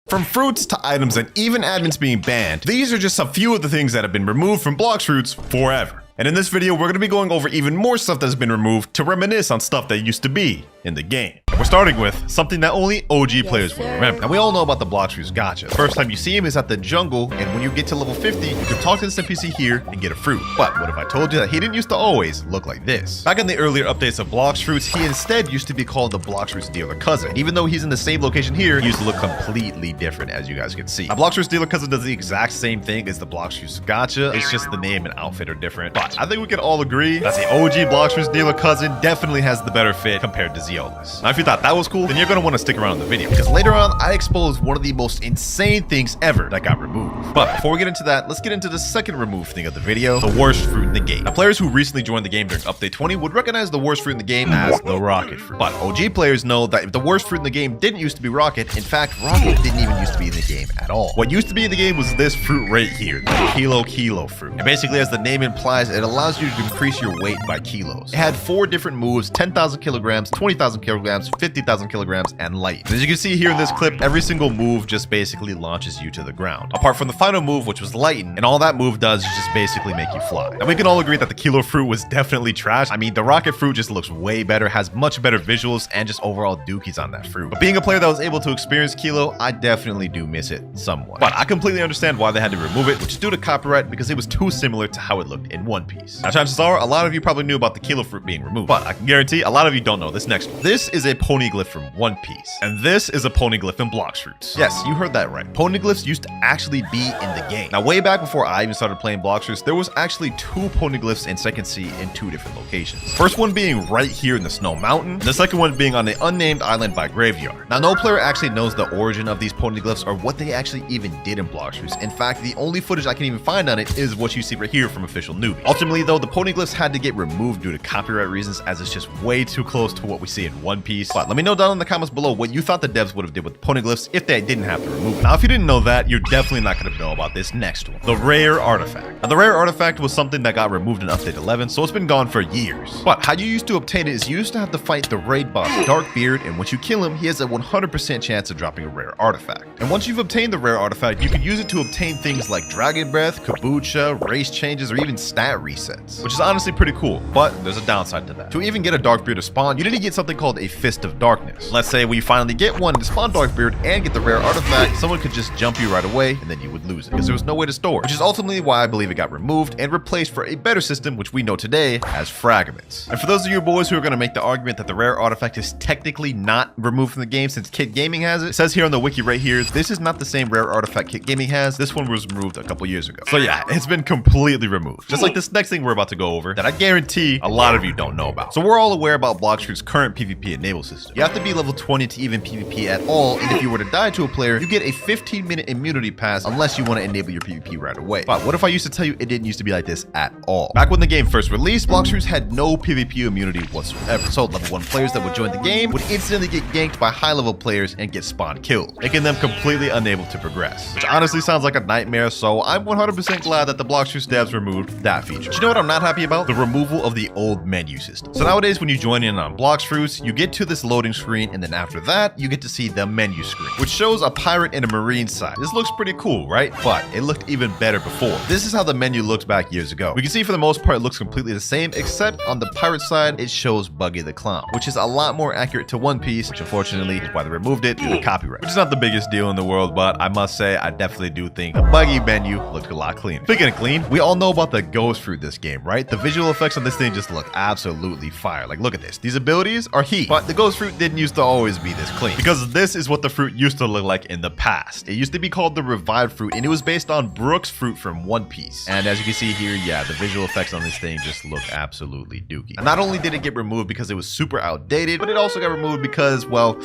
From fruits to items and even admins being banned, these are just a few of the things that have been removed from Blox fruits forever. And in this video, we're going to be going over even more stuff that's been removed to reminisce on stuff that used to be in the game. And we're starting with something that only OG players will remember. Now, we all know about the Blox fruits gacha. The first time you see him is at the jungle, and when you get to level 50, you can talk to this NPC here and get a fruit. But what if I told you that he didn't used to always look like this? Back in the earlier updates of Blox fruits, he instead used to be called the Blox fruits dealer cousin. Even though he's in the same location here, he used to look completely different, as you guys can see. Now, Blox fruits dealer cousin does the exact same thing as the Blox fruits gacha. It's just the name and outfit are different. But I think we can all agree that the OG Blox fruits dealer cousin definitely has the better fit compared to Zeolus. Now, if you thought that was cool, then you're going to want to stick around in the video, because later on, I expose one of the most insane things ever that got removed. But before we get into that, let's get into the second removed thing of the video, the worst fruit in the game. Now, players who recently joined the game during Update 20 would recognize the worst fruit in the game as the rocket fruit. But OG players know that if the worst fruit in the game didn't used to be rocket, in fact, rocket didn't even used to be in the game at all. What used to be in the game was this fruit right here, the kilo fruit. And basically, as the name implies, it allows you to increase your weight by kilos. It had 4 different moves: 10,000 kilograms, 20,000 kilograms, 50,000 kilograms, and light. And as you can see here in this clip, every single move just basically launches you to the ground. Apart from the final move, which was lighten, and all that move does is just basically make you fly. Now, we can all agree that the kilo fruit was definitely trash. I mean, the rocket fruit just looks way better, has much better visuals, and just overall dookies on that fruit. But being a player that was able to experience kilo, I definitely do miss it somewhat. But I completely understand why they had to remove it, which is due to copyright, because it was too similar to how it looked in One Piece. Now, chances are, a lot of you probably knew about the kilo fruit being removed, but I can guarantee a lot of you don't know this next one. This is a poneglyph from One Piece, and this is a poneglyph in Blox fruits. Yes, you heard that right. Poneglyphs used to actually be in the game. Now, way back before I even started playing Blox fruits, there was actually 2 poneglyphs in Second Sea in 2 different locations. First one being right here in the Snow Mountain, and the second one being on the unnamed island by Graveyard. Now, no player actually knows the origin of these poneglyphs or what they actually even did in Blox fruits. In fact, the only footage I can even find on it is what you see right here from official newbies. Ultimately, though, the poneglyphs had to get removed due to copyright reasons, as it's just way too close to what we see in One Piece. But let me know down in the comments below what you thought the devs would have did with the poneglyphs if they didn't have to remove them. Now, if you didn't know that, you're definitely not going to know about this next one, the rare artifact. Now, the rare artifact was something that got removed in Update 11, so it's been gone for years. But how you used to obtain it is you used to have to fight the raid boss Darkbeard, and once you kill him, he has a 100% chance of dropping a rare artifact. And once you've obtained the rare artifact, you can use it to obtain things like Dragon Breath, Kombucha, race changes, or even stat resets, which is honestly pretty cool, but there's a downside to that. To even get a Darkbeard to spawn, you need to get something called a Fist of Darkness. Let's say we finally get one to spawn Darkbeard and get the rare artifact, someone could just jump you right away and then you would lose it, because there was no way to store it, which is ultimately why I believe it got removed and replaced for a better system, which we know today as fragments. And for those of you boys who are going to make the argument that the rare artifact is technically not removed from the game since Kit Gaming has it, it says here on the wiki right here, this is not the same rare artifact Kit Gaming has. This one was removed a couple years ago. So yeah, it's been completely removed. Just like this next thing we're about to go over that I guarantee a lot of you don't know about. So we're all aware about Blox fruits' current PvP enable system. You have to be level 20 to even PvP at all, and if you were to die to a player, you get a 15-minute immunity pass unless you want to enable your PvP right away. But what if I used to tell you it didn't used to be like this at all? Back when the game first released, Blox fruits had no PvP immunity whatsoever. So level 1 players that would join the game would instantly get ganked by high-level players and get spawn killed, making them completely unable to progress, which honestly sounds like a nightmare, so I'm 100% glad that the Blox fruits devs removed that feature. But you know what I'm not happy about? The removal of the old menu system. So nowadays, when you join in on Blox fruits, you get to this loading screen, and then after that, you get to see the menu screen, which shows a pirate and a marine side. This looks pretty cool, right? But it looked even better before. This is how the menu looked back years ago. We can see for the most part, it looks completely the same, except on the pirate side, it shows Buggy the Clown, which is a lot more accurate to One Piece, which unfortunately is why they removed it due to copyright, which is not the biggest deal in the world, but I must say, I definitely do think the Buggy menu looked a lot cleaner. Speaking of clean, we all know about the ghost fruit this game, right? The visual effects on this thing just look absolutely fire. Like, look at this. These abilities are heat, but the ghost fruit didn't used to always be this clean, because this is what the fruit used to look like in the past. It used to be called the revived fruit, and it was based on Brook's fruit from One Piece. And as you can see here, yeah, the visual effects on this thing just look absolutely dookie. And not only did it get removed because it was super outdated, but it also got removed because, well,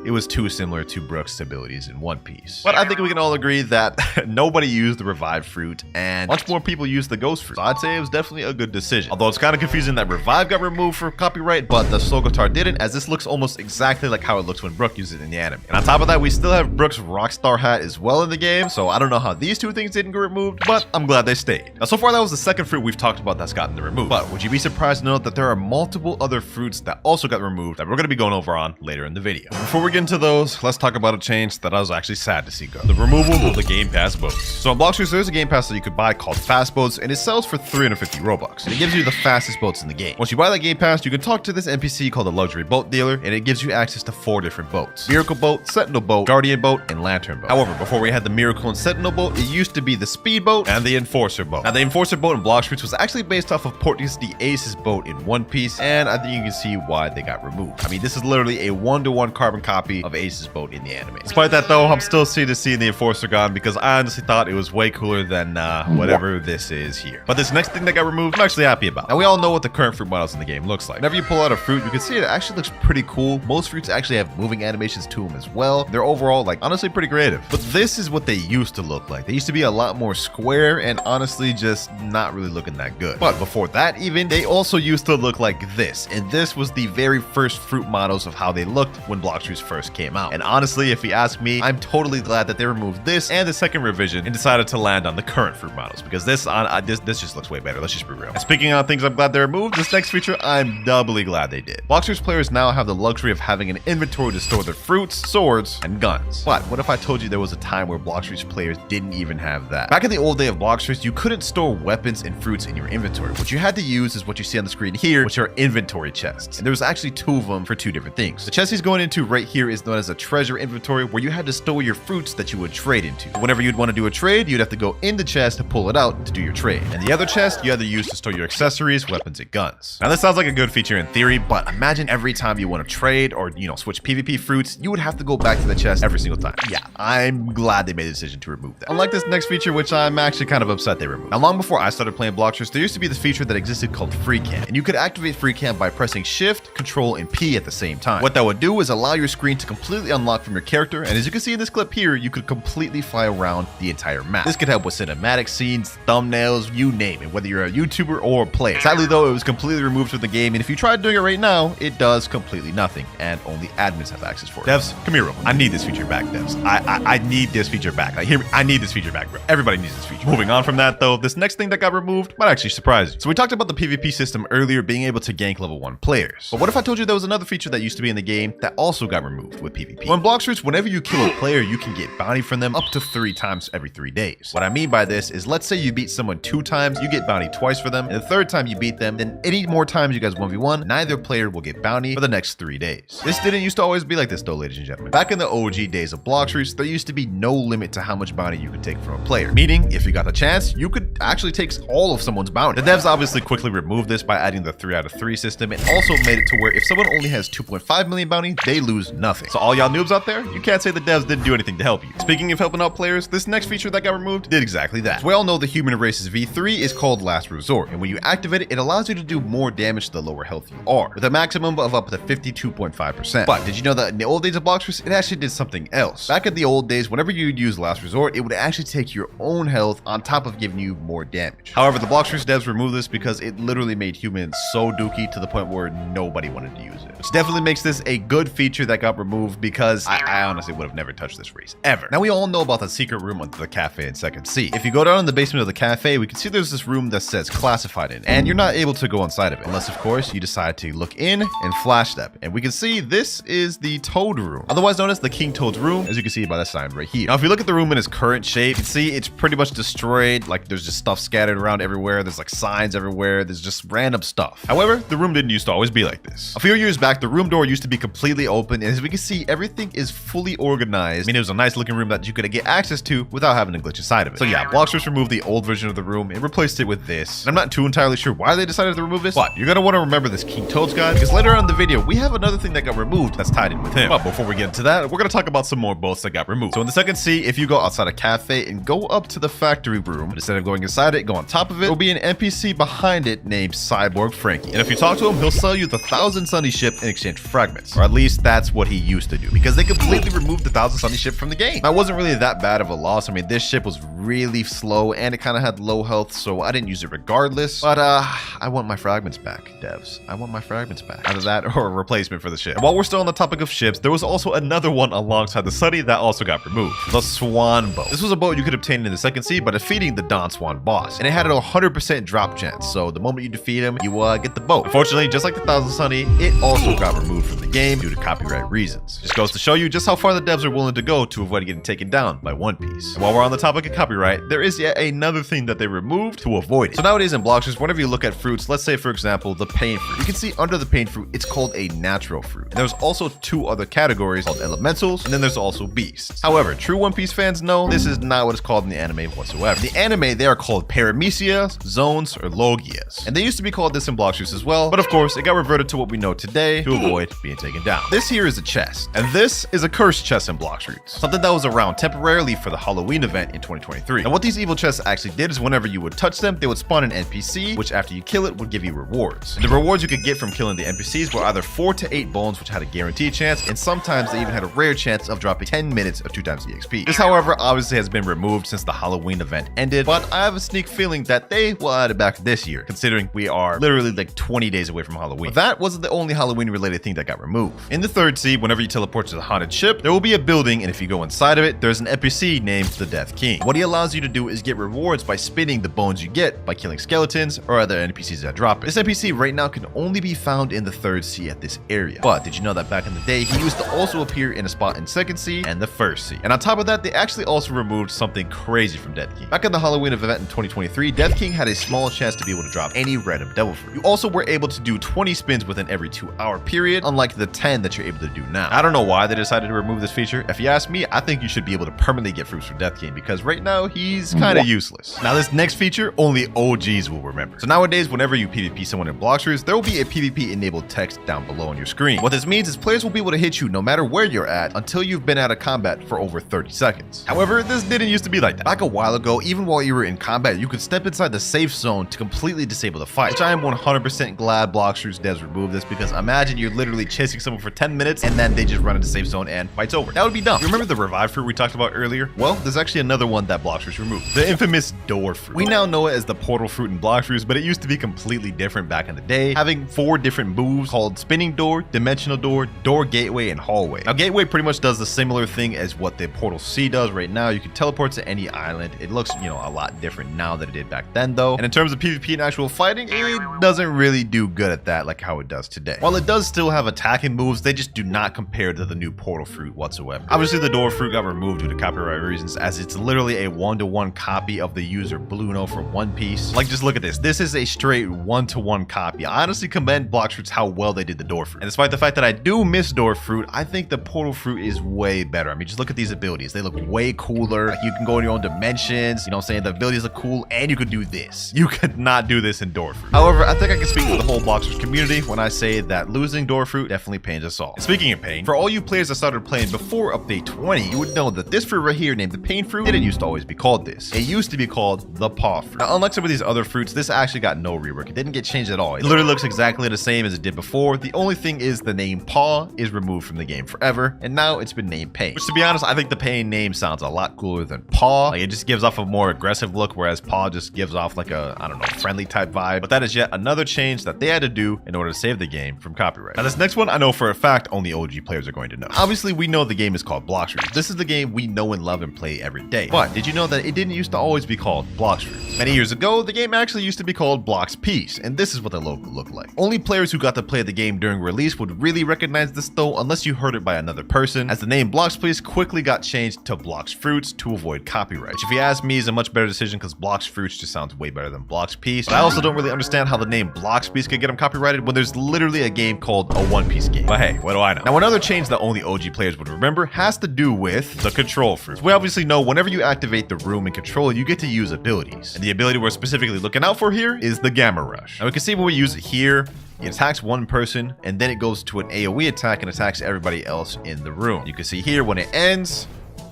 it was too similar to Brook's abilities in One Piece. But I think we can all agree that nobody used the revived fruit and much more people used the ghost fruit. So I'd say it was definitely a good decision. Although it's kind of confusing that revive got removed for copyright, but the Sogotar didn't, as this looks almost exactly like how it looks when Brook uses it in the anime. And on top of that, we still have Brook's Rockstar hat as well in the game. So I don't know how these two things didn't get removed, but I'm glad they stayed. Now, so far that was the second fruit we've talked about that's gotten removed. But would you be surprised to know that there are multiple other fruits that also got removed that we're going to be going over on later in the video? Before we we get into those, let's talk about a change that I was actually sad to see go. The removal of the Game Pass boats. So on Blox, there's a Game Pass that you could buy called Fast Boats, and it sells for 350 Robux. And it gives you the fastest boats in the game. Once you buy that Game Pass, you can talk to this NPC called the Luxury Boat Dealer, and it gives you access to 4 different boats: Miracle Boat, Sentinel Boat, Guardian Boat, and Lantern Boat. However, before we had the Miracle and Sentinel Boat, it used to be the Speed Boat and the Enforcer Boat. Now, the Enforcer Boat in Blox was actually based off of Portug's the Ace's boat in One Piece, and I think you can see why they got removed. I mean, this is literally a 1-to-1 carbon copy of Ace's boat in the anime. Despite that though, I'm still seeing the Enforcer gone because I honestly thought it was way cooler than whatever this is here. But this next thing that got removed, I'm actually happy about. Now, we all know what the current fruit models in the game looks like. Whenever you pull out a fruit, you can see it actually looks pretty cool. Most fruits actually have moving animations to them as well. They're overall, like, honestly pretty creative. But this is what they used to look like. They used to be a lot more square and honestly just not really looking that good. But before that even, they also used to look like this. And this was the very first fruit models of how they looked when Blox first came out. And honestly, if you ask me, I'm totally glad that they removed this and the second revision and decided to land on the current fruit models, because this just looks way better. Let's just be real. And speaking of things I'm glad they removed, this next feature I'm doubly glad they did. Blox players now have the luxury of having an inventory to store their fruits, swords, and guns. But what if I told you there was a time where Blox players didn't even have that? Back in the old day of Blox, you couldn't store weapons and fruits in your inventory. What you had to use is what you see on the screen here, which are inventory chests. And there was actually 2 of them for 2 different things. The chest he's going into right here is known as a treasure inventory, where you had to store your fruits that you would trade into. Whenever you'd want to do a trade, you'd have to go in the chest to pull it out to do your trade. And the other chest you had to use to store your accessories, weapons, and guns. Now this sounds like a good feature in theory, but imagine every time you want to trade or, switch PvP fruits, you would have to go back to the chest every single time. Yeah, I'm glad they made the decision to remove that. Unlike this next feature, which I'm actually kind of upset they removed. Now, long before I started playing Blox, there used to be this feature that existed called Free Cam, and you could activate Free Cam by pressing Shift, Control, and P at the same time. What that would do is allow your screen to completely unlock from your character, and as you can see in this clip here, you could completely fly around the entire map. This could help with cinematic scenes, thumbnails, you name it, whether you're a YouTuber or a player. Sadly though, it was completely removed from the game, and if you try doing it right now, it does completely nothing, and only admins have access for it. Devs, come here real quick. I need this feature back, devs. I need this feature back. Like, hear me? I need this feature back, bro. Everybody needs this feature. Moving on from that though, this next thing that got removed might actually surprise you. So we talked about the PvP system earlier, being able to gank level 1 players. But what if I told you there was another feature that used to be in the game that also got removed with PvP? Well, in Blox, whenever you kill a player, you can get bounty from them up to 3 times every 3 days. What I mean by this is, let's say you beat someone 2 times, you get bounty twice for them, and the 3rd time you beat them, then any more times you guys 1v1, neither player will get bounty for the next 3 days. This didn't used to always be like this though, ladies and gentlemen. Back in the OG days of Blox, there used to be no limit to how much bounty you could take from a player, meaning if you got the chance, you could actually take all of someone's bounty. The devs obviously quickly removed this by adding the 3 out of 3 system, and also made it to where if someone only has 2.5 million bounty, they lose nothing. So all y'all noobs out there, you can't say the devs didn't do anything to help you. Speaking of helping out players, this next feature that got removed did exactly that. So we all know the human race's V3 is called Last Resort, and when you activate it, it allows you to do more damage to the lower health you are, with a maximum of up to 52.5%. But did you know that in the old days of Blox, it actually did something else? Back in the old days, whenever you'd use Last Resort, it would actually take your own health on top of giving you more damage. However, the Blox devs removed this because it literally made humans so dookie to the point where nobody wanted to use it. Which definitely makes this a good feature that got removed, because I honestly would have never touched this race, ever. Now, we all know about the secret room under the cafe in Second C. If you go down in the basement of the cafe, we can see there's this room that says classified in it, and you're not able to go inside of it, unless of course you decide to look in and flash step. And we can see this is the Toad room, otherwise known as the King Toad's room, as you can see by the sign right here. Now, if you look at the room in its current shape, you can see it's pretty much destroyed. Like, there's just stuff scattered around everywhere. There's like signs everywhere. There's just random stuff. However, the room didn't used to always be like this. A few years back, the room door used to be completely open, and as we can see, everything is fully organized. I mean, it was a nice looking room that you could get access to without having to glitch inside of it. So yeah, Blox removed the old version of the room and replaced it with this. And I'm not too entirely sure why they decided to remove this, but you're gonna want to remember this King Toad's guy, because later on in the video, we have another thing that got removed that's tied in with him. But before we get into that, we're gonna talk about some more boats that got removed. So in the Second C, if you go outside a cafe and go up to the factory room, instead of going inside it, go on top of it, there will be an NPC behind it named Cyborg Frankie. And if you talk to him, he'll sell you the 1,000 Sunny ship in exchange for fragments. Or at least that's what he used to do, because they completely removed the 1,000 Sunny ship from the game. Now, it wasn't really that bad of a loss. I mean, this ship was really slow and it kind of had low health, so I didn't use it regardless. But I want my fragments back, devs. I want my fragments back. Either that or a replacement for the ship. And while we're still on the topic of ships, there was also another one alongside the Sunny that also got removed. The Swan boat. This was a boat you could obtain in the Second Sea by defeating the Don Swan boss, and it had a 100% drop chance. So the moment you defeat him, you get the boat. Unfortunately, just like the 1,000 Sunny, it also got removed from the game due to copyright reasons. reasons. Just goes to show you just how far the devs are willing to go to avoid getting taken down by One Piece. And while we're on the topic of copyright, there is yet another thing that they removed to avoid it. So nowadays in Bloxers, whenever you look at fruits, let's say for example, the pain fruit, you can see under the pain fruit, it's called a natural fruit. And there's also two other categories called elementals, and then there's also beasts. However, true One Piece fans know this is not what it's called in the anime whatsoever. In the anime, they are called paramecias, zones, or logias. And they used to be called this in Bloxers as well, but of course, it got reverted to what we know today to avoid being taken down. This here is a chest, and this is a cursed chest in Bloxers, something that was around temporarily for the Halloween event in 2023. And what these evil chests actually did is whenever you would touch them, they would spawn an NPC, which after you kill it would give you rewards. And the rewards you could get from killing the NPCs were either 4 to 8 bones, which had a guaranteed chance, and sometimes they even had a rare chance of dropping 10 minutes of 2 times the XP. This, however, obviously has been removed since the Halloween event ended, but I have a sneak feeling that they will add it back this year, considering we are literally like 20 days away from Halloween. But that wasn't the only Halloween related thing that got removed. In the third sea, whenever you teleport to the haunted ship, there will be a building, and if you go inside of it, there's an NPC named the Death King. What he allows you to do is get rewards by spinning the bones you get by killing skeletons or other NPCs that drop it. This NPC right now can only be found in the third sea at this area. But did you know that back in the day, he used to also appear in a spot in second sea and the first sea? And on top of that, they actually also removed something crazy from Death King. Back in the Halloween event in 2023, Death King had a small chance to be able to drop any random devil fruit. You also were able to do 20 spins within every 2-hour period, unlike the 10 that you're able to do now. I don't know why they decided to remove this feature. If you ask me, I think you should be able to permanently get fruits from Death King because right now he's kind of useless. Now this next feature, only OGs will remember. So nowadays, whenever you PvP someone in Bloxers, there will be a PvP enabled text down below on your screen. What this means is players will be able to hit you no matter where you're at until you've been out of combat for over 30 seconds. However, this didn't used to be like that. Back a while ago, even while you were in combat, you could step inside the safe zone to completely disable the fight, which I am 100% glad Bloxers devs removed this because imagine you're literally chasing someone for 10 minutes and then they just run into the safe zone and fight's over. That would be dumb. You remember the revive fruit we talked about earlier? Well, there's actually another one that Bloxers removed. The infamous door fruit. We now know it as the portal fruit in Bloxers, but it used to be completely different back in the day, having 4 different moves called spinning door, dimensional door, door gateway, and hallway. Now gateway pretty much does the similar thing as what the portal C does right now. You can teleport to any island. It looks, a lot different now than it did back then though. And in terms of PvP and actual fighting, it doesn't really do good at that like how it does today. While it does still have attacking moves, they just do not compare to the new portal fruit whatsoever. Obviously the door fruit got removed due to copyright reasons as it's literally a 1-to-1 copy of the user Bluno from One Piece. Like just look at this. This is a straight 1-to-1 copy. I honestly commend Bloxers how well they did the door fruit. And despite the fact that I do miss door fruit, I think the portal fruit is way better. I mean, just look at these abilities. They look way cooler. Like you can go in your own dimensions, you know what I'm saying? The abilities look cool, and you could do this. You could not do this in door fruit. However, I think I can speak for the whole Bloxers community when I say that losing door fruit definitely pains us all. And speaking of pain, for all you players that started playing before update 20, you would know that this fruit right here named the pain fruit didn't used to always be called this. It used to be called the paw fruit. Now, unlike some of these other fruits, this actually got no rework. It didn't get changed at all. It literally looks exactly the same as it did before. The only thing is the name paw is removed from the game forever, and now it's been named pain. Which to be honest, I think the pain name sounds a lot cooler than paw. Like it just gives off a more aggressive look, whereas paw just gives off like a, I don't know, friendly type vibe. But that is yet another change that they had to do in order to save the game from copyright. Now this next one, I know for a fact only OG players are going to know. Obviously, we know the game is called Bloxers. This is the game we know and love and play every day. But did you know that it didn't used to always be called Bloxers? Many years ago, the game actually used to be called Blox Peace, and this is what the logo looked like. Only players who got to play the game during release would really recognize this though, unless you heard it by another person, as the name Blox Peace quickly got changed to Blox Fruits to avoid copyright. Which if you ask me is a much better decision because Blox Fruits just sounds way better than Blox Peace. But I also don't really understand how the name Blox Peace could get them copyrighted when there's literally a game called a One Piece game. But hey, what do I know? Now another change that only OG players would remember has to do with the control fruits. We obviously know whenever you activate the room in control, you get to use abilities. And the ability we're specifically looking out for here is the Gamma Rush. Now we can see when we use it here, it attacks one person and then it goes to an AoE attack and attacks everybody else in the room. You can see here when it ends,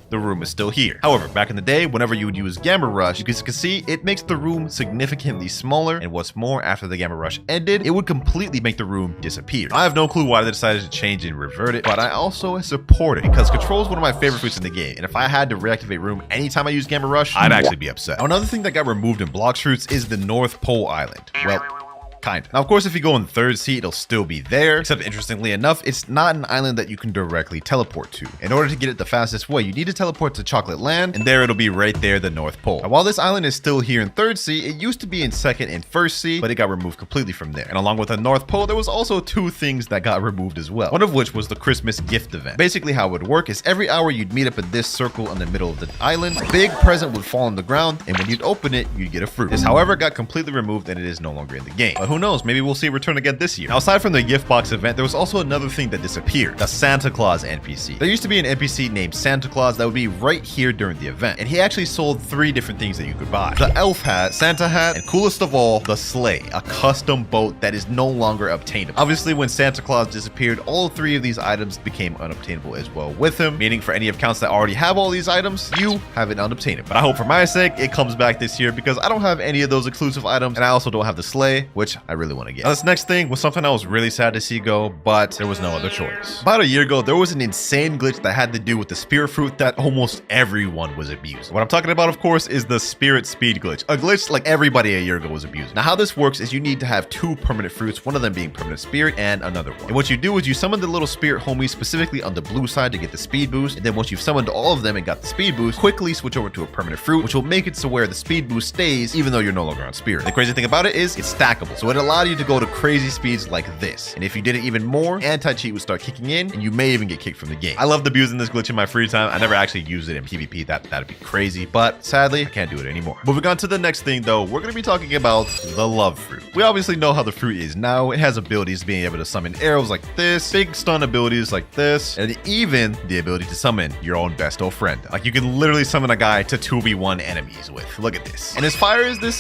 the room is still here. However, back in the day, whenever you would use Gamma Rush, you can see it makes the room significantly smaller, and what's more, after the Gamma Rush ended, it would completely make the room disappear. I have no clue why they decided to change and revert it, but I also support it, because control is one of my favorite fruits in the game, and if I had to reactivate room anytime I use Gamma Rush, I'd actually be upset. Now, another thing that got removed in Blox Fruits is the North Pole Island. Well, kinda. Now, of course, if you go in third sea, it'll still be there, except interestingly enough, it's not an island that you can directly teleport to. In order to get it the fastest way, you need to teleport to Chocolate Land, and there it'll be right there, the North Pole. Now, while this island is still here in third sea, it used to be in second and first sea, but it got removed completely from there. And along with the North Pole, there was also two things that got removed as well. One of which was the Christmas gift event. Basically, how it would work is every hour you'd meet up in this circle in the middle of the island, a big present would fall on the ground, and when you'd open it, you'd get a fruit. This, however, got completely removed and it is no longer in the game. But who knows, maybe we'll see it return again this year. Now, aside from the gift box event, there was also another thing that disappeared, the Santa Claus NPC. There used to be an NPC named Santa Claus that would be right here during the event, and he actually sold 3 different things that you could buy: the elf hat, Santa hat, and coolest of all, the sleigh, a custom boat that is no longer obtainable. Obviously, when Santa Claus disappeared, all 3 of these items became unobtainable as well with him, meaning for any accounts that already have all these items, you have it unobtainable. But I hope for my sake, it comes back this year because I don't have any of those exclusive items, and I also don't have the sleigh, which I really want to get. Now, this next thing was something I was really sad to see go, but there was no other choice. About a year ago, there was an insane glitch that had to do with the spirit fruit that almost everyone was abusing. What I'm talking about, of course, is the spirit speed glitch, a glitch like everybody a year ago was abusing. Now, how this works is you need to have 2 permanent fruits, one of them being permanent spirit and another one. And what you do is you summon the little spirit homies specifically on the blue side to get the speed boost, and then once you've summoned all of them and got the speed boost, quickly switch over to a permanent fruit, which will make it so where the speed boost stays even though you're no longer on spirit. The crazy thing about it is it's stackable, so it allowed you to go to crazy speeds like this. And if you did it even more, anti-cheat would start kicking in, and you may even get kicked from the game. I loved abusing this glitch in my free time. I never actually used it in PvP. That'd be crazy, but sadly, I can't do it anymore. Moving on to the next thing though, we're gonna be talking about the love fruit. We obviously know how the fruit is now. It has abilities being able to summon arrows like this, big stun abilities like this, and even the ability to summon your own best old friend. Like you can literally summon a guy to 2v1 enemies with. Look at this. And as fire as this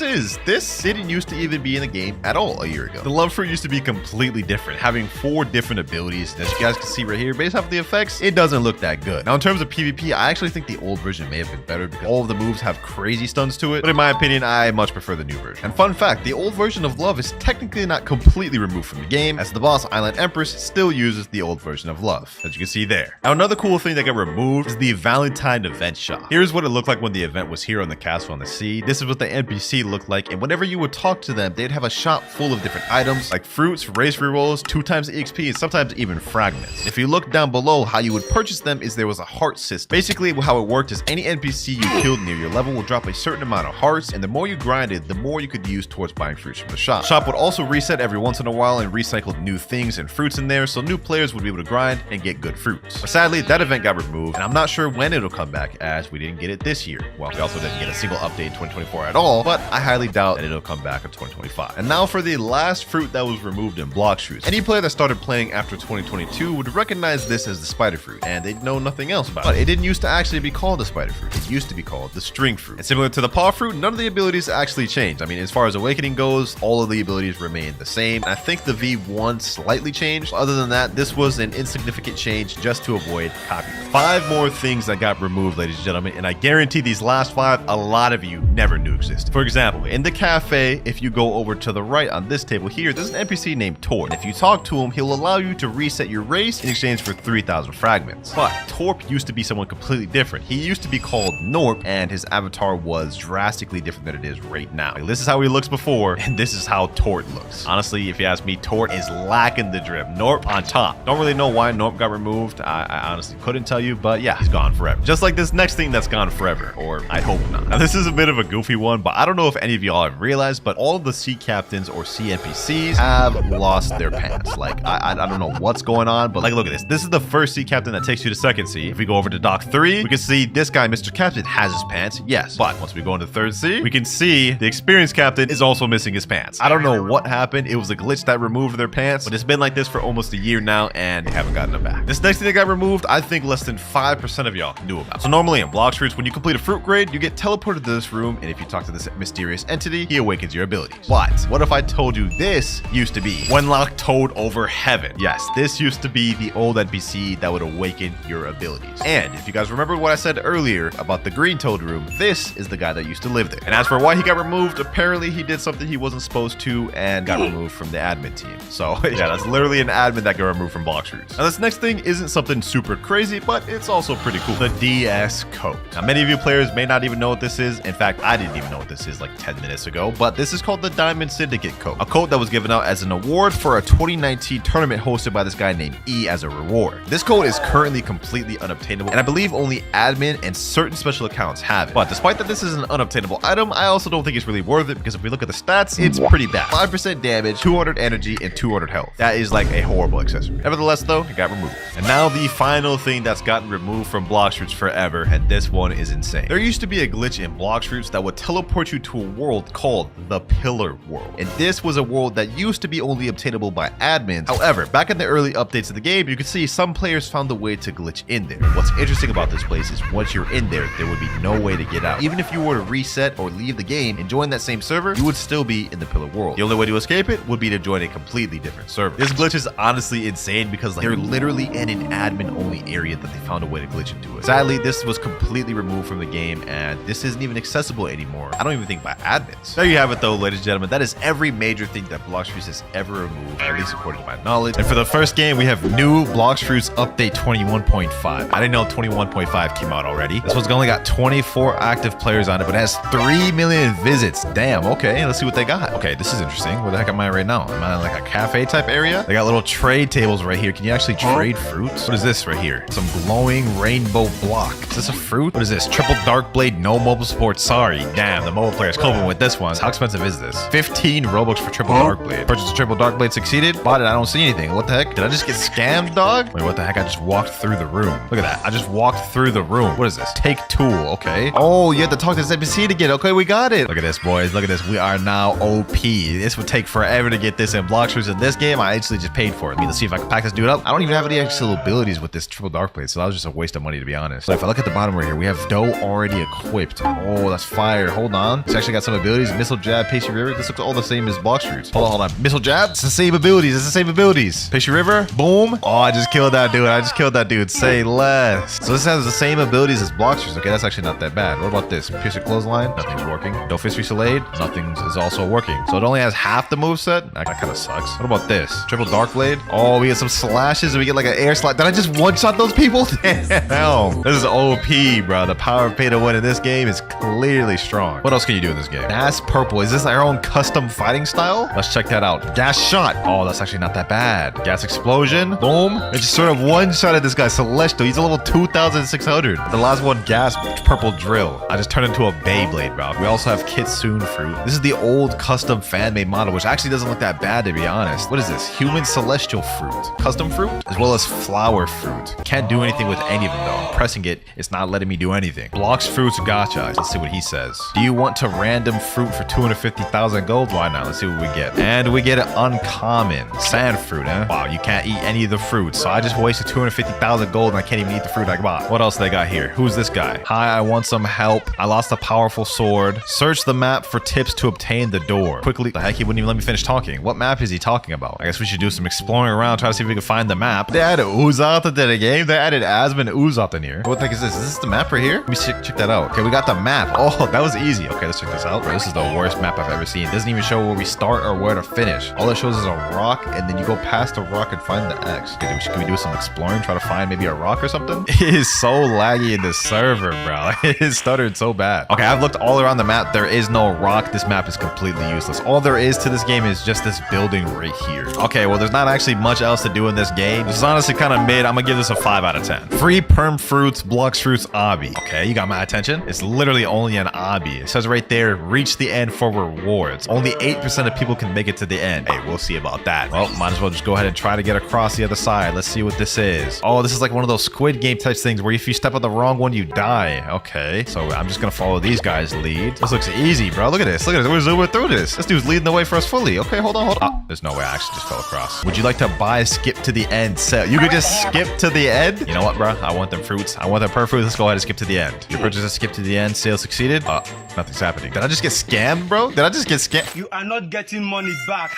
didn't used to even be in the game at all a year ago. The love fruit used to be completely different, having 4 different abilities. And as you guys can see right here, based off the effects, it doesn't look that good. Now in terms of PvP, I actually think the old version may have been better because all of the moves have crazy stuns to it. But in my opinion, I much prefer the new version. And fun fact, the old version of love is technically not completely removed from the game, as the boss Island Empress still uses the old version of love, as you can see there. Now another cool thing that got removed is the Valentine event shop. Here's what it looked like when the event was here on the castle on the sea. This is what the NPC looked like, and whenever you would talk to them, they'd have a shop full of different items like fruits, race rerolls, 2 times the XP, and sometimes even fragments. If you look down below, how you would purchase them is there was a heart system. Basically, how it worked is any NPC you killed near your level will drop a certain amount of hearts, and the more you grinded, the more you could use towards buying fruits from the shop. The shop would also reset every once in a while and recycle new things and fruits in there, so new players would be able to grind and get good fruits. But sadly, that event got removed, and I'm not sure when it'll come back, as we didn't get it this year. Well, we also didn't get a single update in 2024 at all, but I highly doubt that it'll come back in 2025. And now for the last fruit that was removed in Blox fruits. Any player that started playing after 2022 would recognize this as the spider fruit, and they'd know nothing else about it. But it didn't used to actually be called the spider fruit. It used to be called the string fruit. And similar to the paw fruit, none of the abilities actually changed. I mean, as far as awakening goes, all of the abilities remain the same. I think the V1 slightly changed. Other than that, this was an insignificant change just to avoid copyright. 5 more things that got removed, ladies and gentlemen, and I guarantee these last 5, a lot of you never knew existed. For example, in the cafe, if you go over to the right on this table here, there's an NPC named Torp. And if you talk to him, he'll allow you to reset your race in exchange for 3,000 fragments. But Torp used to be someone completely different. He used to be called Norp, and his avatar was drastically different than it is right now. Like, this is how he looks before, and this is how Torp looks. Honestly, if you ask me, Torp is lacking the drip. Norp on top. Don't really know why Norp got removed. I honestly couldn't tell you, but yeah, he's gone forever. Just like this next thing that's gone forever, or I hope not. Now, this is a bit of a goofy one, but I don't know if any of y'all have realized, but all of the sea captains or sea NPCs have lost their pants. Like, I don't know what's going on, but like, look at this. This is the first sea captain that takes you to second sea. If we go over to dock 3, we can see this guy, Mr. Captain, has his pants. Yes, but once we go into third sea, we can see the experienced captain is also missing his pants. I don't know what happened. It was a glitch that removed their pants, but it's been like this for almost a year now, and they haven't gotten them back. This next thing that got removed, I think less than 5% of y'all knew about. So normally in Blox fruits, when you complete a fruit grade, you get teleported to this room, and if you talk to this mysterious entity, he awakens your abilities. But what if I told you this used to be Wenlock Toad over Heaven? Yes, this used to be the old NPC that would awaken your abilities. And if you guys remember what I said earlier about the green toad room, this is the guy that used to live there. And as for why he got removed, apparently he did something he wasn't supposed to and got removed from the admin team. So yeah, that's literally an admin that got removed from Blox fruits. Now this next thing isn't something super crazy, but it's also pretty cool. The DS code. Now many of you players may not even know what this is. In fact, I didn't even know what this is like 10 minutes ago, but this is called the Diamond Syndicate coat. A coat that was given out as an award for a 2019 tournament hosted by this guy named E as a reward. This coat is currently completely unobtainable, and I believe only admin and certain special accounts have it. But despite that this is an unobtainable item, I also don't think it's really worth it, because if we look at the stats, it's pretty bad. 5% damage, 200 energy, and 200 health. That is like a horrible accessory. Nevertheless though, it got removed. And now the final thing that's gotten removed from Blox Fruits forever, and this one is insane. There used to be a glitch in Blox Fruits that would teleport you to a world called the Pillar World. And this was a world that used to be only obtainable by admins. However, back in the early updates of the game, you could see some players found a way to glitch in there. What's interesting about this place is once you're in there would be no way to get out. Even if you were to reset or leave the game and join that same server, you would still be in the Pillar World. The only way to escape it would be to join a completely different server. This glitch is honestly insane because they're literally in an admin only area that they found a way to glitch into it. Sadly, this was completely removed from the game and this isn't even accessible anymore. I don't even think by admins. There you have it though, ladies and gentlemen. That is every major thing that Blox Fruits has ever removed, at least according to my knowledge. And for the first game, we have new Blox Fruits update 21.5. I didn't know 21.5 came out already. This one's only got 24 active players on it, but it has 3 million visits. Damn, okay, let's see what they got. Okay, this is interesting. Where the heck am I right now? Am I in like a cafe type area? They got little trade tables right here. Can you actually trade fruits? What is this right here? Some glowing rainbow block. Is this a fruit? What is this? Triple dark blade, no mobile support. Sorry. Damn, the mobile player's coping with this one. How expensive is this? 15 Robux for triple dark blade. Purchase a triple dark blade succeeded. Bought it. I don't see anything. What the heck? Did I just get scammed, dog? Wait, what the heck? I just walked through the room. Look at that. I just walked through the room. What is this? Take tool. Okay. Oh, you have to talk to this NPC to get it. Okay, we got it. Look at this, boys. Look at this. We are now OP. This would take forever to get this in Blox Fruits. In this game, I actually just paid for it. Let's see if I can pack this dude up. I don't even have any actual abilities with this triple dark blade, so that was just a waste of money, to be honest. So if I look at the bottom right here, we have dough already equipped. Oh, that's fire. Hold on. It's actually got some abilities. Missile jab, pastry river. This looks all the same as Blox Fruits. Hold on. Missile jab. It's the same abilities. It's the same abilities. Pastry river. Boom. Oh, I just killed that dude. Say less. So this has the same abilities as Blox Fruits. Okay, that's actually not that bad. What about this? Pierce a clothesline. Nothing's working. Dough fishery salade. Nothing is also working. So it only has half the moveset. That kind of sucks. What about this? Triple dark blade. Oh, we get some slashes and we get like an air slide. Did I just one-shot those people? Damn. This is OP, bro. The power of pay to win in this game is clearly strong. What else can you do in this game? Gas purple. Is this our own custom fighting style? Let's check that out. Gas shot. Oh, that's actually not that bad. Gas explosion. Boom. It just sort of one-shotted this guy. Celestial. He's a level 2,600. The last one, gas purple drill. I just turned into a Beyblade, bro. We also have Kitsune fruit. This is the old custom fan-made model, which actually doesn't look that bad, to be honest. What is this? Human celestial fruit. Custom fruit? As well as flower fruit. Can't do anything with any of them, though. I'm pressing it. It's not letting me do anything. Blox Fruits gotcha. Let's see what he says. Do you want to random fruit for 250,000 gold? Why not? Let's see what we get. And we get an uncommon. Sand fruit, huh? Wow, you can't eat any of the fruits. So I just wasted 250,000 gold and I can't even eat the fruit I bought. What else they got here? Who's this guy? Hi, I want some help. I lost a powerful sword. Search the map for tips to obtain the door. Quickly. The heck, he wouldn't even let me finish talking. What map is he talking about? I guess we should do some exploring around, try to see if we can find the map. They added uzoth into the game. They added Asmon uzoth in here. What the heck is this? Is this the map right here? Let me check that out. Okay, we got the map. Oh, that was easy. Okay, let's check this out. Bro, this is the worst map I've ever seen. It doesn't even show where we start or where to finish. All it shows is a rock, and then you go past the rock and find the X. Okay, can we do some exploring? Try to find maybe a rock or something? It is so laggy in the server, bro. It is stuttered so bad. Okay, I've looked all around the map. There is no rock. This map is completely useless. All there is to this game is just this building right here. Okay, well, there's not actually much else to do in this game. This is honestly kind of mid. I'm gonna give this a 5 out of 10. Free perm fruits, Blox Fruits obby. Okay, you got my attention. It's literally only an obby. It says right there, reach the end for rewards. Only 8% of people can make it to the end. Hey, we'll see about that. Well, might as well just go ahead and try to get across the other side. Let's see what this is. Oh, this is like one of those Squid Game type things where if you step on the wrong one, you die. Okay, so I'm just gonna follow these guys' lead. This looks easy, bro. Look at this. Look at this. We're zooming through this. This dude's leading the way for us fully. Okay, hold on. Oh, there's no way. I actually just fell across. Would you like to buy skip to the end sell? You could just skip to the end? You know what, bro? I want them fruits. I want them per fruits. Let's go ahead and skip to the end. Your purchase is skip to the end. Sale succeeded. Nothing's happening. Did I just get scammed, bro? Did I just get scammed? You are not getting money back.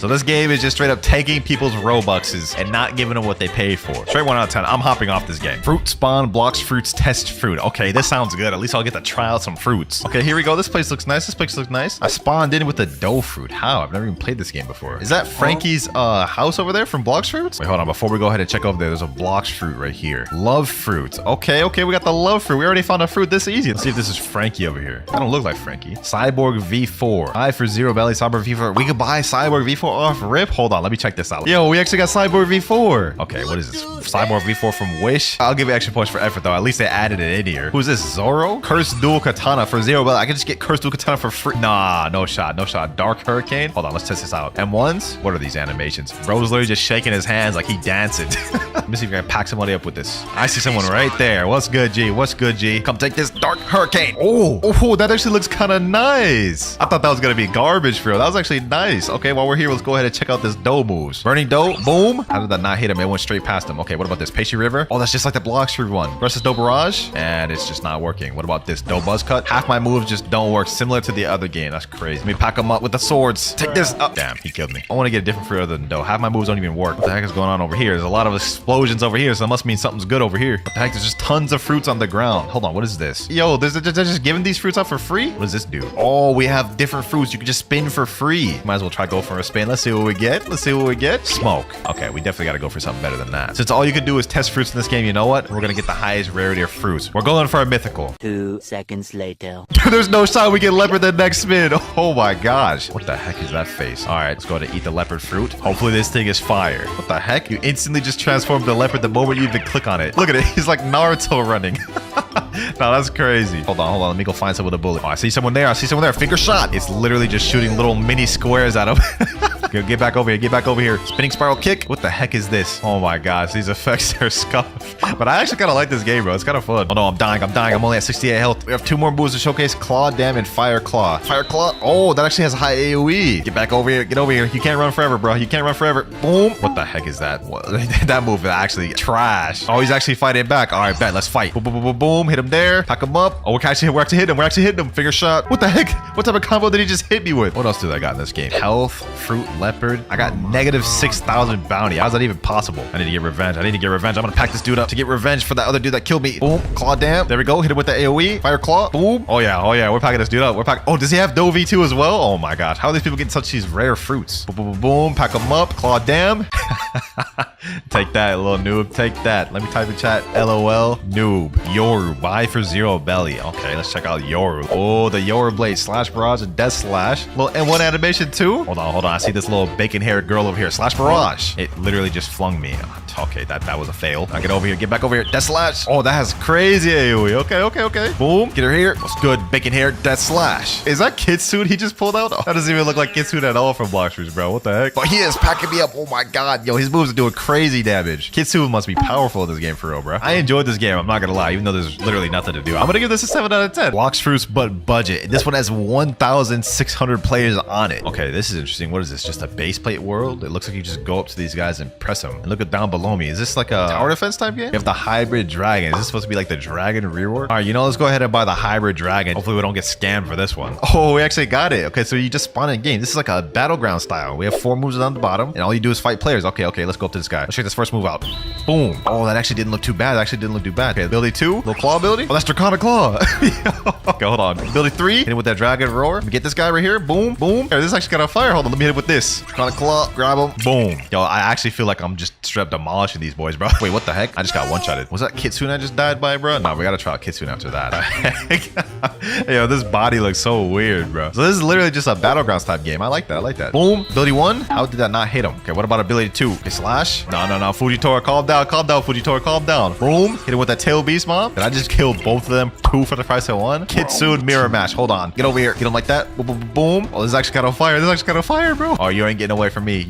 So this game is just straight up taking people's Robuxes and not giving them what they pay for. Straight 1 out of 10. I'm hopping off this game. Fruit spawn, Blox fruits, test fruit. Okay, this sounds good. At least I'll get to try out some fruits. Okay, here we go. This place looks nice. This place looks nice. I spawned in with the dough fruit. How? I've never even played this game before. Is that Frankie's house over there from Blox fruits? Wait, hold on. Before we go ahead and check over there, there's a Blox fruit right here. Love fruit. Okay, we got the love fruit. We already found a fruit this easy. Let's see if this is Frankie over here. I don't look like Frankie. Cyborg V4. Buy for 0 belly. Cyborg V4. We could buy Cyborg V4 off rip. Hold on, let me check this out. Yo, we actually got Cyborg V4. Okay, what is this? Cyborg V4 from Wish. I'll give you extra points for effort though. At least they added it in here. Who's this? Zoro? Cursed dual katana for 0 belly. I can just get cursed dual katana for free. Nah, no shot. Dark hurricane. Hold on, let's test this out. M1s? What are these animations? Bro's literally just shaking his hands like he dancing. Let me see if I can pack somebody up with this. I see someone right there. What's good, G? What's good, G? Come take this dark hurricane. Oh, that actually looks kind of nice. I thought that was gonna be garbage for real. That was actually nice. Okay, while we're here, let's go ahead and check out this dough moves. Burning dough, boom. How did that not hit him? It went straight past him. Okay, what about this? Pastry River? Oh, that's just like the Blox fruit one. Versus dough barrage, and it's just not working. What about this? Dough buzz cut? Half my moves just don't work, similar to the other game. That's crazy. Let me pack them up with the swords. Take this up. Damn, he killed me. I want to get a different fruit other than dough. Half my moves don't even work. What the heck is going on over here? There's a lot of explosions over here, so that must mean something's good over here. What the heck? There's just tons of fruits on the ground. Hold on, what is this? Yo, they're just giving these fruits out for free? What does this do? Oh, we have different fruits. You can just spin for free. Might as well try go for a spin. Let's see what we get. Smoke. Okay, we definitely got to go for something better than that. Since all you can do is test fruits in this game, you know what? We're going to get the highest rarity of fruits. We're going for a mythical. 2 seconds later. There's no shot we get leopard the next spin. Oh my gosh. What the heck is that face? All right, let's go ahead and eat the leopard fruit. Hopefully this thing is fire. What the heck? You instantly just transformed the leopard the moment you even click on it. Look at it. He's like Naruto running. No, that's crazy. Hold on. Let me go find someone with a bullet. Oh, I see someone there. Finger shot. It's literally just shooting little mini squares at him. Get back over here. Spinning spiral kick. What the heck is this? Oh my gosh, these effects are scuffed. But I actually kind of like this game, bro. It's kind of fun. Oh no, I'm dying. I'm only at 68 health. We have 2 more moves to showcase. Claw, Dam, and Fire Claw. Oh, that actually has a high AoE. Get back over here. Get over here. You can't run forever, bro. Boom. What the heck is that? That move is actually trash. Oh, he's actually fighting back. All right, bet. Let's fight. Boom. Hit him there. Pack him up. Oh, we're actually hitting him. Finger shot. What the heck? What type of combo did he just hit me with? What else did I got in this game? Health, fruit, leopard. I got negative 6,000 bounty. How's that even possible? I need to get revenge. I'm gonna pack this dude up to get revenge for that other dude that killed me. Boom. Claw Dam. There we go. Hit him with the AoE. Fire claw. Boom. Oh yeah. We're packing this dude up. Oh, does he have Doe V2 as well? Oh my gosh. How are these people getting such these rare fruits? Boom. Pack them up. Claw Dam. Take that, little noob. Take that. Let me type in chat. LOL. Noob. Yoru. Buy for 0 belly. Okay, let's check out Yoru. Oh, the Yoru blade. Slash barrage and death slash. Little M1 animation too. Hold on. I see this little bacon-haired girl over here. Slash barrage. It literally just flung me. Okay, that was a fail. Now get over here. Get back over here. Death slash. Oh, that has crazy AoE. Okay. Boom. Get her here. What's good? Bacon-haired death slash. Is that Kitsune he just pulled out? Oh, that doesn't even look like Kitsune at all from Blox, bro. What the heck? But he is packing me up. Oh my god. Yo, his moves are doing crazy damage. Kitsune must be powerful in this game for real, bro. I enjoyed this game. I'm not gonna lie, even though there's literally nothing to do. I'm gonna give this a 7 out of 10. Blox fruits, but budget. This one has 1,600 players on it. Okay, this is interesting. What is this? Just a base plate world? It looks like you just go up to these guys and press them. And look at down below me. Is this like a tower defense type game? You have the hybrid dragon. Is this supposed to be like the dragon reward? All right, let's go ahead and buy the hybrid dragon. Hopefully we don't get scammed for this one. Oh, we actually got it. Okay, so you just spawn in game. This is like a battleground style. We have 4 moves down the bottom, and all you do is fight players. Okay, let's go up to this guy. Let's check this first move out. Boom. Oh, that actually didn't look too bad. Okay, ability 2. Little claw ability. Oh, that's Draconic Claw. Okay, hold on. Ability 3. Hit him with that dragon roar. Let me get this guy right here. Boom. Here, this actually got a fire. Hold on. Let me hit him with this. Draconic Claw. Grab him. Boom. Yo, I actually feel like I'm just straight up demolishing these boys, bro. Wait, what the heck? I just got one-shotted. Was that Kitsune I just died by, bro? No, we gotta try out Kitsune after that. Yo, this body looks so weird, bro. So this is literally just a battlegrounds type game. I like that. Boom. Ability 1. How did that not hit him? Okay, what about ability 2? Okay, slash. No. Fujitora, calm down. Fujitora, calm down. Boom. Hit him with that tail beast bomb. Did I just kill both of them? 2 for the price of 1? Kitsune mirror match. Hold on. Get over here. Get him like that. Boom. Oh, this actually got on fire. Bro. Oh, you ain't getting away from me.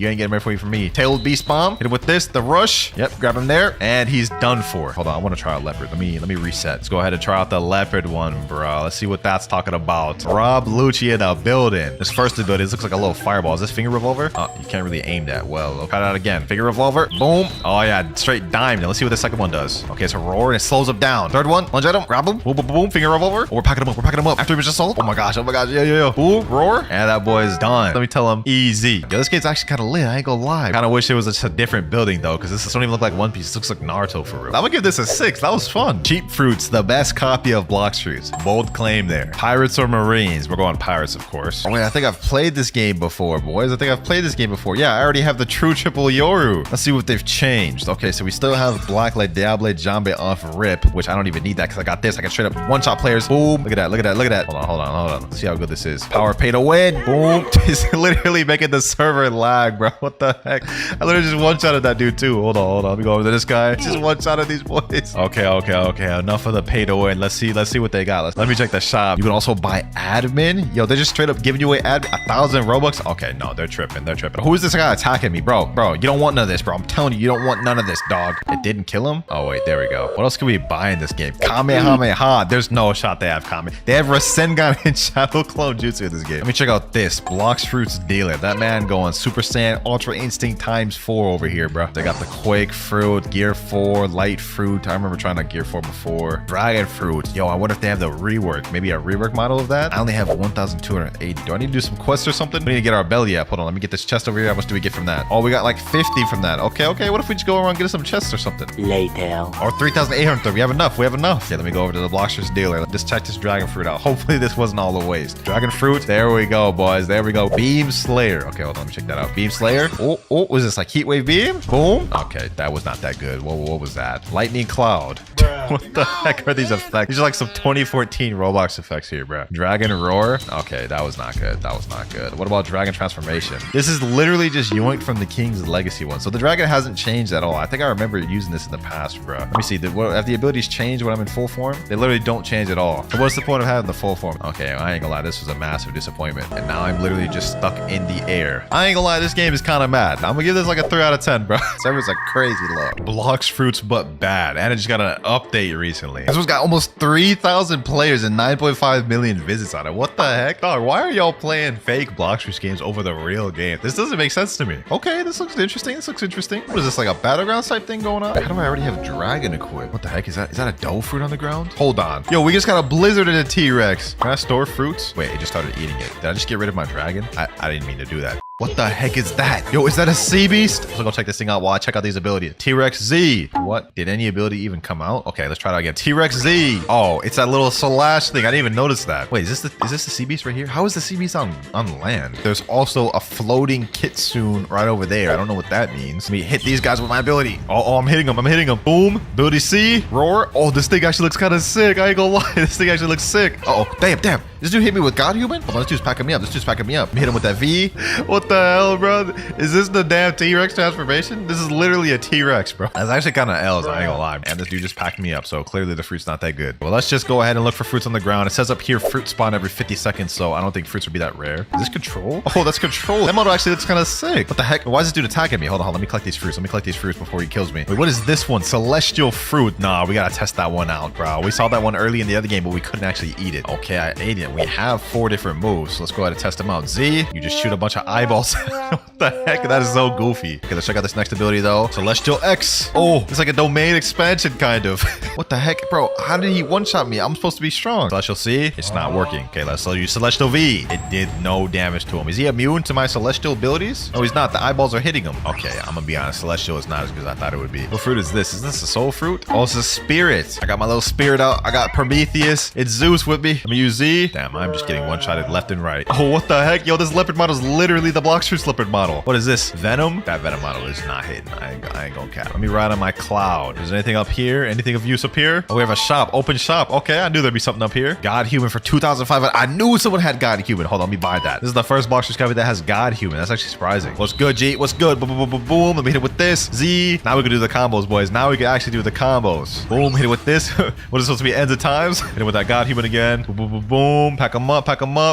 Tail beast bomb. Hit him with this. The rush. push. Yep, grab him there. And he's done for. Hold on, I want to try a leopard. Let me reset. Let's go ahead and try out the leopard one, bro. Let's see what that's talking about. Rob Lucci in the building. This first ability, this looks like a little fireball. Is this finger revolver? Oh, you can't really aim that well. I'll try it out again. Finger revolver. Boom. Oh, yeah, straight dime. Now let's see what the second one does. Okay, it's a roar and it slows him down. Third one, lunge at him, grab him. Boom, boom, boom. Finger revolver. Oh, we're packing him up. We're packing him up. After he was assault. Oh my gosh. Yeah. Ooh, roar. And that boy is done. Let me tell him easy. Yo, this game's actually kind of lit. I ain't gonna lie. Kind of wish it was just a different building though, because this don't even look like One Piece. It looks like Naruto for real. I'm gonna give this a 6. That was fun. Cheap Fruits, the best copy of Blox Fruits. Bold claim there. Pirates or Marines? We're going Pirates, of course. Oh wait, I think I've played this game before, boys. Yeah, I already have the true triple Yoru. Let's see what they've changed. Okay, so we still have Black Le Diable Jambe off rip, which I don't even need that because I got this. I can straight up one-shot players. Boom. Look at that. Hold on. Let's see how good this is. Power pay to win. Boom. He's literally making the server lag, bro. What the heck? I literally just one-shotted that dude too. Hold on. Let me go over to this guy. Just one-shotted these boys. Okay. Enough of the pay to win. Let's see what they got. Let me check the shop. You can also buy admin. Yo, they're just straight up giving you away 1,000 Robux. Okay, no, they're tripping. Who is this guy attacking me, bro? You don't want none of this, bro. I'm telling you, you don't want none of this, dog. It didn't kill him. Oh wait, there we go. What else can we buy in this game? Kamehameha. There's no shot they have Kame. They have Rasengan and Shadow Clone Jutsu in this game. Let me check out this Blox Fruits dealer. That man going Super Saiyan Ultra Instinct ×4 over here, bro. They got the Quake Fruit, Gear 4, Light Fruit. I remember trying to Gear 4 before. Dragon Fruit. Yo, I wonder if they have the rework. Maybe a rework model of that. I only have 1,280. Do I need to do some quests or something? We need to get our belly up. Hold on, let me get this chest over here. How much do we get from that? Oh, we got like 50 from that. Okay. What if we just go around and get us some chests or something? Later. Or 3,800. We have enough. Okay, let me go over to the Blox Fruits dealer. Let's check this dragon fruit out. Hopefully this wasn't all a waste. Dragon fruit. There we go, boys. There we go. Beam Slayer. Okay, hold on. Let me check that out. Beam Slayer. Oh, was this like heat wave beam? Boom. Okay, that was not that good. What was that? Lightning cloud. What the heck are these effects? These are like some 2014 Roblox effects here, bro. Dragon roar. Okay, that was not good. What about dragon transformation? This is literally just yoinked from the King's Legacy one. So the dragon hasn't changed at all. I think I remember using this in the past, bro. Let me see. Have the abilities changed when I'm in full form? They literally don't change at all. So what's the point of having the full form? Okay, I ain't gonna lie. This was a massive disappointment. And now I'm literally just stuck in the air. I ain't gonna lie. This game is kind of mad. I'm gonna give this like a 3 out of 10, bro. Server's like crazy low. Blox Fruits, but bad. And it just got an update recently. This one's got almost 3,000 players and 9.5 million visits on it. What the heck, dog? Why are y'all playing fake Blox Fruits games over the real game? This doesn't make sense to me. Okay, this looks interesting. What is this, like a battlegrounds type thing going on? How do I already have dragon equipped? What the heck is that? Is that a dough fruit on the ground? Hold on. Yo, we just got a blizzard in a T-Rex. Can I store fruits? Wait, it just started eating it. Did I just get rid of my dragon? I didn't mean to do that. What the heck is that? Yo, is that a sea beast? Let's go check this thing out while I check out these abilities. T-Rex Z. What? Did any ability even come out? Okay, let's try it out again. T-Rex Z. Oh, it's that little Slash thing. I didn't even notice that. Wait, is this the sea beast right here? How is the sea beast on land? There's also a floating kitsune right over there. I don't know what that means. Let me hit these guys with my ability. Oh, I'm hitting them. Boom. Ability C. Roar. Oh, this thing actually looks kind of sick. I ain't gonna lie. This thing actually looks sick. Uh oh, damn. This dude hit me with God Human? Hold on, this dude's packing me up. Let me hit him with that V. What the hell, bro? Is this the damn T-Rex transformation? This is literally a T-Rex, bro. That's actually kind of L's, I ain't gonna lie. And this dude just packed me up, so clearly the fruit's not that good. Well, let's just go ahead and look for fruits on the ground. It says up here, fruit spawn every 50 seconds, so I don't think fruits would be that rare. Is this control? Oh, that's control. That model actually looks kind of sick. What the heck? Why is this dude attacking me? Hold on. Let me collect these fruits. Before he kills me. Wait, what is this one? Celestial fruit. Nah, we gotta test that one out, bro. We saw that one early in the other game, but we couldn't actually eat it. Okay, I ate it. We have 4 different moves. So let's go ahead and test them out. Z, you just shoot a bunch of eyeballs. What the heck? That is so goofy. Okay, let's check out this next ability though. Celestial X. Oh, it's like a domain expansion kind of. What the heck, bro? How did he one-shot me? I'm supposed to be strong. Celestial C, it's not working. Okay, let's use Celestial V. It did no damage to him. Is he immune to my celestial abilities? No, he's not. The eyeballs are hitting him. Okay, I'm gonna be honest. Celestial is not as good as I thought it would be. What fruit is this? Is this a soul fruit? Oh, it's a spirit. I got my little spirit out. I got Prometheus. It's Zeus with me. Let me use Z. Damn, I'm just getting one-shotted left and right. Oh, what the heck? Yo, this leopard model is literally the Blox Fruits leopard model. What is this? Venom? That Venom model is not hitting. I ain't gonna cap. Let me ride on my cloud. Is there anything up here? Anything of use up here? Oh, we have a shop. Open shop. Okay, I knew there'd be something up here. God Human for 2,500. I knew someone had God Human. Hold on, let me buy that. This is the first Blox Fruits copy that has God Human. That's actually surprising. What's good, G? What's good? Boom, boom, boom, boom, boom. Let me hit it with this. Z. Now we can do the combos, boys. Now we can actually do the combos. Boom, hit it with this. What is supposed to be ends of times? Hit it with that God Human again. Boom, boom, boom, boom. Pack him up.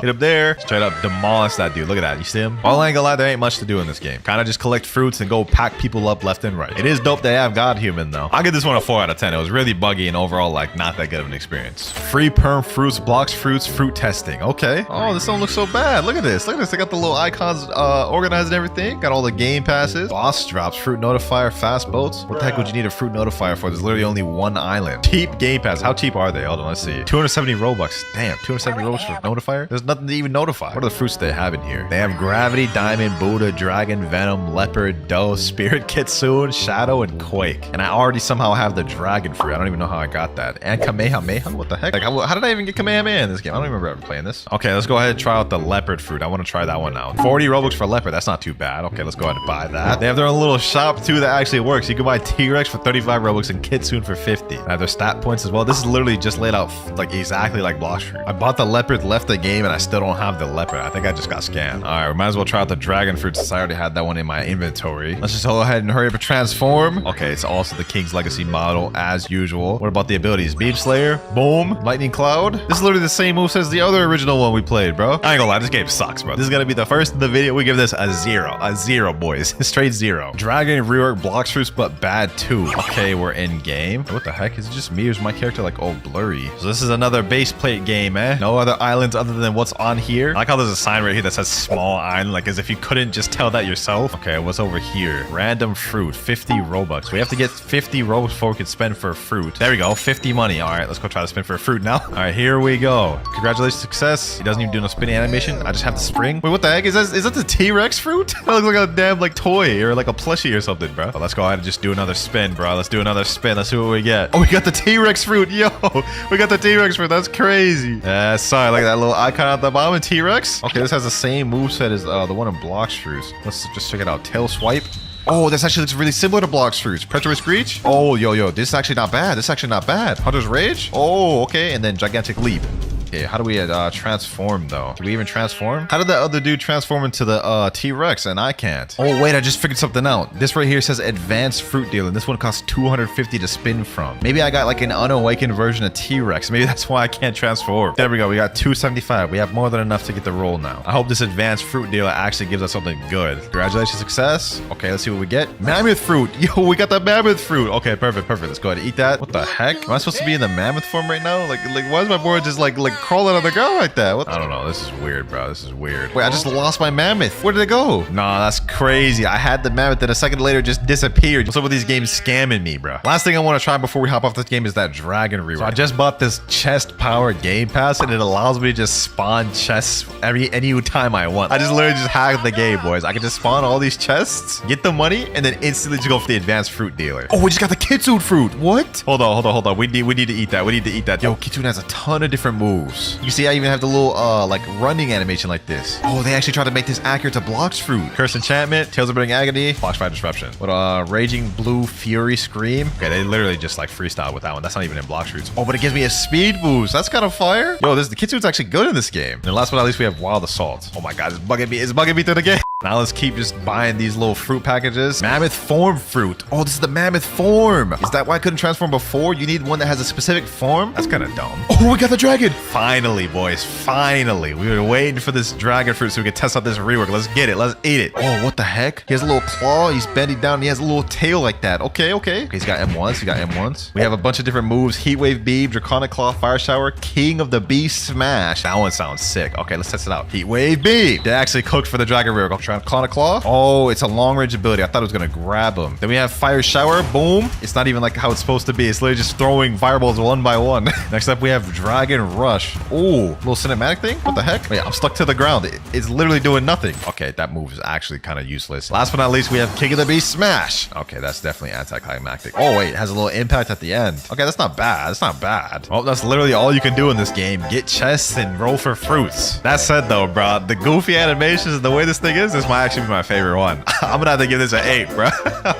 Hit up there. Straight up demolish that dude. Look at that. You see him? All I ain't gonna lie, there ain't much to do in this game. Kind of just collect fruits and go pack people up left and right. It is dope they have God Human though. I'll give this one a 4 out of 10. It was really buggy and overall like not that good of an experience. Free perm fruits, Blox fruits, fruit testing. Okay. Oh, this don't look so bad. Look at this. Look at this. They got the little icons organized and everything. Got all the game passes. Boss drops, fruit notifier, fast boats. What the heck would you need a fruit notifier for? There's literally only one island. Cheap game pass. How cheap are they? Hold on, let's see. 270 Robux. Damn, 270 Robux for notifier? There's nothing to even notify. What are the fruits they have in here? They have Gravity, Diamond, Buddha, Dragon, Venom, Leopard, Doe, Spirit, Kitsune, Shadow, and Quake. And I already somehow have the Dragon fruit. I don't even know how I got that. And Kamehameha? What the heck? Like, how did I even get Kamehameha in this game? I don't even remember ever playing this. Okay, let's go ahead and try out the Leopard fruit. I want to try that one out. 40 Robux for Leopard. That's not too bad. Okay, let's go ahead and buy that. They have their own little shop too that actually works. You can buy T-Rex for 35 Robux and Kitsune for 50. They have their stat points as well. This is literally just laid out like exactly like Blox fruit. I bought the Leopard, left the game, and I still don't have the Leopard. I think I just got scammed. All right, we might as well try out the Dragon fruit since I already had that one in my inventory. Let's just go ahead and hurry up and transform. Okay, it's also the King's Legacy model as usual. What about the abilities? Beam Slayer, boom, Lightning Cloud. This is literally the same moves as the other original one we played, bro. I ain't gonna lie, this game sucks, bro. This is gonna be the first in the video. We give this a 0. A 0, boys. Straight 0. Dragon rework Blox fruits, but bad too. Okay, we're in game. What the heck? Is it just me or is my character like all blurry? So this is another base plate game, eh? No other islands other than what's on here. I like how there's a sign right here that says small island, like as if you couldn't just tell that yourself. Okay, what's over here? Random fruit, 50 Robux. We have to get 50 Robux before we can spend for fruit. There we go, 50 money. All right, let's go try to spin for a fruit now. All right, here we go. Congratulations, success. He doesn't even do no spinning animation. I just have the spring. Wait, what the heck? Is that the T-Rex fruit? That looks like a damn like toy or like a plushie or something, bro. But let's go ahead and just do another spin, bro. Let's do another spin. Let's see what we get. Oh, we got the T-Rex fruit. Yo, we got the T-Rex fruit. That's crazy. Yeah, sorry. Like that little icon at the bottom, T-Rex. Okay, this has the same moveset as the one in Blox fruits. Let's just check it out. Tail swipe. Oh, this actually looks really similar to Blox fruits. Predator Screech. Oh, yo, this is actually not bad. This is actually not bad. Hunter's Rage. Oh, okay. And then Gigantic Leap. Okay, how do we transform though? Can we even transform? How did that other dude transform into the T-Rex and I can't? Oh wait, I just figured something out. This right here says advanced fruit deal and this one costs 250 to spin from. Maybe I got like an unawakened version of T-Rex. Maybe that's why I can't transform. There we go. We got 275. We have more than enough to get the roll now. I hope this advanced fruit deal actually gives us something good. Congratulations, success. Okay, let's see what we get. Mammoth fruit. Yo, we got the mammoth fruit. Okay, perfect. Let's go ahead and eat that. What the heck? Am I supposed to be in the mammoth form right now? Like why is my board just like crawling on the ground like that? What? I don't know. This is weird, bro. This is weird. Wait, I just lost my mammoth. Where did it go? Nah, that's crazy. I had the mammoth, then a second later just disappeared. What's up with these games scamming me, bro? Last thing I want to try before we hop off this game is that Dragon rework. So I just bought this chest powered game pass and it allows me to just spawn chests any time I want. I just literally just hacked the game, boys. I can just spawn all these chests, get the money, and then instantly just go for the advanced fruit dealer. Oh, we just got the Kitsune fruit. What? Hold on. We need to eat that. We need to eat that. Yo, Kitsune has a ton of different moves. You see, I even have the little like running animation like this. Oh, they actually tried to make this accurate to Blox fruit. Curse enchantment, Tales of Burning Agony, Fox Fire Disruption. What Raging Blue Fury Scream. Okay, they literally just like freestyle with that one. That's not even in Blox fruits. Oh, but it gives me a speed boost. That's kind of fire. Yo, the Kitsune's actually good in this game. And last but not least, we have Wild Assault. Oh my god, it's bugging me through the game. Now let's keep just buying these little fruit packages. Mammoth form fruit. Oh, this is the mammoth form. Is that why I couldn't transform before? You need one that has a specific form? That's kind of dumb. Oh, we got the dragon. Finally, boys. Finally. We were waiting for this dragon fruit so we could test out this rework. Let's get it. Let's eat it. Oh, what the heck? He has a little claw. He's bending down. And he has a little tail like that. Okay. He's got M1s. We have a bunch of different moves. Heat Wave Beam, Draconic Claw, Fire Shower, King of the Beast Smash. That one sounds sick. Okay, let's test it out. Heat Wave Beam. They actually cooked for the dragon rework. I'll try Draconic Claw. Oh, it's a long range ability. I thought it was going to grab him. Then we have Fire Shower. Boom. It's not even like how it's supposed to be. It's literally just throwing fireballs one by one. Next up, we have Dragon Rush. Oh, little cinematic thing? What the heck? Wait, I'm stuck to the ground. It's literally doing nothing. Okay, that move is actually kind of useless. Last but not least, we have King of the Beast Smash. Okay, that's definitely anticlimactic. Oh, wait, it has a little impact at the end. Okay, that's not bad. That's not bad. Oh, that's literally all you can do in this game. Get chests and roll for fruits. That said, though, bro, the goofy animations and the way this thing is, this might actually be my favorite one. I'm gonna have to give this an 8, bro.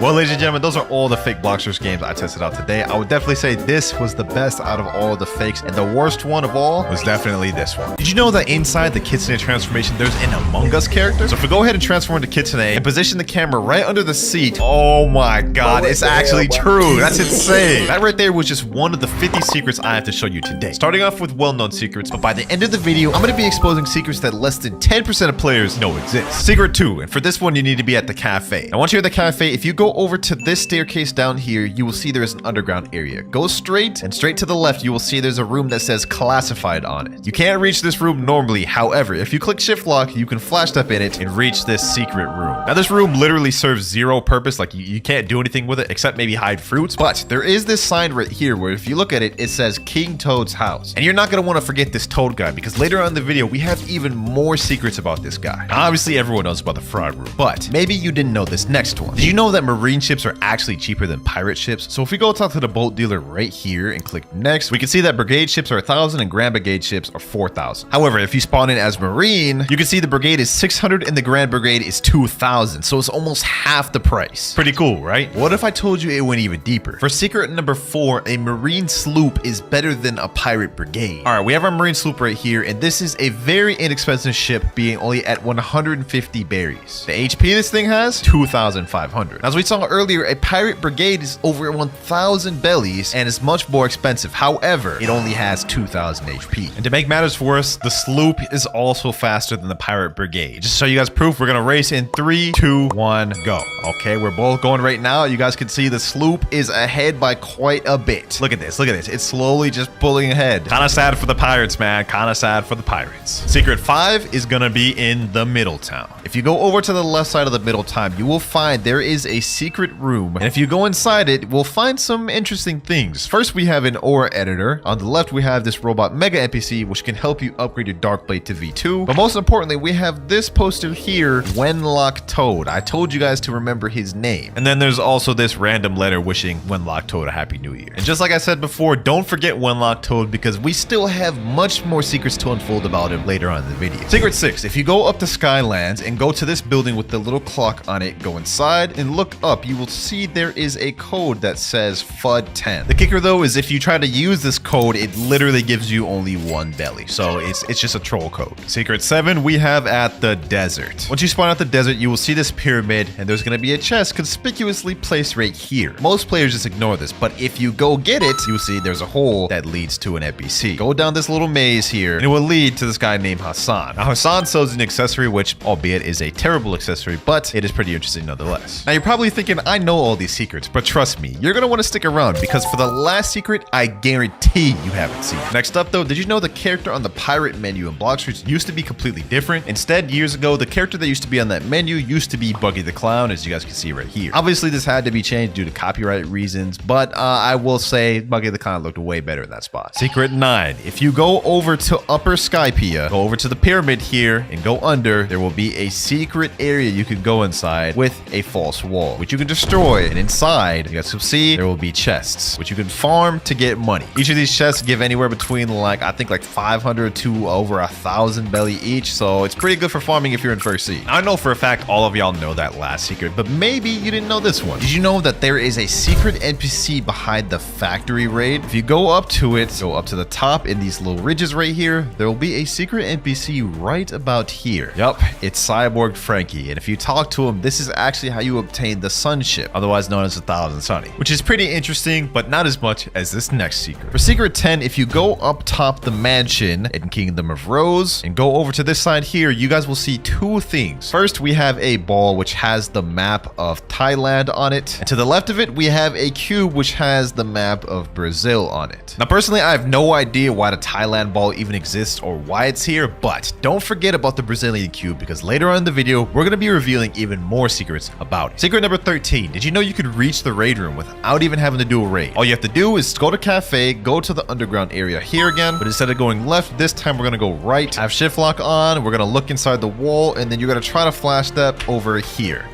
Well, ladies and gentlemen, those are all the fake Bloxers games I tested out today. I would definitely say this was the best out of all of the fakes, and the worst one of all was definitely this one. Did you know that inside the Kitsune transformation, there's an Among Us character? So if we go ahead and transform into Kitsune and position the camera right under the seat, oh my god, it's actually true. That's insane. That right there was just one of the 50 secrets I have to show you today. Starting off with well-known secrets, but by the end of the video, I'm gonna be exposing secrets that less than 10% of players know exist. Secret Secret 2, and for this one, you need to be at the cafe. Now, once you're at the cafe, if you go over to this staircase down here, you will see there's an underground area. Go straight, and straight to the left, you will see there's a room that says classified on it. You can't reach this room normally. However, if you click shift lock, you can flash step in it and reach this secret room. Now, this room literally serves zero purpose. Like, you can't do anything with it except maybe hide fruits. But there is this sign right here where if you look at it, it says King Toad's house. And you're not going to want to forget this Toad guy because later on in the video, we have even more secrets about this guy. Now, obviously, everyone knows about the fraud room, but maybe you didn't know this next one. Did you know that marine ships are actually cheaper than pirate ships? So if we go talk to the boat dealer right here and click next, we can see that brigade ships are 1,000 and grand brigade ships are 4,000. However, if you spawn in as marine, you can see the brigade is 600 and the grand brigade is 2,000. So it's almost half the price. Pretty cool, right? What if I told you it went even deeper? For secret number 4, a marine sloop is better than a pirate brigade. All right, we have our marine sloop right here, and this is a very inexpensive ship, being only at 150 berries. The HP this thing has 2,500. As we saw earlier, a pirate brigade is over 1,000 bellies and is much more expensive. However, it only has 2,000 HP. And to make matters worse, the sloop is also faster than the pirate brigade. Just to show you guys proof, we're gonna race in 3, 2, 1, go. Okay, we're both going right now. You guys can see the sloop is ahead by quite a bit. Look at this, look at this. It's slowly just pulling ahead. Kind of sad for the pirates, man. Kind of sad for the pirates. Secret 5 is gonna be in the middle town. If you go over to the left side of the middle town, you will find there is a secret room. And if you go inside it, we'll find some interesting things. First, we have an ore editor. On the left, we have this robot mega NPC, which can help you upgrade your dark blade to V2. But most importantly, we have this poster here, Wenlock Toad. I told you guys to remember his name. And then there's also this random letter wishing Wenlock Toad a happy new year. And just like I said before, don't forget Wenlock Toad because we still have much more secrets to unfold about him later on in the video. Secret 6, if you go up to Skylands and go to this building with the little clock on it, go inside and look up, you will see there is a code that says FUD10. The kicker though is if you try to use this code, it literally gives you only 1 belly. So it's just a troll code. Secret 7, we have at the desert. Once you spawn at the desert, you will see this pyramid and there's going to be a chest conspicuously placed right here. Most players just ignore this, but if you go get it, you will see there's a hole that leads to an NPC. Go down this little maze here and it will lead to this guy named Hassan. Now Hassan sells an accessory, which albeit is a terrible accessory, but it is pretty interesting nonetheless. Now you're probably thinking, I know all these secrets, but trust me, you're going to want to stick around because for the last secret, I guarantee you haven't seen. Next up though, did you know the character on the pirate menu in Blox Fruits used to be completely different? Instead, years ago, the character that used to be on that menu used to be Buggy the Clown, as you guys can see right here. Obviously, this had to be changed due to copyright reasons, but I will say Buggy the Clown looked way better in that spot. Secret 9, if you go over to Upper Skypea, go over to the pyramid here and go under, there will be a secret area you can go inside with a false wall, which you can destroy. And inside, you guys will see there will be chests, which you can farm to get money. Each of these chests give anywhere between I think 500 to over 1,000 belly each. So it's pretty good for farming if you're in first seed. I know for a fact all of y'all know that last secret, but maybe you didn't know this one. Did you know that there is a secret NPC behind the factory raid? If you go up to it, go up to the top in these little ridges right here, there will be a secret NPC right about here. Yup, it's Cyborg Frankie. And if you talk to him, this is actually how you obtain the sun ship, otherwise known as the Thousand Sunny, which is pretty interesting, but not as much as this next secret. For secret 10, if you go up top the mansion in Kingdom of Rose and go over to this side here, you guys will see 2 things. First, we have a ball which has the map of Thailand on it. And to the left of it, we have a cube which has the map of Brazil on it. Now, personally, I have no idea why the Thailand ball even exists or why it's here, but don't forget about the Brazilian cube because later on in the video, we're going to be revealing even more secrets about it. Secret number 13, did you know you could reach the raid room without even having to do a raid? All you have to do is go to cafe, go to the underground area here again, but instead of going left, this time we're going to go right. I have shift lock on, we're going to look inside the wall, and then you're going to try to flash step over here.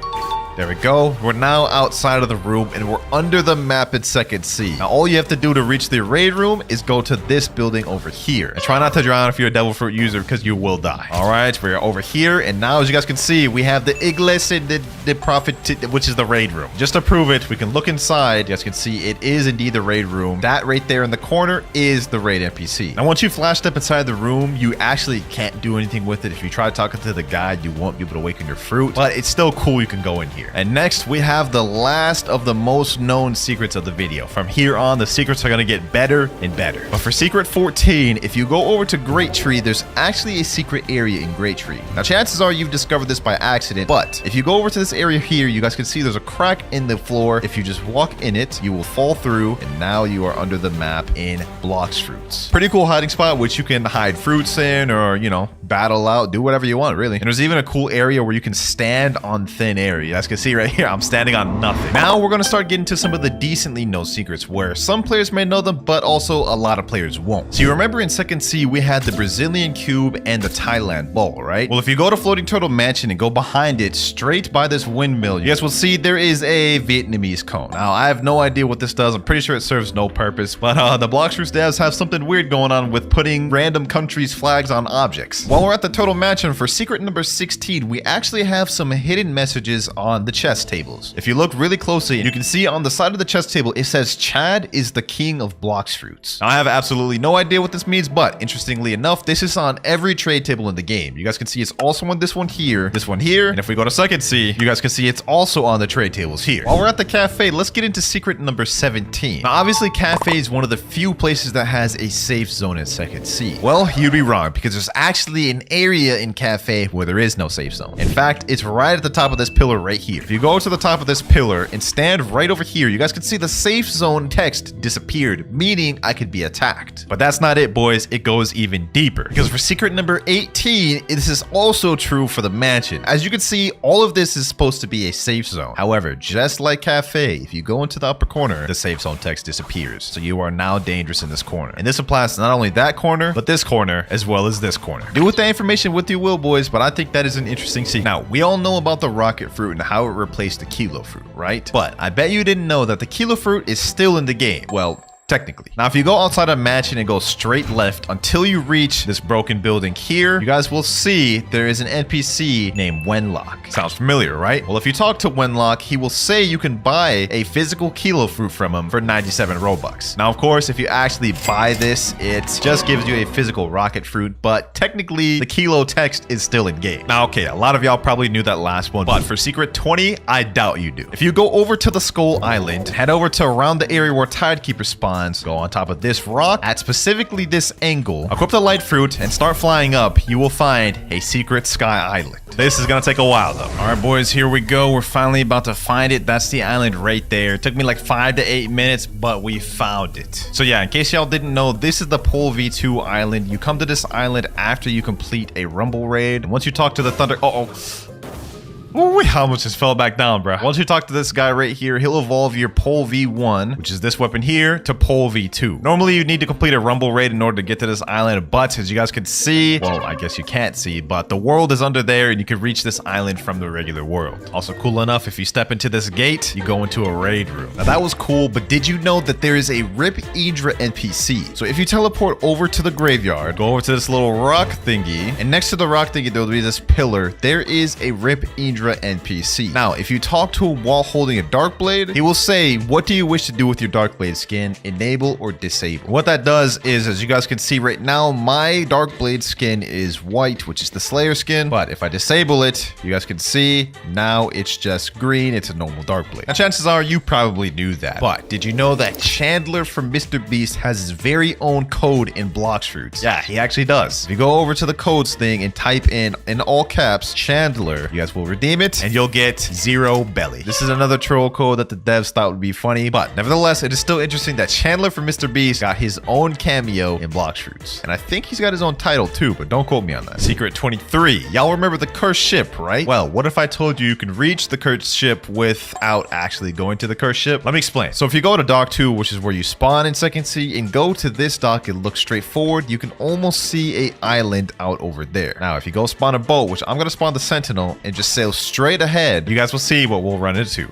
There we go. We're now outside of the room and we're under the map in Second C. Now, all you have to do to reach the raid room is go to this building over here. And try not to drown if you're a devil fruit user because you will die. All right, we're over here. And now, as you guys can see, we have the Iglesia de Prophet, which is the raid room. Just to prove it, we can look inside. You guys can see it is indeed the raid room. That right there in the corner is the raid NPC. Now, once you flash step inside the room, you actually can't do anything with it. If you try talking to the guide, you won't be able to awaken your fruit. But it's still cool. You can go in here. here. And next, we have the last of the most known secrets of the video. From here on, the secrets are going to get better and better. But for secret 14, if you go over to Great Tree, there's actually a secret area in Great Tree. Now, chances are you've discovered this by accident, but if you go over to this area here, you guys can see there's a crack in the floor. If you just walk in it, you will fall through, and now you are under the map in Blox fruits. Pretty cool hiding spot, which you can hide fruits in, or, you know, battle out, do whatever you want, really. And there's even a cool area where you can stand on thin air. You guys can see right here, I'm standing on nothing. Now we're going to start getting to some of the decently known secrets where some players may know them, but also a lot of players won't. So you remember in Second C, we had the Brazilian Cube and the Thailand Ball, right? Well, if you go to Floating Turtle Mansion and go behind it, straight by this windmill, you guys will see there is a Vietnamese cone. Now, I have no idea what this does. I'm pretty sure it serves no purpose, but the Blox Fruits devs have something weird going on with putting random countries' flags on objects. While we're at the Turtle Mansion, for secret number 16, we actually have some hidden messages on the chess tables. If you look really closely, you can see on the side of the chess table, it says Chad is the king of Blox Fruits. Now, I have absolutely no idea what this means, but interestingly enough, this is on every trade table in the game. You guys can see it's also on this one here, and if we go to Second C, you guys can see it's also on the trade tables here. While we're at the cafe, let's get into secret number 17. Now, obviously, cafe is one of the few places that has a safe zone in Second C. Well, you'd be wrong, because there's actually an area in cafe where there is no safe zone. In fact, it's right at the top of this pillar right here. If you go to the top of this pillar and stand right over here, you guys can see the safe zone text disappeared, meaning I could be attacked. But that's not it, boys. It goes even deeper, because for secret number 18, this is also true for the mansion. As you can see, all of this is supposed to be a safe zone. However, just like cafe, if you go into the upper corner, the safe zone text disappears. So you are now dangerous in this corner. And this applies to not only that corner, but this corner, as well as this corner. Do with that information what you will, boys, but I think that is an interesting secret. Now, we all know about the rocket fruit and how it replaced the kilo fruit, right? But I bet you didn't know that the kilo fruit is still in the game. Well, technically. Now, if you go outside of mansion and go straight left until you reach this broken building here, you guys will see there is an NPC named Wenlock. Sounds familiar, right? Well, if you talk to Wenlock, he will say you can buy a physical kilo fruit from him for 97 Robux. Now, of course, if you actually buy this, it just gives you a physical rocket fruit, but technically the kilo text is still in game. Now, okay, a lot of y'all probably knew that last one, but for secret 20, I doubt you do. If you go over to the Skull Island, head over to around the area where Tidekeeper spawns, go on top of this rock at specifically this angle, equip the light fruit, and start flying up, you will find a secret sky island. This is gonna take a while though. All right, boys, here we go. We're finally about to find it. That's the island right there. It took me like 5 to 8 minutes, but we found it. So yeah, in case y'all didn't know, this is the Pole V2 island. You come to this island after you complete a rumble raid. And once you talk to the thunder, ooh, I almost just fell back down, bro. Once you talk to this guy right here, he'll evolve your Pole V1, which is this weapon here, to Pole V2. Normally, you need to complete a rumble raid in order to get to this island, but as you guys can see, well, I guess you can't see, but the world is under there, and you can reach this island from the regular world. Also cool enough, if you step into this gate, you go into a raid room. Now, that was cool, but did you know that there is a Rip Idra NPC? So if you teleport over to the graveyard, go over to this little rock thingy, and next to the rock thingy, there'll be this pillar. There is a Rip Idra NPC. Now, if you talk to him while holding a dark blade, he will say, what do you wish to do with your dark blade skin? Enable or disable. What that does is, as you guys can see right now, my dark blade skin is white, which is the Slayer skin. But if I disable it, you guys can see now it's just green. It's a normal dark blade. Now, chances are you probably knew that. But did you know that Chandler from Mr. Beast has his very own code in Blox Fruits? Yeah, he actually does. If you go over to the codes thing and type in all caps, Chandler, you guys will redeem it and you'll get 0 belly. This is another troll code that the devs thought would be funny, but nevertheless, it is still interesting that Chandler from Mr. Beast got his own cameo in Blox Fruits. And I think he's got his own title too, but don't quote me on that. Secret 23. Y'all remember the cursed ship, right? Well, what if I told you you can reach the cursed ship without actually going to the cursed ship? Let me explain. So if you go to dock 2, which is where you spawn in Second C, and go to this dock and look straight forward, you can almost see a island out over there. Now, if you go spawn a boat, which I'm gonna spawn the Sentinel and just sail straight ahead, you guys will see what we'll run into.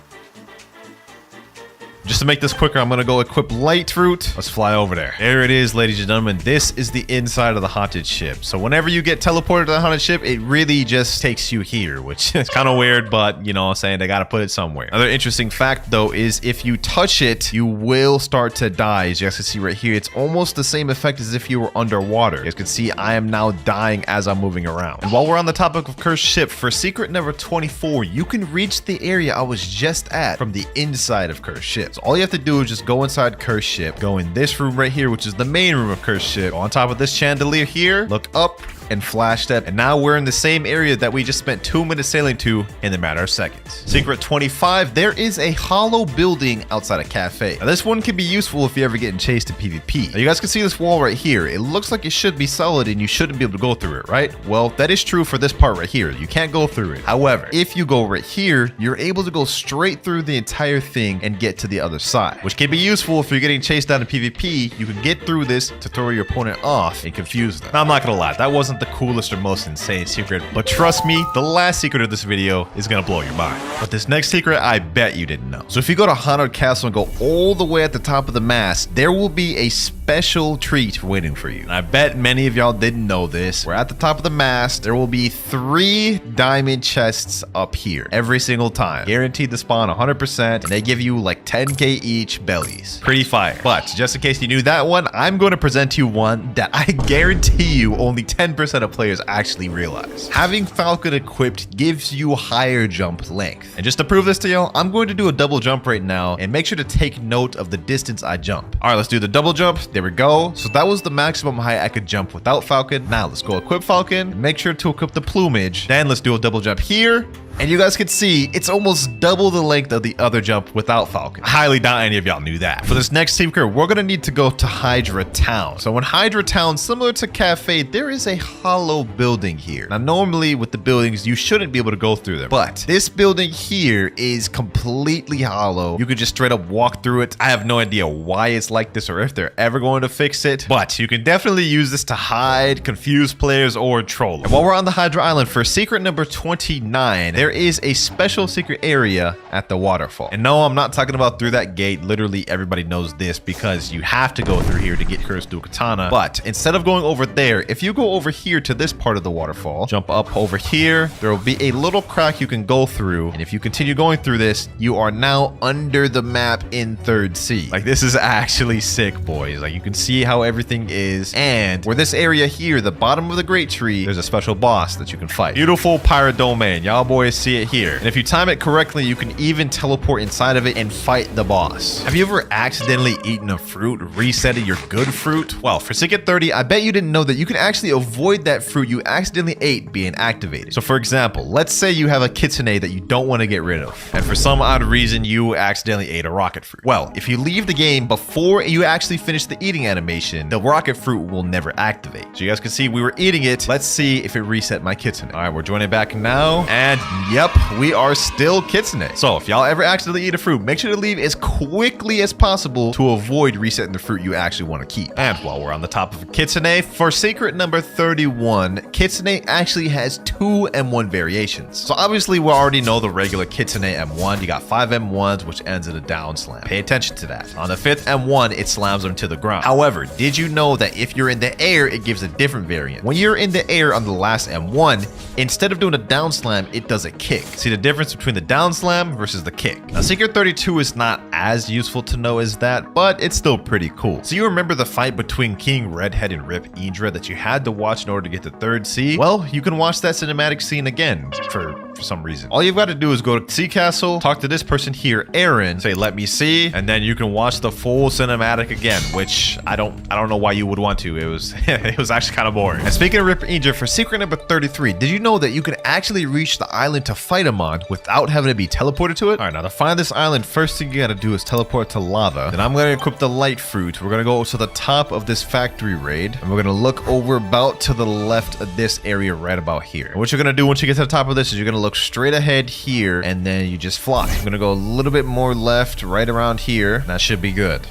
Just to make this quicker, I'm gonna go equip light fruit. Let's fly over there. There it is, ladies and gentlemen. This is the inside of the haunted ship. So whenever you get teleported to the haunted ship, it really just takes you here, which is kind of weird, but you know what I'm saying, they gotta put it somewhere. Another interesting fact though is if you touch it, you will start to die. As you guys can see right here, it's almost the same effect as if you were underwater. You guys can see I am now dying as I'm moving around. And while we're on the topic of cursed ship, for secret number 24, you can reach the area I was just at from the inside of cursed ship. So all you have to do is just go inside cursed ship, go in this room right here, which is the main room of cursed ship. Go on top of this chandelier here, look up and flash step, and now we're in the same area that we just spent 2 minutes sailing to in a matter of seconds. Secret 25, there is a hollow building outside a cafe. Now this one can be useful if you're ever getting chased in PvP. Now you guys can see this wall right here. It looks like it should be solid and you shouldn't be able to go through it, right? Well, that is true for this part right here. You can't go through it. However, if you go right here, you're able to go straight through the entire thing and get to the other side, which can be useful if you're getting chased down in PvP. You can get through this to throw your opponent off and confuse them. Now I'm not gonna lie, that wasn't the coolest or most insane secret, but trust me, the last secret of this video is gonna blow your mind. But this next secret, I bet you didn't know. So if you go to Haunted Castle and go all the way at the top of the mast, there will be a special treat waiting for you. And I bet many of y'all didn't know this. We're at the top of the mast. There will be 3 diamond chests up here every single time. Guaranteed to spawn 100%, and they give you like 10k each bellies. Pretty fire. But just in case you knew that one, I'm going to present to you one that I guarantee you only 10% of players actually realize. Having Falcon equipped gives you higher jump length. And just to prove this to y'all, I'm going to do a double jump right now, and make sure to take note of the distance I jump. All right, let's do the double jump. There we go. So that was the maximum height I could jump without Falcon. Now let's go equip Falcon. Make sure to equip the plumage. Then let's do a double jump here. And you guys can see it's almost double the length of the other jump without Falcon. I highly doubt any of y'all knew that. For this next secret, we're gonna need to go to Hydra Town. So in Hydra Town, similar to Cafe, there is a hollow building here. Now normally with the buildings, you shouldn't be able to go through them, but this building here is completely hollow. You could just straight up walk through it. I have no idea why it's like this or if they're ever going to fix it, but you can definitely use this to hide, confuse players, or troll them. And while we're on the Hydra Island, for secret number 29, there is a special secret area at the waterfall. And no, I'm not talking about through that gate. Literally everybody knows this because you have to go through here to get Cursed Dual Katana. But instead of going over there, if you go over here to this part of the waterfall, jump up over here, there will be a little crack you can go through. And if you continue going through this, you are now under the map in 3rd Sea. Like, this is actually sick, boys. Like, you can see how everything is. And where this area here, the bottom of the great tree, there's a special boss that you can fight. Beautiful pirate domain. Y'all boys see it here. And if you time it correctly, you can even teleport inside of it and fight the boss. Have you ever accidentally eaten a fruit, resetting your good fruit? Well, for secret 30, I bet you didn't know that you can actually avoid that fruit you accidentally ate being activated. So for example, let's say you have a kitsune that you don't want to get rid of, and for some odd reason you accidentally ate a rocket fruit. Well, if you leave the game before you actually finish the eating animation, the rocket fruit will never activate. So you guys can see we were eating it. Let's see if it reset my kitsune. All right, we're joining back now, and yep, we are still kitsune. So if y'all ever accidentally eat a fruit, make sure to leave as quickly as possible to avoid resetting the fruit you actually want to keep. And while we're on the top of kitsune, for secret number 31, kitsune actually has 2 M1 variations. So obviously we already know the regular kitsune M1. You got 5 M1s, which ends in a down slam. Pay attention to that. On the 5th M1, it slams them to the ground. However, did you know that if you're in the air, it gives a different variant? When you're in the air on the last M1, instead of doing a down slam, it does a kick. See the difference between the down slam versus the kick? Now, secret 32 is not as useful to know as that, but it's still pretty cool. So you remember the fight between King Redhead and Rip Idra that you had to watch in order to get to 3rd Sea? Well, you can watch that cinematic scene again for some reason. All you've got to do is go to Sea Castle, talk to this person here, Aaron, say, let me see, and then you can watch the full cinematic again, which I don't know why you would want to. It was it was actually kind of boring. And speaking of Rip Idra, for secret number 33, did you know that you can actually reach the island to fight him on without having to be teleported to it? All right, now to find this island, first thing you got to do is teleport to lava. Then I'm going to equip the light fruit. We're going to go to the top of this factory raid, and we're going to look over about to the left of this area right about here. And what you're going to do once you get to the top of this is you're going to look straight ahead here, and then you just fly. I'm going to go a little bit more left right around here. That should be good.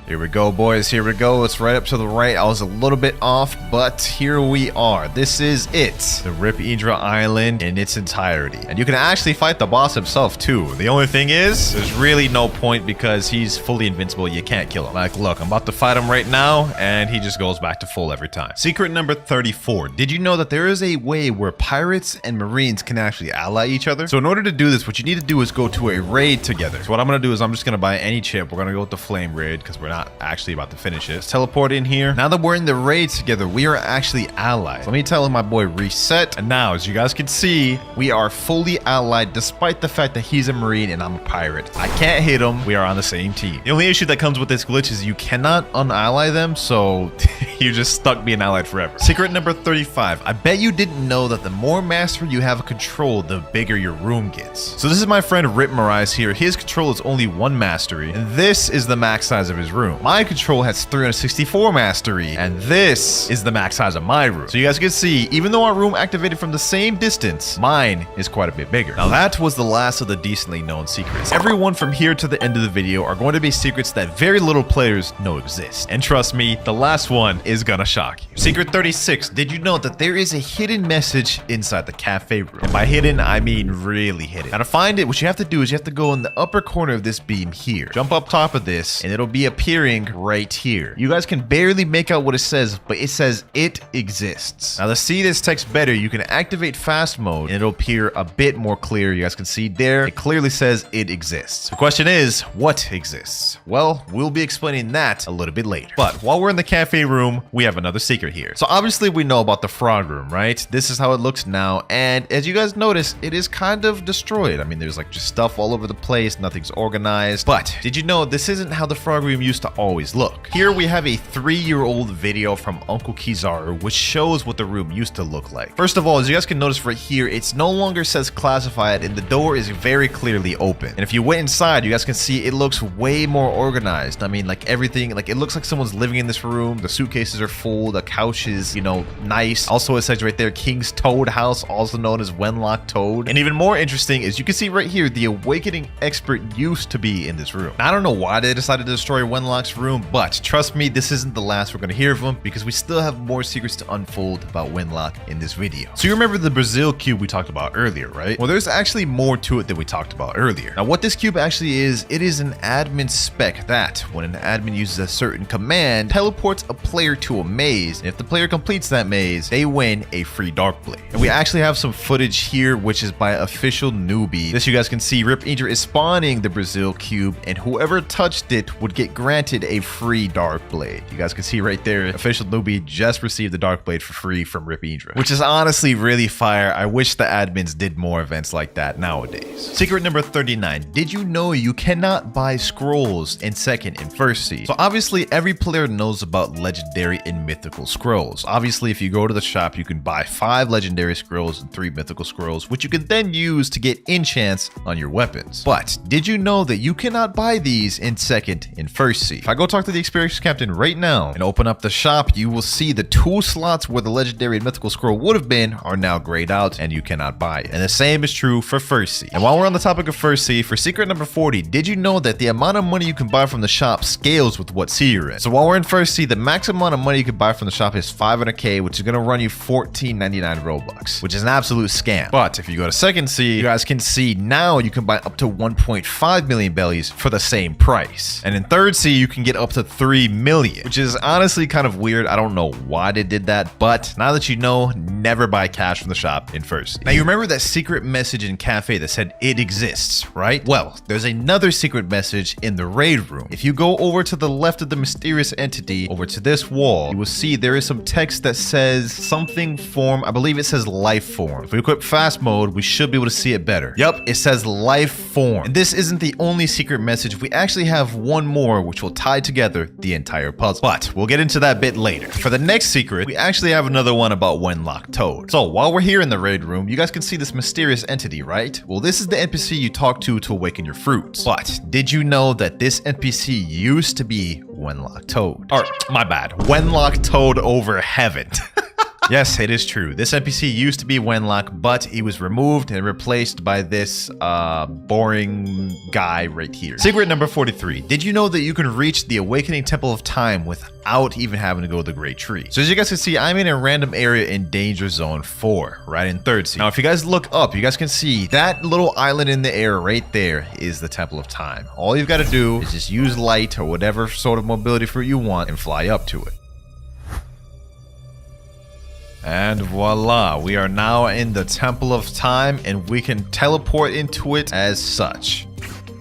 Here we go, boys. Here we go. It's right up to the right. I was a little bit off, but here we are. This is it. The Ripindra Island in its entirety. And you can actually fight the boss himself, too. The only thing is, there's really no point because he's fully invincible. You can't kill him. Like, look, I'm about to fight him right now, and he just goes back to full every time. Secret number 34. Did you know that there is a way where pirates and marines can actually ally each other? So in order to do this, what you need to do is go to a raid together. So what I'm going to do is I'm just going to buy any chip. We're going to go with the flame raid because we're not actually about to finish it. Teleport in here. Now that we're in the raids together, we are actually allies. Let me tell my boy reset. And now, as you guys can see, we are fully allied despite the fact that he's a marine and I'm a pirate. I can't hit him. We are on the same team. The only issue that comes with this glitch is you cannot unally them, so you're just stuck being allied forever. Secret number 35. I bet you didn't know that the more mastery you have of control, the bigger your room gets. So this is my friend Rip Marais here. His control is only 1 mastery, and this is the max size of his room. My control has 364 mastery, and this is the max size of my room. So you guys can see, even though our room activated from the same distance, mine is quite a bit bigger. Now that was the last of the decently known secrets. Everyone from here to the end of the video are going to be secrets that very little players know exist. And trust me, the last one is gonna shock you. Secret 36. Did you know that there is a hidden message inside the cafe room? And by hidden, I mean really hidden. Now to find it, what you have to do is you have to go in the upper corner of this beam here. Jump up top of this, and it'll be appearing right here. You guys can barely make out what it says, but it says it exists. Now to see this text better, you can activate fast mode and it'll appear a bit more clear. You guys can see there, it clearly says it exists. The question is, what exists? Well, we'll be explaining that a little bit later. But while we're in the cafe room, we have another secret here. So obviously we know about the frog room, right? This is how it looks now. And as you guys notice, it is kind of destroyed. I mean, there's like just stuff all over the place. Nothing's organized. But did you know this isn't how the frog room used to always look? Here we have a 3-year-old video from Uncle Kizaru, which shows what the room used to look like. First of all, as you guys can notice right here, it's no longer says classified and the door is very clearly open. And if you went inside, you guys can see it looks way more organized. I mean, like everything, like it looks like someone's living in this room. The suitcases are full, the couch is, you know, nice. Also, it says right there, King's Toad House, also known as Wenlock Toad. And even more interesting is you can see right here, the Awakening Expert used to be in this room. Now, I don't know why they decided to destroy Wenlock's room, but trust me, this isn't the last we're going to hear of him because we still have more secrets to unfold about Wenlock in this video. So you remember the Brazil cube we talked about earlier, right? Well, there's actually more to it than we talked about earlier. Now, what this cube actually is, it is an admin spec that when an admin uses a certain command, teleports a player to a maze, and if the player completes that maze, they win a free Dark Blade. And we actually have some footage here, which is by official newbie. This you guys can see, Ripindra is spawning the Brazil cube, and whoever touched it would get granted a free Dark Blade. You guys can see right there, official newbie just received the Dark Blade for free from Ripindra, which is honestly really fire. I wish the admins did more events like that nowadays. Secret number 39. Did you know you cannot buy scrolls in second and first seed? So obviously every player knows about legendary and mythical scrolls. Obviously, if you go to the shop, you can buy 5 legendary scrolls and 3 mythical scrolls, which you can then use to get enchants on your weapons. But did you know that you cannot buy these in second and first seed? If I go talk to the experienced captain right now and open up the shop, you will see the 2 slots where the legendary and mythical scroll would have been are now grayed out and you cannot buy it. And the same is true for first seed. And while we're on the topic of first seed, for secret number 40, did you know that the amount of money you can buy from the shop scales with what seed you're in? So while we're in first seed, the maximum amount of money you can buy from the shop is 500k, which is going to run you 14.99 Robux, which is an absolute scam. But if you go to second seed, you guys can see now you can buy up to 1.5 million bellies for the same price. And in third seed, you can get up to 3 million, which is honestly kind of weird. I don't know why they did that, but now that you know, never buy cash from the shop in first seed. Now you remember that secret message in cafe that said it exists, right? Well, there's another secret message in the raid room. If you go over to the left of the mysterious entity, over to this wall, you will see there is some text that says something form. I believe it says life form. If we equip fast mode, we should be able to see it better. Yep, it says life form. And this isn't the only secret message. We actually have one more which will tie together the entire puzzle. But we'll get into that bit later. For the next secret, we actually have another one about Wenlock Toad. So while we're here in the raid room, you guys can see this mysterious entity, right? Well, this is the NPC you talk to awaken your fruits. But did you know that this NPC used to be Wenlock Toad? Or, my bad, Wenlock Toad over heaven. Yes, it is true. This NPC used to be Wenlock, but he was removed and replaced by this boring guy right here. Secret number 43. Did you know that you can reach the Awakening Temple of Time without even having to go to the Great Tree? So as you guys can see, I'm in a random area in Danger Zone 4, right in 3rd Sea. Now, if you guys look up, you guys can see that little island in the air right there is the Temple of Time. All you've got to do is just use light or whatever sort of mobility fruit you want and fly up to it. And voila, we are now in the Temple of Time and we can teleport into it as such.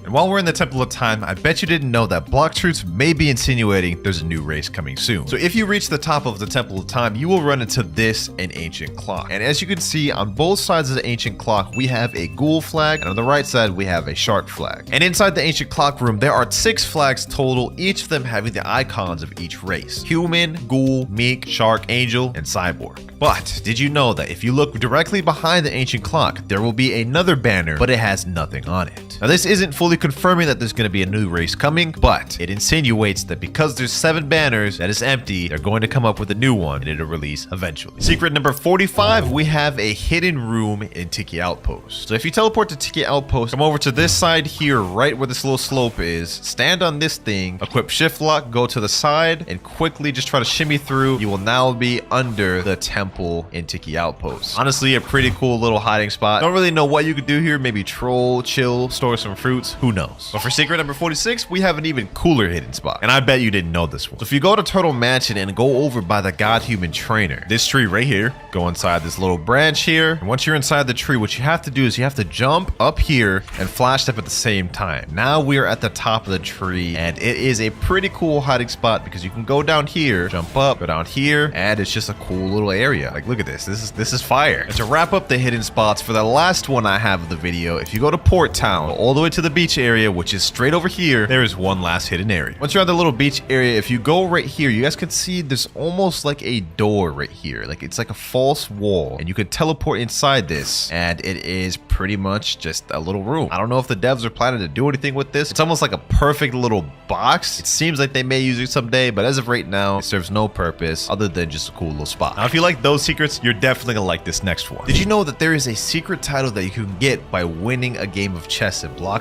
And while we're in the Temple of Time, I bet you didn't know that Blox may be insinuating there's a new race coming soon. So if you reach the top of the Temple of Time, you will run into this, an ancient clock. And as you can see, on both sides of the ancient clock, we have a ghoul flag, and on the right side, we have a shark flag. And inside the ancient clock room, there are 6 flags total, each of them having the icons of each race: human, ghoul, meek, shark, angel, and cyborg. But did you know that if you look directly behind the ancient clock, there will be another banner, but it has nothing on it? Now, this isn't fully confirming that there's going to be a new race coming, but it insinuates that because there's 7 banners that is empty, they're going to come up with a new one and it'll release eventually. Secret number 45, we have a hidden room in Tiki Outpost. So if you teleport to Tiki Outpost, come over to this side here, right where this little slope is, stand on this thing, equip shift lock, go to the side, and quickly just try to shimmy through. You will now be under the temple in Tiki Outpost. Honestly, a pretty cool little hiding spot. Don't really know what you could do here. Maybe troll, chill, store some fruits, who knows. But for secret number 46, we have an even cooler hidden spot. And I bet you didn't know this one. So if you go to Turtle Mansion and go over by the God Human Trainer, this tree right here, go inside this little branch here. And once you're inside the tree, what you have to do is you have to jump up here and flash step at the same time. Now we are at the top of the tree and it is a pretty cool hiding spot because you can go down here, jump up, go down here, and it's just a cool little area. Like, look at this. This is fire. And to wrap up the hidden spots, for the last one I have of the video, if you go to Port Town, all the way to the beach area, which is straight over here, there is one last hidden area. Once you're at the little beach area, if you go right here, you guys can see there's almost like a door right here. Like, it's like a false wall, and you could teleport inside this, and it is pretty much just a little room. I don't know if the devs are planning to do anything with this. It's almost like a perfect little box. It seems like they may use it someday, but as of right now, it serves no purpose other than just a cool little spot. Now, if you like those secrets, you're definitely gonna like this next one. Did you know that there is a secret title that you can get by winning a game of chess in Blox?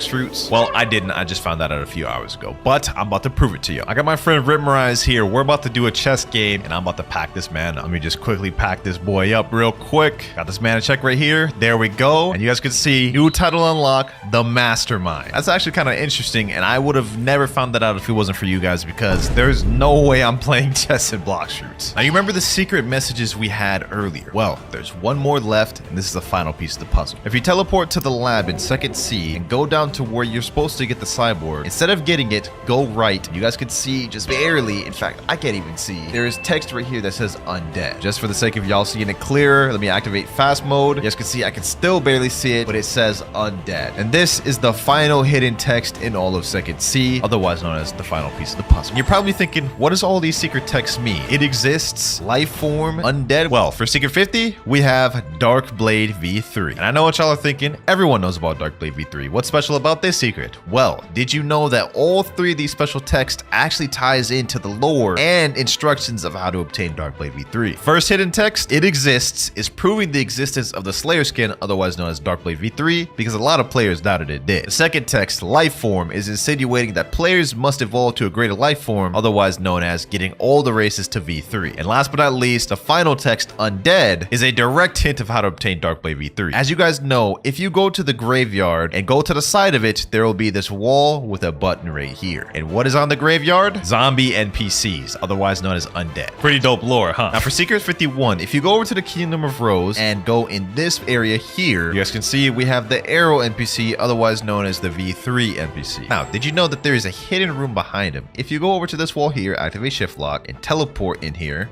Well, I didn't. I just found that out a few hours ago, but I'm about to prove it to you. I got my friend Ritmarize here. We're about to do a chess game, and I'm about to pack this man up. Let me just quickly pack this boy up real quick. Got this mana check right here. There we go. And you guys can see, new title unlock, the Mastermind. That's actually kind of interesting, and I would have never found that out if it wasn't for you guys, because there's no way I'm playing chess in Blox. Now, you remember the secret messages we had earlier? Well, there's one more left, and this is the final piece of the puzzle. If you teleport to the lab in 2nd Sea and go down to where you're supposed to get the cyborg, instead of getting it, go right. You guys can see just barely, in fact, I can't even see. There is text right here that says undead. Just for the sake of y'all seeing it clearer, let me activate fast mode. You guys can see I can still barely see it, but it says undead. And this is the final hidden text in all of 2nd Sea, otherwise known as the final piece of the puzzle. You're probably thinking, what does all these secret texts mean? It exists, life form, undead. Well, for secret 50, we have Darkblade V3. And I know what y'all are thinking. Everyone knows about Darkblade V3. What's special about this secret? Well, did you know that all 3 of these special texts actually ties into the lore and instructions of how to obtain Darkblade V3? First hidden text, it exists, is proving the existence of the Slayer skin, otherwise known as Darkblade V3, because a lot of players doubted it did. The second text, life form, is insinuating that players must evolve to a greater life form, otherwise known as getting all the races to V3. And last but not least, the final text, undead, is a direct hint of how to obtain Darkblade V3. As you guys know, if you go to the graveyard and go to the side of it, there will be this wall with a button right here. And what is on the graveyard? Zombie NPCs, otherwise known as undead. Pretty dope lore, huh? Now for Secret 51, if you go over to the Kingdom of Rose and go in this area here, you guys can see we have the Arrow NPC, otherwise known as the V3 NPC. Now, did you know that there is a hidden room behind him? If you go over to this wall here, activate shift lock, and teleport in here,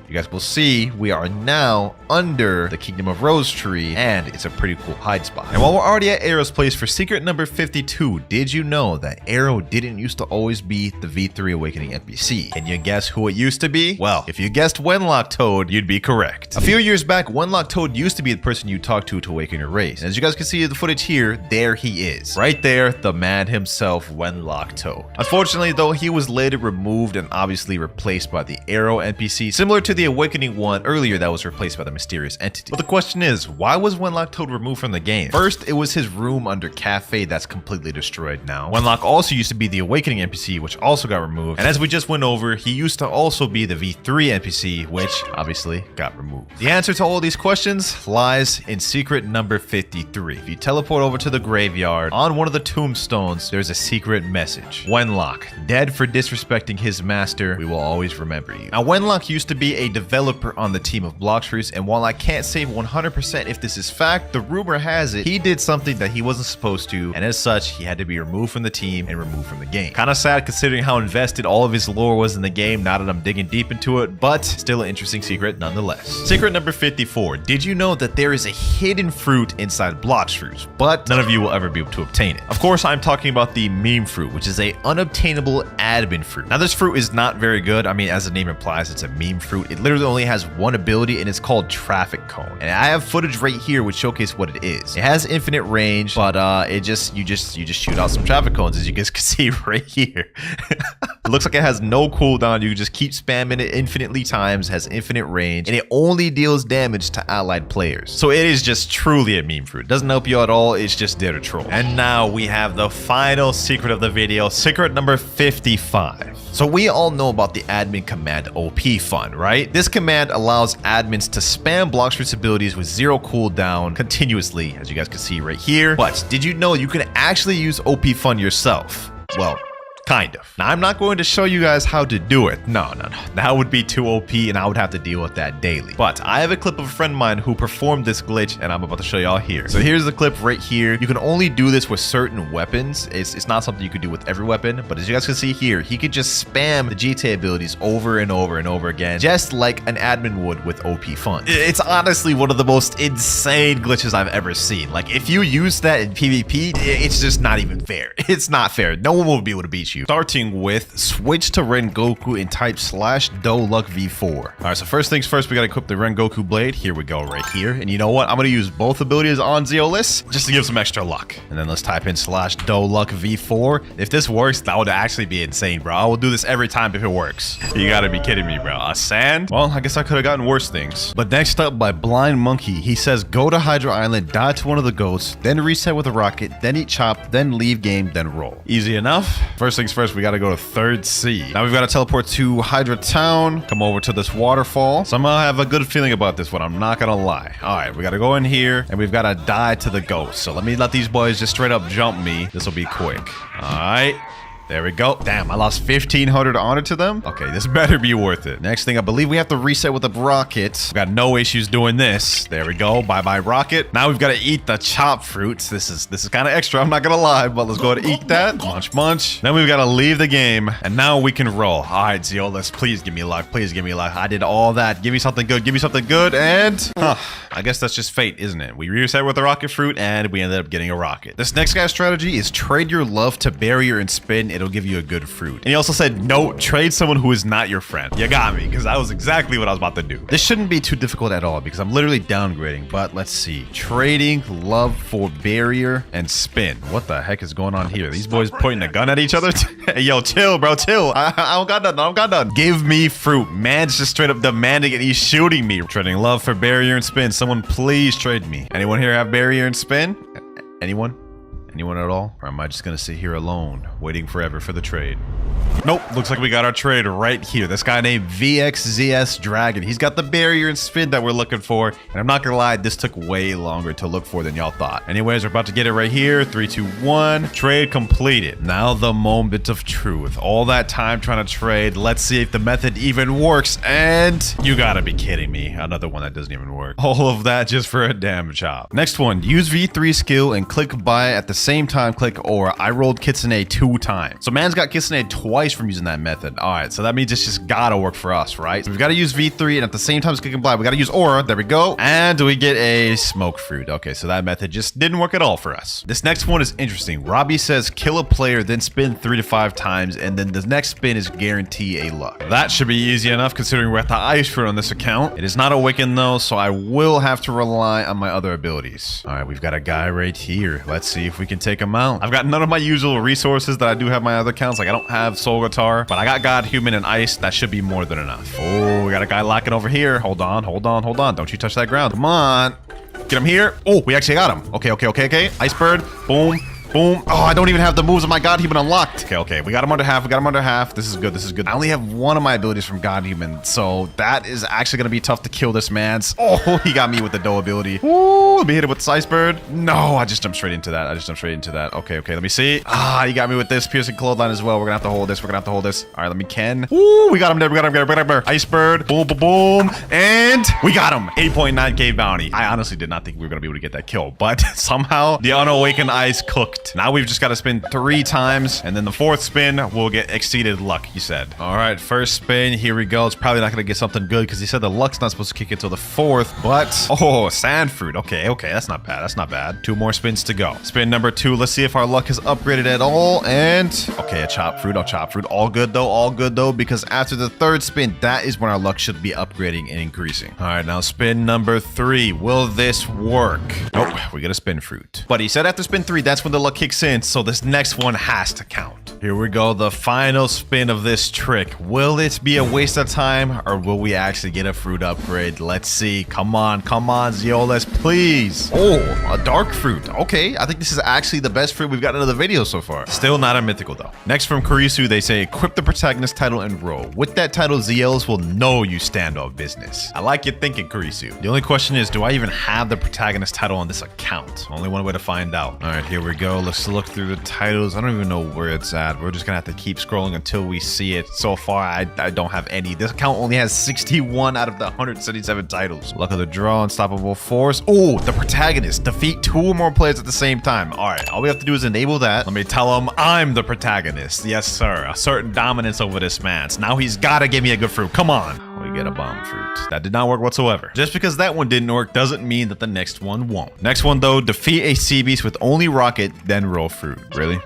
you guys will see we are now under the Kingdom of Rose tree, and it's a pretty cool hide spot. And while we're already at Arrow's place for secret number 52, did you know that Arrow didn't used to always be the V3 Awakening NPC? Can you guess who it used to be? Well, if you guessed Wenlock Toad, you'd be correct. A few years back, Wenlock Toad used to be the person you talk to awaken your race. And as you guys can see in the footage here, there he is. Right there, the man himself, Wenlock Toad. Unfortunately, though, he was later removed and obviously replaced by the Arrow NPC, similar to the awakening one earlier that was replaced by the mysterious entity. But the question is, why was Wenlock Toad removed from the game? First, it was his room under Cafe that's completely destroyed now. Wenlock also used to be the awakening NPC, which also got removed. And as we just went over, he used to also be the V3 NPC, which obviously got removed. The answer to all these questions lies in secret number 53. If you teleport over to the graveyard, on one of the tombstones, there's a secret message. Wenlock, dead for disrespecting his master, we will always remember you. Now, Wenlock used to be a developer on the team of Blox, and while I can't say 100% if this is fact, the rumor has it he did something that he wasn't supposed to, and as such, he had to be removed from the team and removed from the game. Kinda sad considering how invested all of his lore was in the game, now that I'm digging deep into it, but still an interesting secret nonetheless. Secret number 54. Did you know that there is a hidden fruit inside Blox, but none of you will ever be able to obtain it? Of course, I'm talking about the meme fruit, which is a unobtainable admin fruit. Now, this fruit is not very good. I mean, as the name implies, it's a meme fruit. It literally only has one ability, and it's called Traffic Cone. And I have footage right here which showcase what it is. It has infinite range, but you just shoot out some traffic cones, as you guys can see right here. It looks like it has no cooldown. You just keep spamming it infinitely times, has infinite range, and it only deals damage to allied players. So it is just truly a meme fruit. It doesn't help you at all. It's just there to troll. And now we have the final secret of the video, secret number 55. So we all know about the admin command OP Fun, right? This command allows admins to spam Blox abilities with 0 cooldown continuously, as you guys can see right here. But did you know you can actually use OP Fun yourself? Well, kind of. Now, I'm not going to show you guys how to do it. No. That would be too OP, and I would have to deal with that daily. But I have a clip of a friend of mine who performed this glitch, and I'm about to show y'all here. So here's the clip right here. You can only do this with certain weapons. It's not something you could do with every weapon, but as you guys can see here, he could just spam the GTA abilities over and over and over again, just like an admin would with OP Fun. It's honestly one of the most insane glitches I've ever seen. Like, if you use that in PvP, it's just not even fair. It's not fair. No one will be able to beat you. Starting with switch to Rengoku and type /DoLuck V4. All right, so first things first, we got to equip the Rengoku blade. Here we go right here. And you know what? I'm going to use both abilities on Zeolus just to give some extra luck. And then let's type in /DoLuck V4. If this works, that would actually be insane, bro. I will do this every time if it works. You got to be kidding me, bro. A sand? Well, I guess I could have gotten worse things. But next up by Blind Monkey, he says go to Hydra Island, die to one of the ghosts, then reset with a rocket, then eat chop, then leave game, then roll. Easy enough. First things first, we got to go to 3rd Sea. Now we've got to teleport to Hydra Town, come over to this waterfall. Somehow I have a good feeling about this one. I'm not going to lie. All right, we got to go in here and we've got to die to the ghost. So let me let these boys just straight up jump me. This will be quick. All right. There we go. Damn, I lost 1,500 honor to them. Okay, this better be worth it. Next thing, I believe we have to reset with a rocket. We've got no issues doing this. There we go. Bye-bye rocket. Now we've got to eat the chop fruits. This is kind of extra, I'm not gonna lie, but let's go ahead and eat that. Munch, munch. Then we've got to leave the game, and now we can roll. All right, Zeolus, please give me luck. Please give me luck. I did all that. Give me something good. Give me something good, and I guess that's just fate, isn't it? We reset with the rocket fruit, and we ended up getting a rocket. This next guy's strategy is trade your love to barrier and spin. It'll give you a good fruit. And he also said, no, trade someone who is not your friend. You got me, because that was exactly what I was about to do. This shouldn't be too difficult at all, because I'm literally downgrading, but let's see. Trading love for barrier and spin. What the heck is going on here? These boys pointing a gun at each other? Hey, yo, chill, bro, chill. I don't got nothing. I don't got nothing. Give me fruit. Man's just straight up demanding it. He's shooting me. Trading love for barrier and spin. Someone please trade me. Anyone here have barrier and spin? Anyone? Anyone at all? Or am I just gonna sit here alone, waiting forever for the trade? Nope, looks like we got our trade right here. This guy named VXZS Dragon. He's got the barrier and spin that we're looking for. And I'm not gonna lie, this took way longer to look for than y'all thought. Anyways, we're about to get it right here. 3, 2, 1. Trade completed. Now the moment of truth. All that time trying to trade. Let's see if the method even works. And you gotta be kidding me. Another one that doesn't even work. All of that just for a damn chop. Next one, use V3 skill and click buy at the same time, click or. I rolled Kitsune 2 times. So man's got Kitsune twice from using that method. All right, so that means it's just gotta work for us, right? So we've got to use V3 and at the same time as click and buy, we got to use aura. There we go. And we get a smoke fruit. Okay, so that method just didn't work at all for us. This next one is interesting. Robbie says kill a player, then spin 3 to 5 times, and then the next spin is guarantee a luck. That should be easy enough considering we're at the ice fruit on this account. It is not awakened though, so I will have to rely on my other abilities. All right, we've got a guy right here. Let's see if we can can take him out. I've got none of my usual resources that I do have my other accounts. Like I don't have soul guitar, but I got God, human, and ice. That should be more than enough. Oh, we got a guy locking over here. Hold on, hold on, hold on. Don't you touch that ground. Come on. Get him here. Oh, we actually got him. Okay, okay, okay, okay. Ice bird. Boom. Boom. Oh, I don't even have the moves of my God Human unlocked. Okay, okay. We got him under half. We got him under half. This is good. This is good. I only have one of my abilities from God Human, so that is actually going to be tough to kill this man's. Oh, he got me with the dough ability. Ooh, let me hit it with Ice Bird. No, I just jumped straight into that. I just jumped straight into that. Okay, okay. Let me see. Ah, he got me with this piercing clothesline as well. We're going to have to hold this. We're going to have to hold this. All right, let me Ken. Ooh, we got him there. We got him there. We got him there. Ice Bird. Boom, boom, boom. And we got him. 8.9k bounty. I honestly did not think we were going to be able to get that kill, but somehow the unawakened ice cooked. Now we've just got to spin 3 times, and then the 4th spin will get exceeded luck, he said. All right, first spin, here we go. It's probably not going to get something good because he said the luck's not supposed to kick until the 4th, but oh, sand fruit. Okay, okay, that's not bad. That's not bad. 2 more spins to go. Spin number 2. Let's see if our luck has upgraded at all. And okay, a chop fruit. I'll chop fruit. All good though, because after the 3rd spin, that is when our luck should be upgrading and increasing. All right, now spin number 3. Will this work? Nope, we get a spin fruit. But he said after spin 3, that's when the luck kicks in, so this next one has to count. Here we go, the final spin of this trick. Will it be a waste of time, or will we actually get a fruit upgrade? Let's see. Come on, Zeolas, please. Oh, a dark fruit. Okay, I think this is actually the best fruit we've gotten in the video so far. Still not a mythical though. Next from Kurisu, they say equip the protagonist title and roll. With that title, Zeolas will know you stand on business. I like your thinking, Kurisu. The only question is, do I even have the protagonist title on this account? Only one way to find out. All right, here we go. Let's look through the titles. I don't even know where it's at. We're just gonna have to keep scrolling until we see it. So far, I don't have any. This account only has 61 out of the 177 titles. Luck of the draw, unstoppable force. Oh, the protagonist. Defeat 2 or more players at the same time. All right, all we have to do is enable that. Let me tell him I'm the protagonist. Yes, sir. A certain dominance over this man. So now he's gotta give me a good fruit. Come on. We get a bomb fruit. That did not work whatsoever. Just because that one didn't work doesn't mean that the next one won't. Next one though, defeat a sea beast with only rocket, then roll fruit. Really?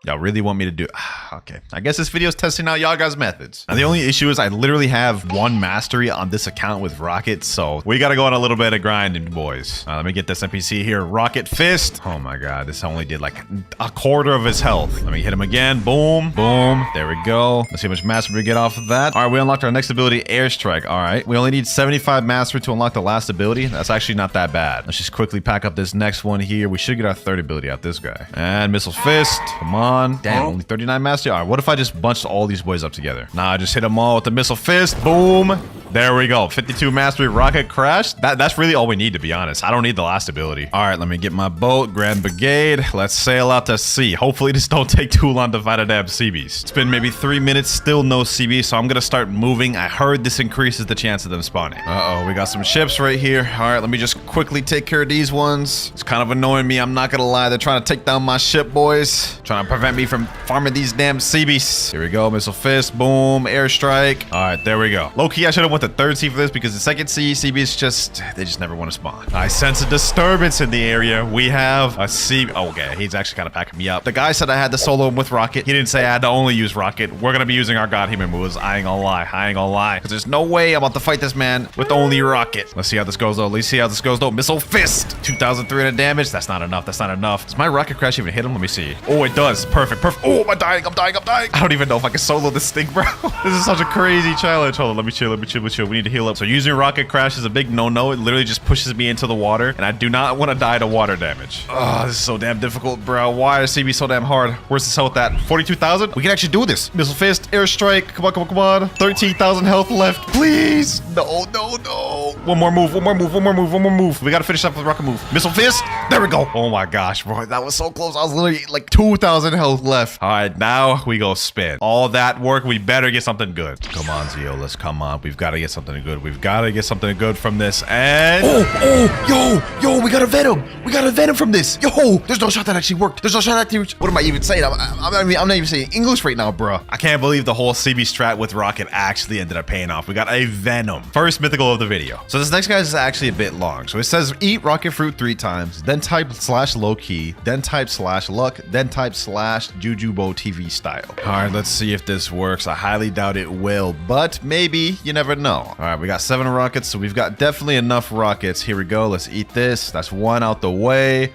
Y'all really want me to do... Okay. I guess this video is testing out y'all guys' methods. Now, the only issue is I literally have 1 mastery on this account with Rocket, so we gotta go on a little bit of grinding, boys. Let me get this NPC here. Rocket Fist. Oh my god, this only did like a quarter of his health. Let me hit him again. Boom. Boom. There we go. Let's see how much mastery we get off of that. All right, we unlocked our next ability, Airstrike. All right. We only need 75 mastery to unlock the last ability. That's actually not that bad. Let's just quickly pack up this next one here. We should get our 3rd ability out this guy. And Missile Fist. Come on. Damn, only 39 mastery. All right, what if I just bunched all these boys up together? Nah, I just hit them all with the Missile Fist. Boom. There we go. 52 mastery, Rocket Crash. That's really all we need, to be honest. I don't need the last ability. All right, let me get my boat, Grand Brigade. Let's sail out to sea. Hopefully this don't take too long to fight a damn sea beast. It's been maybe 3 minutes, still no sea beast, so I'm gonna start moving. I heard this increases the chance of them spawning. Uh-oh, we got some ships right here. All right, let me just quickly take care of these ones. It's kind of annoying me, I'm not gonna lie. They're trying to take down my ship, boys. Trying to prevent me from farming these damn sea beasts. Here we go, Missile Fist, boom, Airstrike. All right, there we go. Low-key, I should have went to 3rd sea for this because the 2nd sea beasts they just never want to spawn. I sense a disturbance in the area. We have a sea... Oh, okay, he's actually kind of packing me up. The guy said I had to solo him with Rocket. He didn't say I had to only use Rocket. We're gonna be using our God Human moves. I ain't gonna lie. Because there's no way I'm about to fight this man with only Rocket. Let's see how this goes though. Missile Fist. 2,300 damage. That's not enough. Does my Rocket Crash even hit him? Let me see. Oh, it does. Perfect. Oh, I'm dying. I don't even know if I can solo this thing, bro. This is such a crazy challenge. Hold on, let me chill. We need to heal up. So using Rocket Crash is a big no-no. It literally just pushes me into the water, and I do not want to die to water damage. Oh, this is so damn difficult, bro. Why is CB so damn hard? Where's this health at? 42,000? We can actually do this. Missile Fist, Airstrike. Come on. 13,000 health left. Please. No. One more move. We gotta finish up with Rocket move. Missile Fist. There we go. Oh my gosh, bro. That was so close. I was literally like 2,000 health left. All right, now we go spin. All that work, we better get something good. Come on, Zeolas. Come on. We've got to get something good. From this. And yo, we got a Venom from this. Yo, there's no shot that actually worked. What am I even saying? I'm not even saying English right now, bro. I can't believe the whole CB strat with Rocket actually ended up paying off. We got a Venom. First mythical of the video. So this next guy is actually a bit long. So it says eat Rocket Fruit 3 times, then type /low-key, then type /luck, then type /Jujubo TV style. All right, let's see if this works. I highly doubt it will, but maybe. You never know. No. All right, we got 7 rockets, so we've got definitely enough rockets. Here we go. Let's eat this. That's 1 out the way.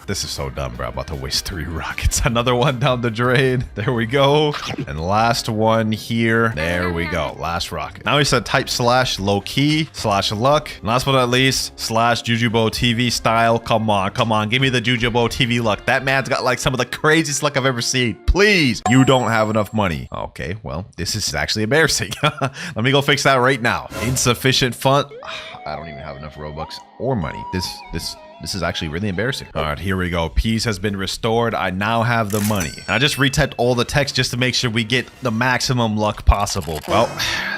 This is so dumb, bro. I'm about to waste 3 rockets. Another one down the drain. There we go. And last one here. There we go. Last rocket. Now we said type slash low key slash luck. And last but not least, slash Jujubo TV style. Come on, come on. Give me the Jujubo TV luck. That man's got like some of the craziest luck I've ever seen. Please. You don't have enough money. Okay, well, this is actually embarrassing. Let me go fix that right now. Insufficient fund. I don't even have enough Robux or money. This is actually really embarrassing. All right, here we go. Peace has been restored. I now have the money. And I just retyped all the text just to make sure we get the maximum luck possible. Well,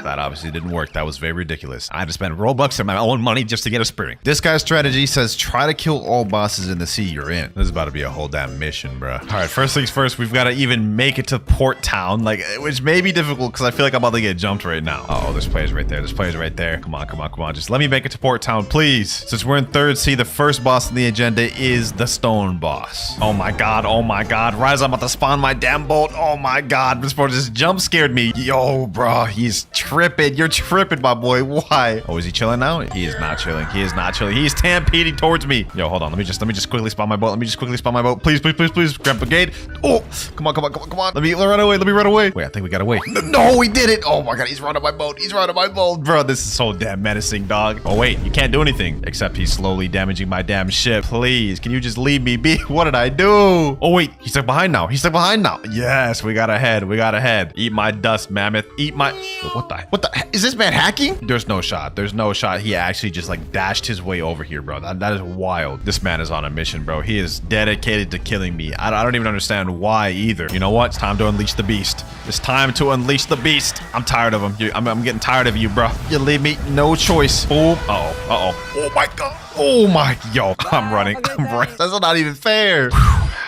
that obviously didn't work. That was very ridiculous. I had to spend Robux and my own money just to get a spring. This guy's strategy says try to kill all bosses in the sea you're in. This is about to be a whole damn mission, bro. All right, first things first, we've got to even make it to Port Town, like, which may be difficult because I feel like I'm about to get jumped right now. Oh, there's players right there. There's players right there. Come on, come on, come on. Just let me make it to Port Town, please. Since we're in 3rd sea, the first boss in the agenda is the stone boss. Oh my god, oh my god. Rise, I'm about to spawn my damn bolt. Oh my god, this bro just jump scared me. Yo, bro, he's tripping. You're tripping, my boy. Why? Oh, is he chilling now? He is not chilling. He is not chilling. He's stampeding towards me. Yo, hold on. Let me just quickly spawn my boat. Let me just quickly spawn my boat. Please, please, please, please. Grab brigade. Oh, come on, come on, come on, come on. Let me run away. Let me run away. Wait, I think we got away. No, we did it. Oh my god, he's running my boat. He's running my boat. Bro, this is so damn menacing, dog. Oh wait, you can't do anything except he's slowly damaging my damn ship. Please, can you just leave me be? What did I do? Oh wait, he's stuck behind now. He's stuck behind now. Yes, we got ahead. We got ahead. Eat my dust, mammoth. Eat my... What the... Is this man hacking? There's no shot. There's no shot. He actually just like dashed his way over here, bro. That is wild. This man is on a mission, bro. He is dedicated to killing me. I don't even understand why either. You know what? It's time to unleash the beast. It's time to unleash the beast. I'm tired of him. I'm getting tired of you, bro. You leave me no choice. Boom. Uh-oh. Uh-oh. Oh my god. Oh my... Yo, I'm running. I'm running. That's not even fair.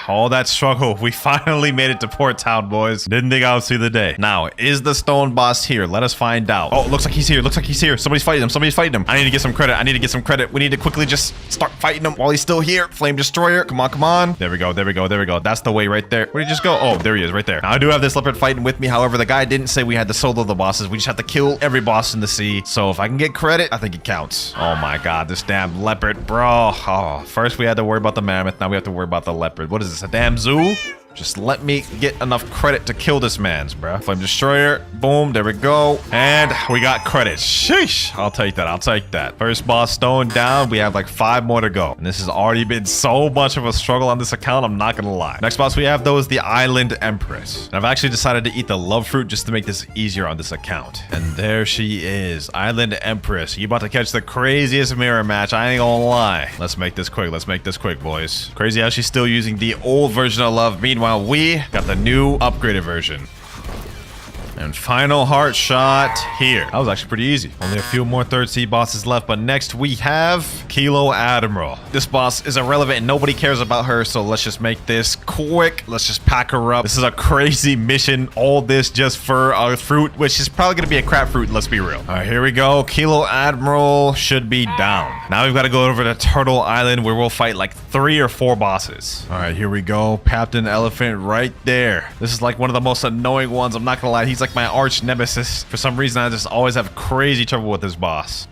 All that struggle, we finally made it to Port Town, boys. Didn't think I would see the day. Now, is the stone boss here? Let us find out. Oh, looks like he's here. Looks like he's here. Somebody's fighting him. Somebody's fighting him. I need to get some credit. I need to get some credit. We need to quickly just start fighting him while he's still here. Flame destroyer. Come on, come on. There we go. There we go. There we go. That's the way right there. Where did he just go? Oh, there he is right there. Now, I do have this leopard fighting with me. However, the guy didn't say we had to solo the bosses. We just have to kill every boss in the sea. So if I can get credit, I think it counts. Oh my god, this damn leopard, bro. Oh, first we had to worry about the mammoth. Now we have to worry about the leopard. What is this, a damn zoo? Just let me get enough credit to kill this man's, bruh. Flame destroyer. Boom. There we go. And we got credit. Sheesh. I'll take that. I'll take that. First boss stone down. We have like 5 more to go. And this has already been so much of a struggle on this account. I'm not going to lie. Next boss we have, though, is the Island Empress. And I've actually decided to eat the love fruit just to make this easier on this account. And there she is. Island Empress. You about to catch the craziest mirror match. I ain't gonna lie. Let's make this quick. Let's make this quick, boys. Crazy how she's still using the old version of love. Meanwhile, we got the new upgraded version. And final heart shot here. That was actually pretty easy. Only a few more 3rd sea bosses left, but next we have Kilo Admiral. This boss is irrelevant and nobody cares about her, so let's just make this quick. Let's just pack her up. This is a crazy mission. All this just for a fruit, which is probably gonna be a crap fruit, let's be real. All right, here we go. Kilo Admiral should be down. Now we've got to go over to Turtle Island where we'll fight like 3 or 4 bosses. All right, here we go. Captain Elephant right there. This is like one of the most annoying ones. I'm not gonna lie. He's like my arch nemesis. For some reason, I just always have crazy trouble with this boss.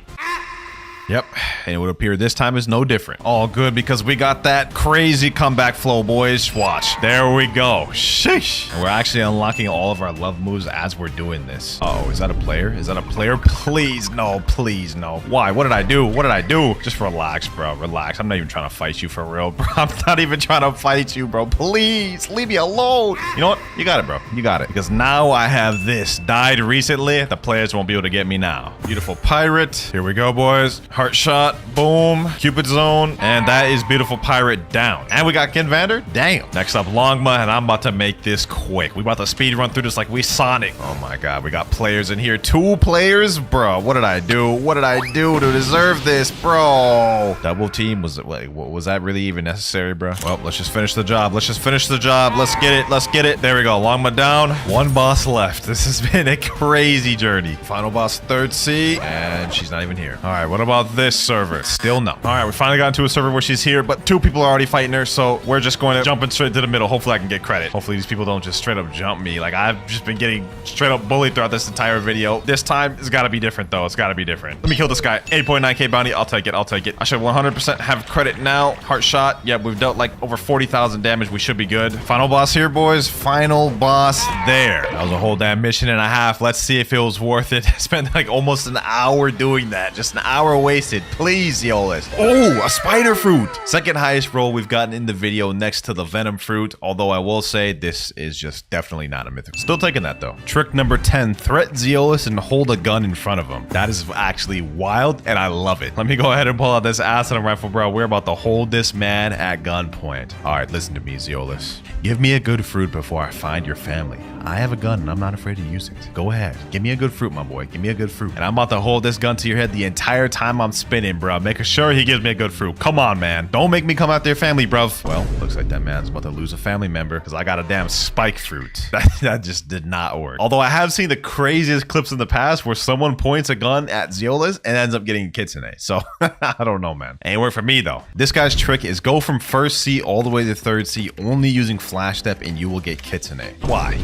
Yep, and it would appear this time is no different. All good because we got that crazy comeback flow, boys. Watch. There we go. Sheesh. And we're actually unlocking all of our love moves as we're doing this. Uh oh, is that a player? Is that a player? Please, no, please, no. Why? What did I do? What did I do? Just relax, bro. Relax. I'm not even trying to fight you for real, bro. I'm not even trying to fight you, bro. Please, leave me alone. You know what? You got it, bro. You got it. Because now I have this. Died recently. The players won't be able to get me now. Beautiful pirate. Here we go, boys. Heart shot, boom, Cupid zone, and that is beautiful pirate down. And we got Ken Vander. Damn. Next up, Longma, and I'm about to make this quick. We about to speed run through this like we Sonic. Oh my god, we got players in here. 2 players, bro. What did I do? What did I do to deserve this, bro? Double team was that really even necessary, bro? Well, let's just finish the job. Let's just finish the job. Let's get it. Let's get it. There we go. Longma down. 1 boss left. This has been a crazy journey. Final boss, 3rd sea, and she's not even here. All right, what about about this server? Still no. All right, we finally got into a server where she's here, but 2 people are already fighting her, so we're just going to jump in straight to the middle. Hopefully I can get credit. Hopefully these people don't just straight up jump me. Like, I've just been getting straight up bullied throughout this entire video. This time, it's got to be different, though. It's got to be different. Let me kill this guy. 8.9k bounty. I'll take it. I'll take it. I should 100% have credit now. Heart shot. Yep, we've dealt like over 40,000 damage. We should be good. Final boss here, boys. Final boss there. That was a whole damn mission and a half. Let's see if it was worth it. I spent like almost an hour doing that. Just an hour wasted. Please, Zeolus. Oh, a spider fruit. Second highest roll we've gotten in the video next to the venom fruit. Although I will say this is just definitely not a mythical. Still taking that though. Trick number 10. Threat Zeolus and hold a gun in front of him. That is actually wild and I love it. Let me go ahead and pull out this acid rifle, bro. We're about to hold this man at gunpoint. All right, listen to me, Zeolus. Give me a good fruit before I find your family. I have a gun and I'm not afraid to use it. Go ahead. Give me a good fruit, my boy. Give me a good fruit. And I'm about to hold this gun to your head the entire time I'm spinning, bro. Making sure he gives me a good fruit. Come on, man. Don't make me come after your family, bruv. Well, looks like that man's about to lose a family member because I got a damn spike fruit. That just did not work. Although I have seen the craziest clips in the past where someone points a gun at Zeolus and ends up getting kitsune. So I don't know, man. Ain't work for me, though. This guy's trick is go from first C all the way to third C only using flash step and you will get kitsune. Why?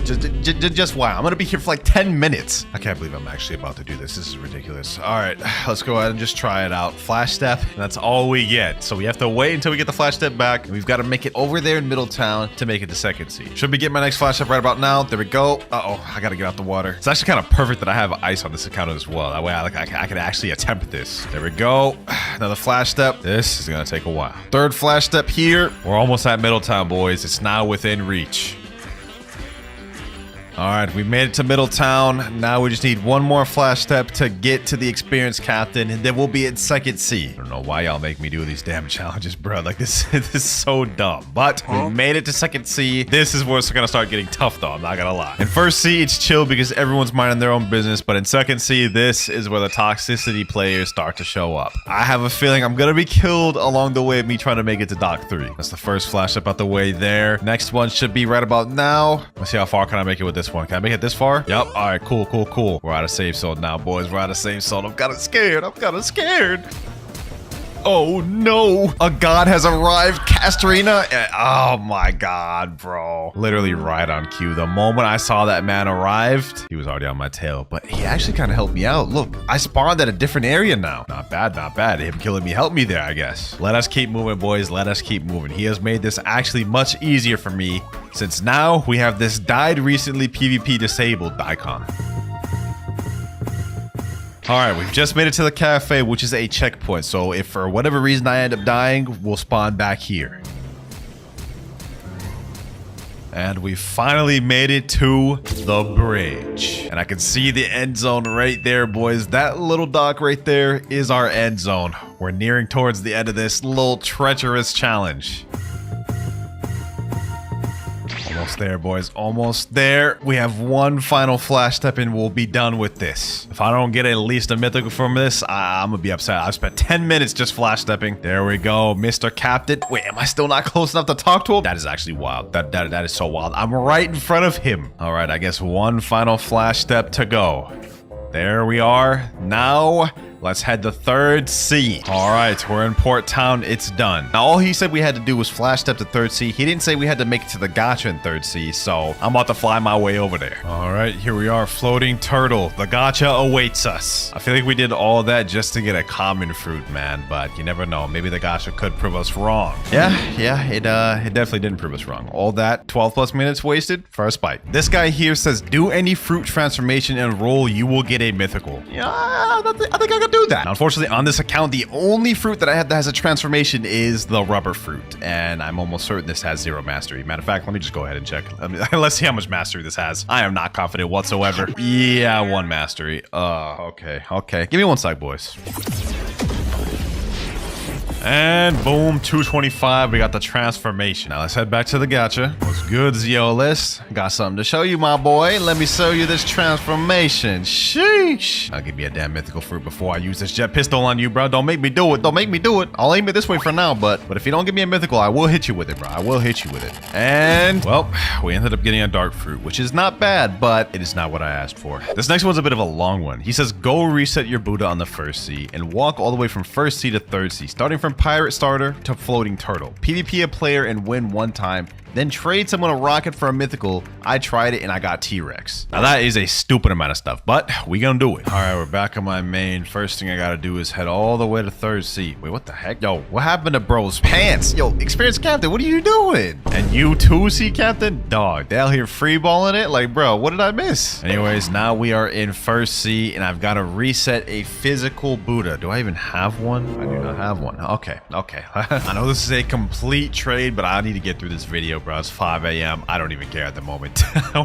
Just why? I'm gonna be here for like 10 minutes. I can't believe I'm actually about to do this. This is ridiculous. All right, let's go ahead and just try it out. Flash step, and that's all we get. So we have to wait until we get the flash step back. And we've got to make it over there in Middletown to make it to second C. Should be getting my next flash step right about now. There we go. Uh-oh, I gotta get out the water. It's actually kind of perfect that I have ice on this account as well. That way I can actually attempt this. There we go. Another flash step. This is gonna take a while. Third flash step here. We're almost at Middletown, boys. It's now within reach. All right, we made it to Middletown. Now we just need one more flash step to get to the experienced captain, and then we'll be at second C. I don't know why y'all make me do these damn challenges, bro. Like, this is so dumb. But we made it to second C. This is where it's gonna start getting tough, though. I'm not gonna lie. In first C, it's chill because everyone's minding their own business. But in second C, this is where the toxicity players start to show up. I have a feeling I'm gonna be killed along the way of me trying to make it to Dock 3. That's the first flash step out the way there. Next one should be right about now. Let's see how far can I make it with this one. Can I make it this far? Yep. All right, cool. We're out of safe zone now, boys. We're out of safe zone. I'm kind of scared. Oh no, a god has arrived, Castrina. Oh my god, bro. Literally right on cue. The moment I saw that man arrived, he was already on my tail, but he actually kind of helped me out. Look, I spawned at a different area now. Not bad. Him killing me helped me there, I guess. Let us keep moving, boys. Let us keep moving. He has made this actually much easier for me since now we have this died recently PvP disabled icon. All right, we've just made it to the cafe, which is a checkpoint. So if for whatever reason I end up dying, we'll spawn back here. And we finally made it to the bridge. And I can see the end zone right there, boys. That little dock right there is our end zone. We're nearing towards the end of this little treacherous challenge. Almost there, boys. Almost there. We have one final flash step and we'll be done with this. If I don't get at least a mythical from this, I'm gonna be upset. I've spent 10 minutes just flash stepping. There we go, Mr. Captain. Wait, am I still not close enough to talk to him? That is actually wild. That is so wild. I'm right in front of him. All right, I guess one final flash step to go. There we are. Now, let's head to third C. All right, we're in Port Town. It's done. Now, all he said we had to do was flash step to third C. He didn't say we had to make it to the gacha in third C, so I'm about to fly my way over there. All right, here we are, floating turtle. The gacha awaits us. I feel like we did all that just to get a common fruit, man, but you never know. Maybe the gacha could prove us wrong. Yeah, it definitely didn't prove us wrong. All that 12 plus minutes wasted for a spike. This guy here says, do any fruit transformation and roll, you will get a mythical. Yeah, I think I could do that. Now, unfortunately, on this account, the only fruit that I have that has a transformation is the rubber fruit, and I'm almost certain this has 0 mastery. Matter of fact, let me just go ahead and check. Let's see how much mastery this has. I am not confident whatsoever. Yeah, 1 mastery. Okay. Give me 1 sec, boys. And boom, 225. We got the transformation. Now let's head back to the gacha. What's good, Zeolus? Got something to show you, my boy. Let me show you this transformation. Sheesh. Sheesh. I'll give me a damn mythical fruit before I use this jet pistol on you, bro. Don't make me do it. Don't make me do it. I'll aim it this way for now, but if you don't give me a mythical, I will hit you with it, bro. I will hit you with it. And, well, we ended up getting a dark fruit, which is not bad, but it is not what I asked for. This next one's a bit of a long one. He says, go reset your Buddha on the first sea and walk all the way from first sea to third sea, starting from pirate starter to floating turtle. PvP a player and win one time. Then trade someone a rocket for a mythical. I tried it and I got T-Rex. Now that is a stupid amount of stuff, but we gonna do it. All right, we're back on my main. First thing I gotta do is head all the way to third sea. Wait, what the heck? Yo, what happened to bro's pants? Yo, experienced captain, what are you doing? And you too, sea captain? Dog, they out here freeballing it? Like, bro, what did I miss? Anyways, now we are in first sea and I've got to reset a physical Buddha. Do I even have one? I do not have one. Okay. I know this is a complete trade, but I need to get through this video, bro. It's 5 a.m. I don't even care at the moment.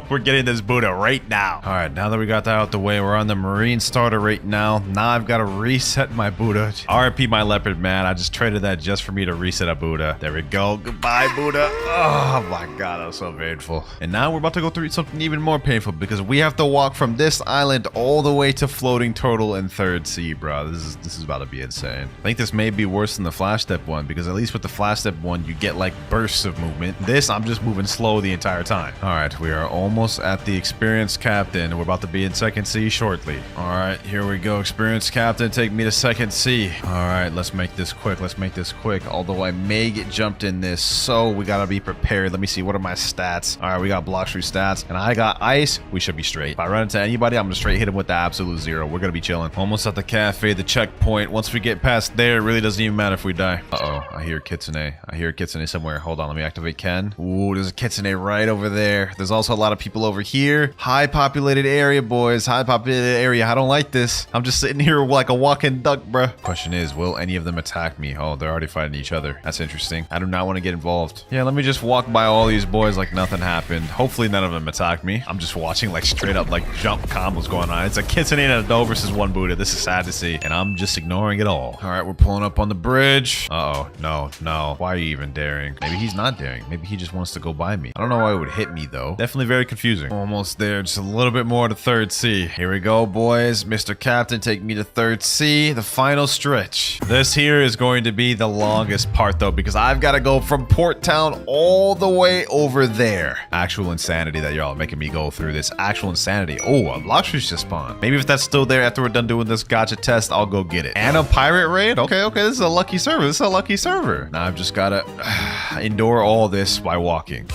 We're getting this Buddha right now. All right, now that we got that out the way, we're on the marine starter right now. Now I've got to reset my Buddha. RIP my leopard, man. I just traded that just for me to reset a Buddha. There we go. Goodbye, Buddha. Oh my God, that was so painful. And now we're about to go through something even more painful because we have to walk from this island all the way to floating turtle in third sea, bro. This is about to be insane. I think this may be worse than the flash step one because at least with the flash step one, you get like bursts of movement. This, I'm just moving slow the entire time. All right, we are almost at the experienced captain. We're about to be in second sea shortly. All right, here we go. Experienced captain, take me to second sea. All right, let's make this quick. Let's make this quick. Although I may get jumped in this, so we gotta be prepared. Let me see. What are my stats? All right, we got Blox stats, and I got ice. We should be straight. If I run into anybody, I'm gonna straight hit him with the absolute zero. We're gonna be chilling. Almost at the cafe, the checkpoint. Once we get past there, it really doesn't even matter if we die. Uh-oh, I hear Kitsune. I hear Kitsune somewhere. Hold on, let me activate Ken. Ooh, there's a Kitsune right over there. There's also a lot of people over here. High populated area, boys. High populated area. I don't like this. I'm just sitting here like a walking duck, bruh. Question is, will any of them attack me? Oh, they're already fighting each other. That's interesting. I do not want to get involved. Yeah, let me just walk by all these boys like nothing happened. Hopefully none of them attack me. I'm just watching like straight up like jump combos going on. It's a Kitsune and a doe versus one Buddha. This is sad to see. And I'm just ignoring it all. All right, we're pulling up on the bridge. Uh-oh. No. Why are you even daring? Maybe he's not daring. Maybe he just wants to go by me. I don't know why it would hit me though. Definitely very confusing. Almost there. Just a little bit more to third sea. Here we go, boys. Mr. Captain, take me to third sea. The final stretch. This here is going to be the longest part though, because I've got to go from Port Town all the way over there. Actual insanity that y'all making me go through this. Actual insanity. Oh, a Blox just spawned. Maybe if that's still there after we're done doing this gacha test, I'll go get it. And a pirate raid? Okay. This is a lucky server. Now I've just got to endure all this by walking.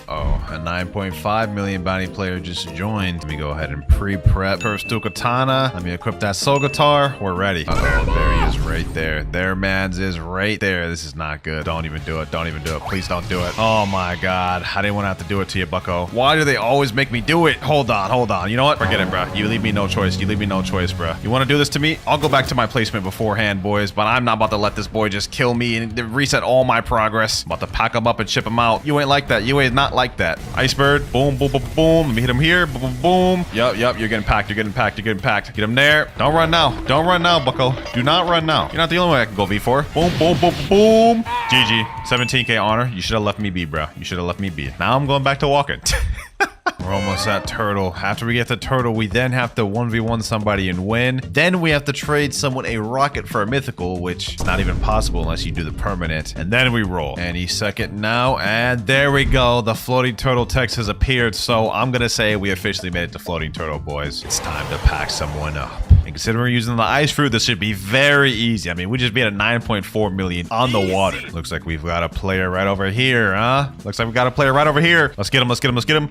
Oh, a 9.5 million bounty player just joined. Let me go ahead and pre-prep. First to katana. Let me equip that soul guitar. We're ready. Uh-oh, there he is right there. There man's is right there. This is not good. Don't even do it. Please don't do it. Oh my God. I didn't want to have to do it to you, bucko. Why do they always make me do it? Hold on. You know what? Forget it, bro. You leave me no choice, bro. You want to do this to me? I'll go back to my placement beforehand, boys, but I'm not about to let this boy just kill me and reset all my progress. I'm about to pack him up and ship him out. You ain't like that. You ain't not like that. Icebird, boom. Let me hit him here, boom. Yup, you're getting packed. Get him there. Don't run now, bucko. Do not run now. You're not the only one I can go V4. Boom. GG. 17k honor. You should have left me be, bro. Now I'm going back to walking. We're almost at turtle. After we get the turtle, we then have to 1v1 somebody and win. Then we have to trade someone a rocket for a mythical, which is not even possible unless you do the permanent. And then we roll. Any second now. And there we go. The floating turtle text has appeared. So I'm going to say we officially made it to floating turtle, boys. It's time to pack someone up. And considering we're using the ice fruit, this should be very easy. I mean, we just beat a 9.4 million on the water. Looks like we've got a player right over here, huh? Let's get him.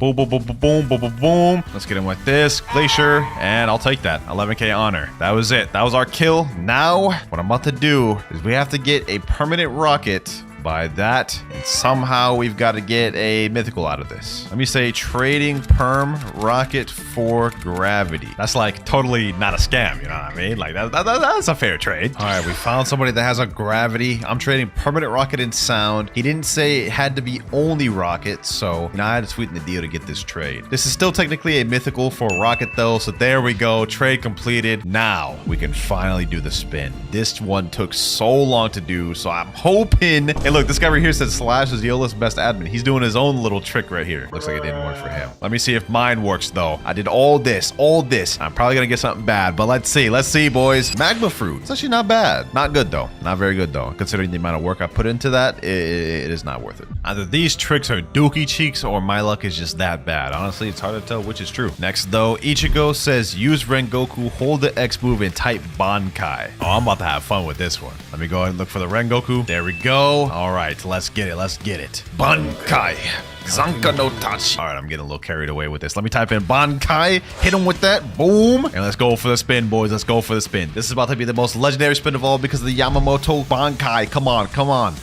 Boom. Let's get him with this glacier, and I'll take that. 11k honor. That was it. That was our kill. Now, what I'm about to do is we have to get a permanent rocket by that, and somehow we've got to get a mythical out of this. Let me say trading perm rocket for gravity. That's like totally not a scam, you know what I mean? Like that's a fair trade. All right, we found somebody that has a gravity. I'm trading permanent rocket and sound. He didn't say it had to be only rocket, so I had to sweeten the deal to get this trade. This is still technically a mythical for rocket though, so there we go. Trade completed. Now we can finally do the spin. This one took so long to do, so I'm hoping it look, this guy right here says Slash is Yola's best admin. He's doing his own little trick right here. Looks like it didn't work for him. Let me see if mine works though. I did all this. I'm probably gonna get something bad, but let's see, boys. Magma fruit. It's actually not bad. Not good though. Not very good though. Considering the amount of work I put into that, it is not worth it. Either these tricks are dookie cheeks or my luck is just that bad. Honestly, it's hard to tell which is true. Next though, Ichigo says use Rengoku, hold the X move and type Bankai. Oh, I'm about to have fun with this one. Let me go ahead and look for the Rengoku. There we go. All right, let's get it. Bankai. Zanka no Tachi. All right, I'm getting a little carried away with this. Let me type in Bankai. Hit him with that. Boom. And let's go for the spin, boys. Let's go for the spin. This is about to be the most legendary spin of all because of the Yamamoto Bankai. Come on.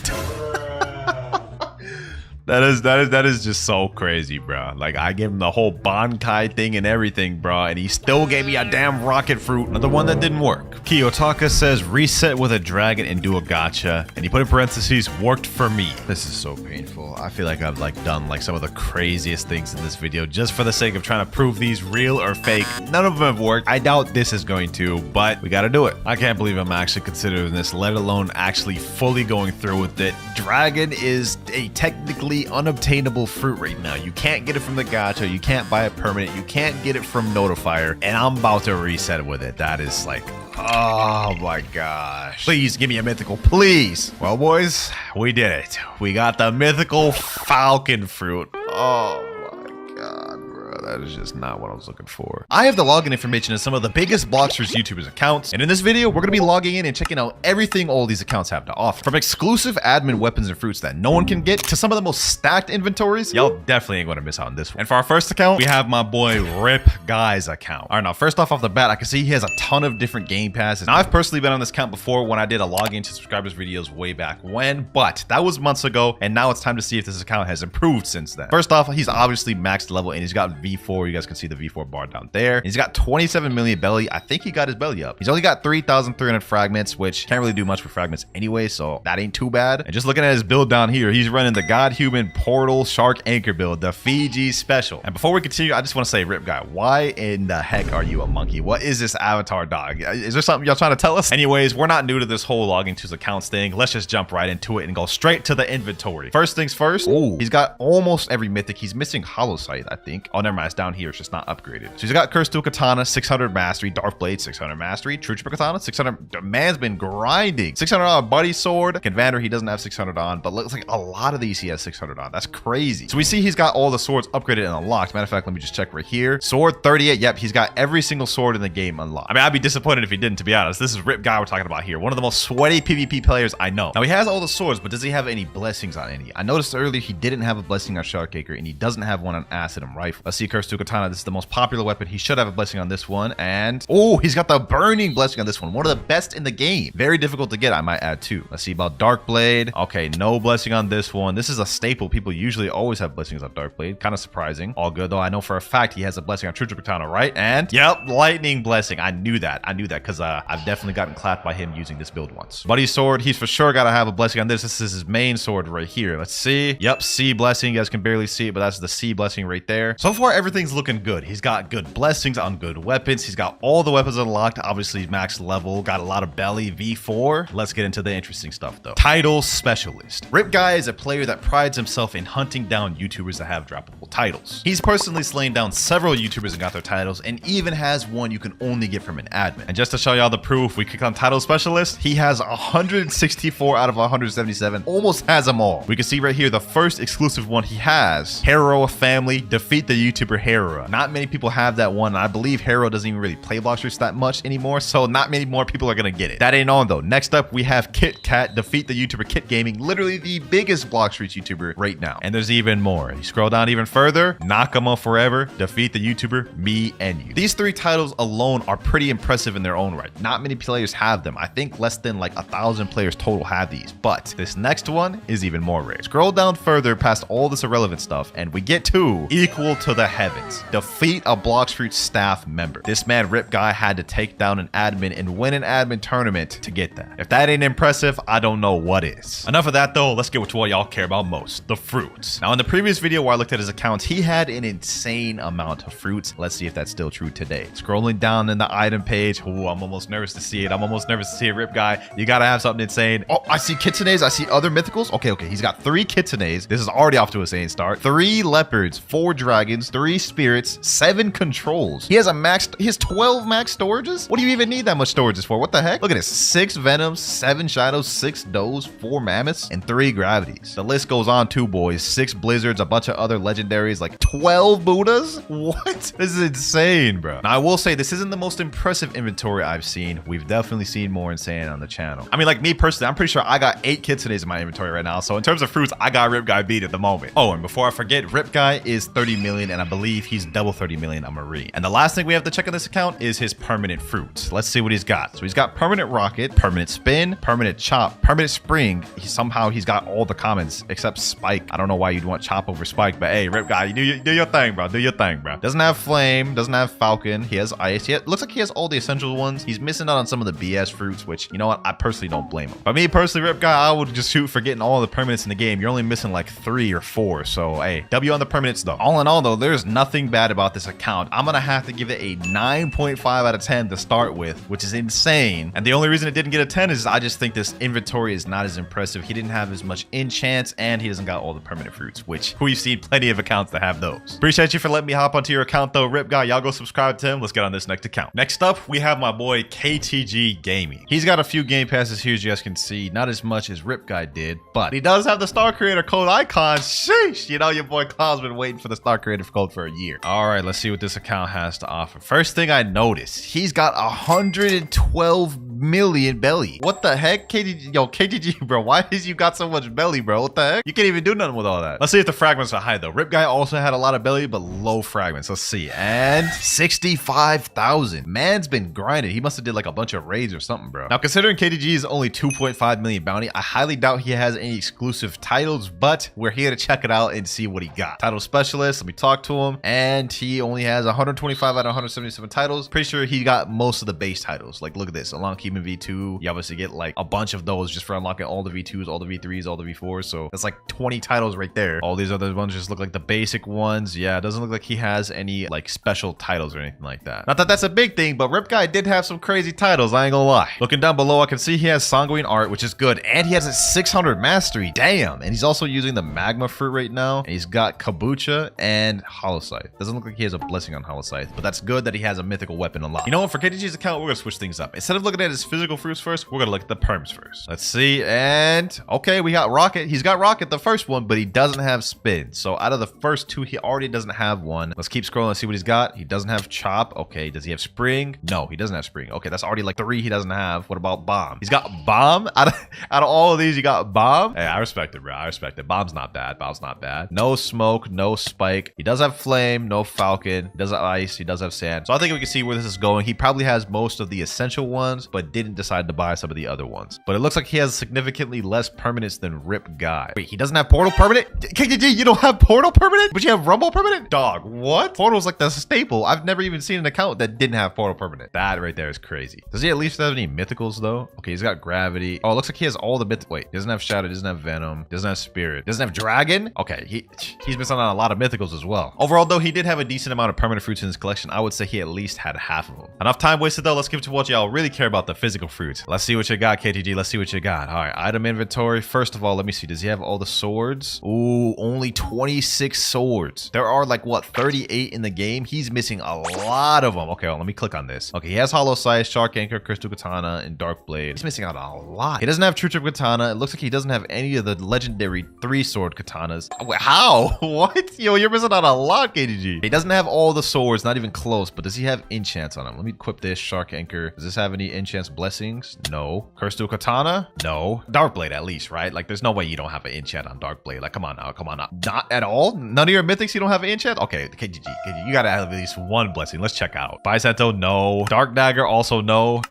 That is just so crazy, bro. Like, I gave him the whole Bankai thing and everything, bro, and he still gave me a damn rocket fruit. Another one that didn't work. Kiyotaka says reset with a dragon and do a gacha, and he put in parentheses worked for me. This is so painful. I feel like I've done some of the craziest things in this video just for the sake of trying to prove these real or fake. None of them have worked. I doubt this is going to, but we gotta do it. I can't believe I'm actually considering this, let alone actually fully going through with it. Dragon is a technically unobtainable fruit right now. You can't get it from the gacha, you can't buy it permanent, you can't get it from Notifier, and I'm about to reset with it. That is like, oh my gosh. Please give me a mythical, please. Well, boys, we did it. We got the mythical falcon fruit. Oh my god, bro. That is just not what I was looking for. I have the login information in some of the biggest Bloxers YouTubers accounts, and in this video, we're gonna be logging in and checking out everything all these accounts have to offer. From exclusive admin weapons and fruits that no one can get to some of the most stacked inventories, y'all definitely ain't gonna miss out on this one. And for our first account, we have my boy Rip Guy's account. All right, now first off the bat, I can see he has a ton of different game passes. Now I've personally been on this account before when I did a login to subscribers videos way back when, but that was months ago, and now it's time to see if this account has improved since then. First off, he's obviously maxed level and he's got V4. You guys can see the V4 bar down there. He's got 27 million belly. I think he got his belly up. He's only got 3,300 fragments, which can't really do much for fragments anyway, so that ain't too bad. And just looking at his build down here, he's running the God Human Portal Shark Anchor build, the Fiji Special. And before we continue, I just want to say, Rip Guy, why in the heck are you a monkey? What is this avatar dog? Is there something y'all trying to tell us? Anyways, we're not new to this whole logging to his accounts thing. Let's just jump right into it and go straight to the inventory. First things first, he's got almost every mythic. He's missing Hollow Sight, I think. Oh, never mind. It's down here. It's just not upgraded. So he's got Curse to a Katana, 600 Mastery, Dark Blade, 600 Mastery, True Trooper Katana, 600. The man's been grinding. 600 on Buddy Sword. Convander, he doesn't have 600 on, but looks like a lot of these he has 600 on. That's crazy. So we see he's got all the swords upgraded and unlocked. Matter of fact, let me just check right here. Sword 38. Yep, he's got every single sword in the game unlocked. I mean, I'd be disappointed if he didn't, to be honest. This is Rip Guy we're talking about here. One of the most sweaty PvP players I know. Now, he has all the swords, but does he have any blessings on any? I noticed earlier he didn't have a blessing on Shark Anchor, and he doesn't have one on Acid and Rifle. Let's see Curse to a Katana. This is the most popular weapon. He should have a blessing on this one. And, oh, he's got the Burning blessing on this one. One of the best in the game. Very difficult to get, I might add too. Let's see about Dark Blade. Okay, no blessing on this one. This is a staple. People usually always have blessings on Dark Blade. Kind of surprising. All good, though. I know for a fact he has a blessing on True Trooper Katana, right? And, yep, Lightning blessing. I knew that because I've definitely gotten clapped by him using this build once. Buddy Sword, he's for sure got to have a blessing on this. This is his main sword right here. Let's see. Yep, C blessing. You guys can barely see it, but that's the C blessing right there. So far, everything's looking good. He's got good blessings on good weapons. He's got all the weapons unlocked. Obviously, max level. Got a lot of belly. V4. Let's get into the interesting stuff, though. Title Specialist. Rip Guy is a player that prides himself in hunting down YouTubers that have droppable titles. He's personally slain down several YouTubers and got their titles, and even has one you can only get from an admin. And just to show y'all the proof, we click on Title Specialist. He has 164 out of 177. Almost has them all. We can see right here the first exclusive one he has. Hero Family. Defeat the YouTuber Hera. Not many people have that one. I believe Hero doesn't even really play Bloxers that much anymore, so not many more people are gonna get it. That ain't on though. Next up, we have Kit Kat. Defeat the YouTuber Kit Gaming. Literally the biggest Blox Streets YouTuber right now. And there's even more. You scroll down even further. Nakama Forever. Defeat the YouTuber Me and You. These three titles alone are pretty impressive in their own right. Not many players have them. I think less than like 1,000 players total have these, but this next one is even more rare. Scroll down further past all this irrelevant stuff and we get to Equal to the Head. heavens. Defeat a Blox Fruit staff member. This man, Rip Guy, had to take down an admin and win an admin tournament to get that. If that ain't impressive, I don't know what is. Enough of that though, let's get to what y'all care about most, the fruits. Now in the previous video where I looked at his account, he had an insane amount of fruits. Let's see if that's still true today. Scrolling down in the item page, ooh, I'm almost nervous to see it. I'm almost nervous to see it, Rip Guy. You gotta have something insane. Oh, I see kitsunes, I see other mythicals. Okay, he's got 3 kitsunes. This is already off to a insane start. 3 leopards, 4 dragons, 3 spirits, 7 controls. He has 12 max storages? What do you even need that much storages for? What the heck? Look at this, 6 venoms, 7 shadows, 6 does, 4 mammoths, and 3 gravities. The list goes on too, boys. 6 blizzards, a bunch of other legendaries, like 12 Buddhas? What? This is insane, bro. Now, I will say this isn't the most impressive inventory I've seen. We've definitely seen more insane on the channel. I mean, like me personally, I'm pretty sure I got 8 kitsunes in my inventory right now. So in terms of fruits, I got Rip Guy beat at the moment. Oh, and before I forget, Rip Guy is 30 million, and I believe he's double 30 million on Marine. And the last thing we have to check on this account is his permanent fruits. Let's see what he's got. So he's got permanent rocket, permanent spin, permanent chop, permanent spring. He's got all the commons except spike. I don't know why you'd want chop over spike, but hey, Rip Guy, you do your thing, bro. Do your thing, bro. Doesn't have flame, doesn't have falcon. He has ice. Looks like he has all the essential ones. He's missing out on some of the BS fruits, which, you know what, I personally don't blame him. But me personally, Rip Guy, I would just shoot for getting all the permanents in the game. You're only missing like 3 or 4. So hey, W on the permanents though. All in all though, there's nothing bad about this account. I'm gonna have to give it a 9.5 out of 10 to start with, which is insane. And the only reason it didn't get a 10 is I just think this inventory is not as impressive. He didn't have as much enchants, and he doesn't got all the permanent fruits, which we've seen plenty of accounts that have those. Appreciate you for letting me hop onto your account though, Rip Guy. Y'all go subscribe to him. Let's get on this next account. Next up, we have my boy KTG Gaming. He's got a few game passes here, as you guys can see. Not as much as Rip Guy did, but he does have the Star Creator code icon. Sheesh, you know your boy Cloud's been waiting for the Star Creator code for a year. All right, let's see what this account has to offer. First thing I noticed, he's got 112 million belly. What the heck? KTG, bro, why is you got so much belly, bro? What the heck? You can't even do nothing with all that. Let's see if the fragments are high though. Rip Guy also had a lot of belly, but low fragments. Let's see. And 65,000. Man's been grinding. He must have did like a bunch of raids or something, bro. Now, considering KTG is only 2.5 million bounty, I highly doubt he has any exclusive titles, but we're here to check it out and see what he got. Title specialist, let me talk to him. And he only has 125 out of 177 titles. Pretty sure he got most of the base titles. Like, look at this. Unlock Human V2. You obviously get like a bunch of those just for unlocking all the V2s, all the V3s, all the V4s. So that's like 20 titles right there. All these other ones just look like the basic ones. Yeah, it doesn't look like he has any like special titles or anything like that. Not that that's a big thing, but Rip Guy did have some crazy titles. I ain't gonna lie. Looking down below, I can see he has Sanguine Art, which is good. And he has a 600 mastery. Damn. And he's also using the magma fruit right now. And he's got Kabucha and Hollow Scythe. Doesn't look like he has a blessing on Hollow Scythe, but that's good that he has a mythical weapon unlocked. You know what? For KTG's account, we're gonna switch things up. Instead of looking at his physical fruits first, we're gonna look at the perms first. Let's see. And okay, we got Rocket. He's got Rocket, the first one, but he doesn't have Spin. So out of the first 2, he already doesn't have one. Let's keep scrolling and see what he's got. He doesn't have Chop. Okay, does he have Spring? No, he doesn't have Spring. Okay, that's already like 3 he doesn't have. What about Bomb? He's got Bomb. Out of all of these, you got Bomb. Hey, I respect it, bro. I respect it. Bomb's not bad. Bomb's not bad. No Smoke, no Spike. He does have Flame, no Falcon. He does have Ice. He does have Sand. So I think we can see where this is going. He probably has most of the essential ones, but didn't decide to buy some of the other ones. But it looks like he has significantly less permanents than Rip Guy. Wait, he doesn't have Portal permanent? KTG, you don't have Portal permanent? But you have Rumble permanent? Dog, what? Portal's like the staple. I've never even seen an account that didn't have Portal permanent. That right there is crazy. Does he at least have any mythicals though? Okay, he's got Gravity. Oh, it looks like he has all the myth. Wait, he doesn't have Shadow, doesn't have Venom, doesn't have Spirit, doesn't have Dragon. Okay, he's missing on a lot of mythicals as well. Overall though, he did have a decent amount of permanent fruits in his collection. I would say he at least had half of them. Enough time wasted though. Let's give it to what y'all really care about, the physical fruits. Let's see what you got, KTG. Let's see what you got. All right, item inventory. First of all, let me see. Does he have all the swords? Ooh, only 26 swords. There are like what, 38 in the game? He's missing a lot of them. Okay, well, let me click on this. Okay, he has Hollow Scythe, Shark Anchor, Crystal Katana, and Dark Blade. He's missing out a lot. He doesn't have True Trip Katana. It looks like he doesn't have any of the legendary 3-sword katanas. Oh, wait, how? What? Yo, you're missing out a lot, KTG. He doesn't have all the swords, not even close, but does he have enchants on him? Let me equip this Shark Anchor. Does this have any enchants blessings? No. Crystal Katana? No. Dark Blade at least, right? Like, there's no way you don't have an enchant on Dark Blade. Like, come on now, come on now. Not at all? None of your mythics you don't have an enchant? Okay, KTG, you gotta have at least one blessing. Let's check out. Biceto, no. Dark Dagger, also no.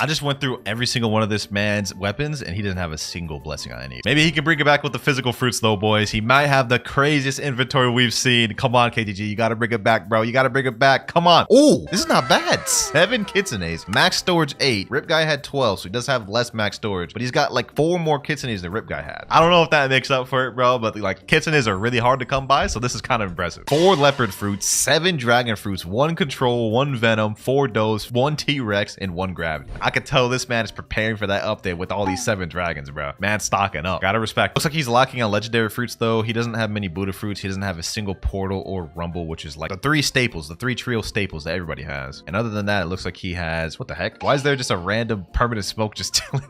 I just went through every single one of this man's weapons, and he doesn't have a single blessing on any. Maybe he can bring it back with the physical fruits, though, boys. He might have the craziest inventory we've seen. Come on, KTG. You got to bring it back, bro. You got to bring it back. Come on. Oh, this is not bad. 7 kitsunes. Max storage 8. Rip Guy had 12, so he does have less max storage, but he's got like 4 more kitsunes than Rip Guy had. I don't know if that makes up for it, bro, but like kitsunes are really hard to come by, so this is kind of impressive. 4 leopard fruits, 7 dragon fruits, 1 control, 1 venom, 4 dose, 1 T-Rex, and 1 gravity. I could tell this man is preparing for that update with all these 7 dragons, bro. Man, stocking up. Gotta respect. Looks like he's lacking on legendary fruits, though. He doesn't have many Buddha fruits. He doesn't have a single portal or rumble, which is like the 3 staples, the 3 trio staples that everybody has. And other than that, it looks like he has, what the heck? Why is there just a random permanent smoke just chilling?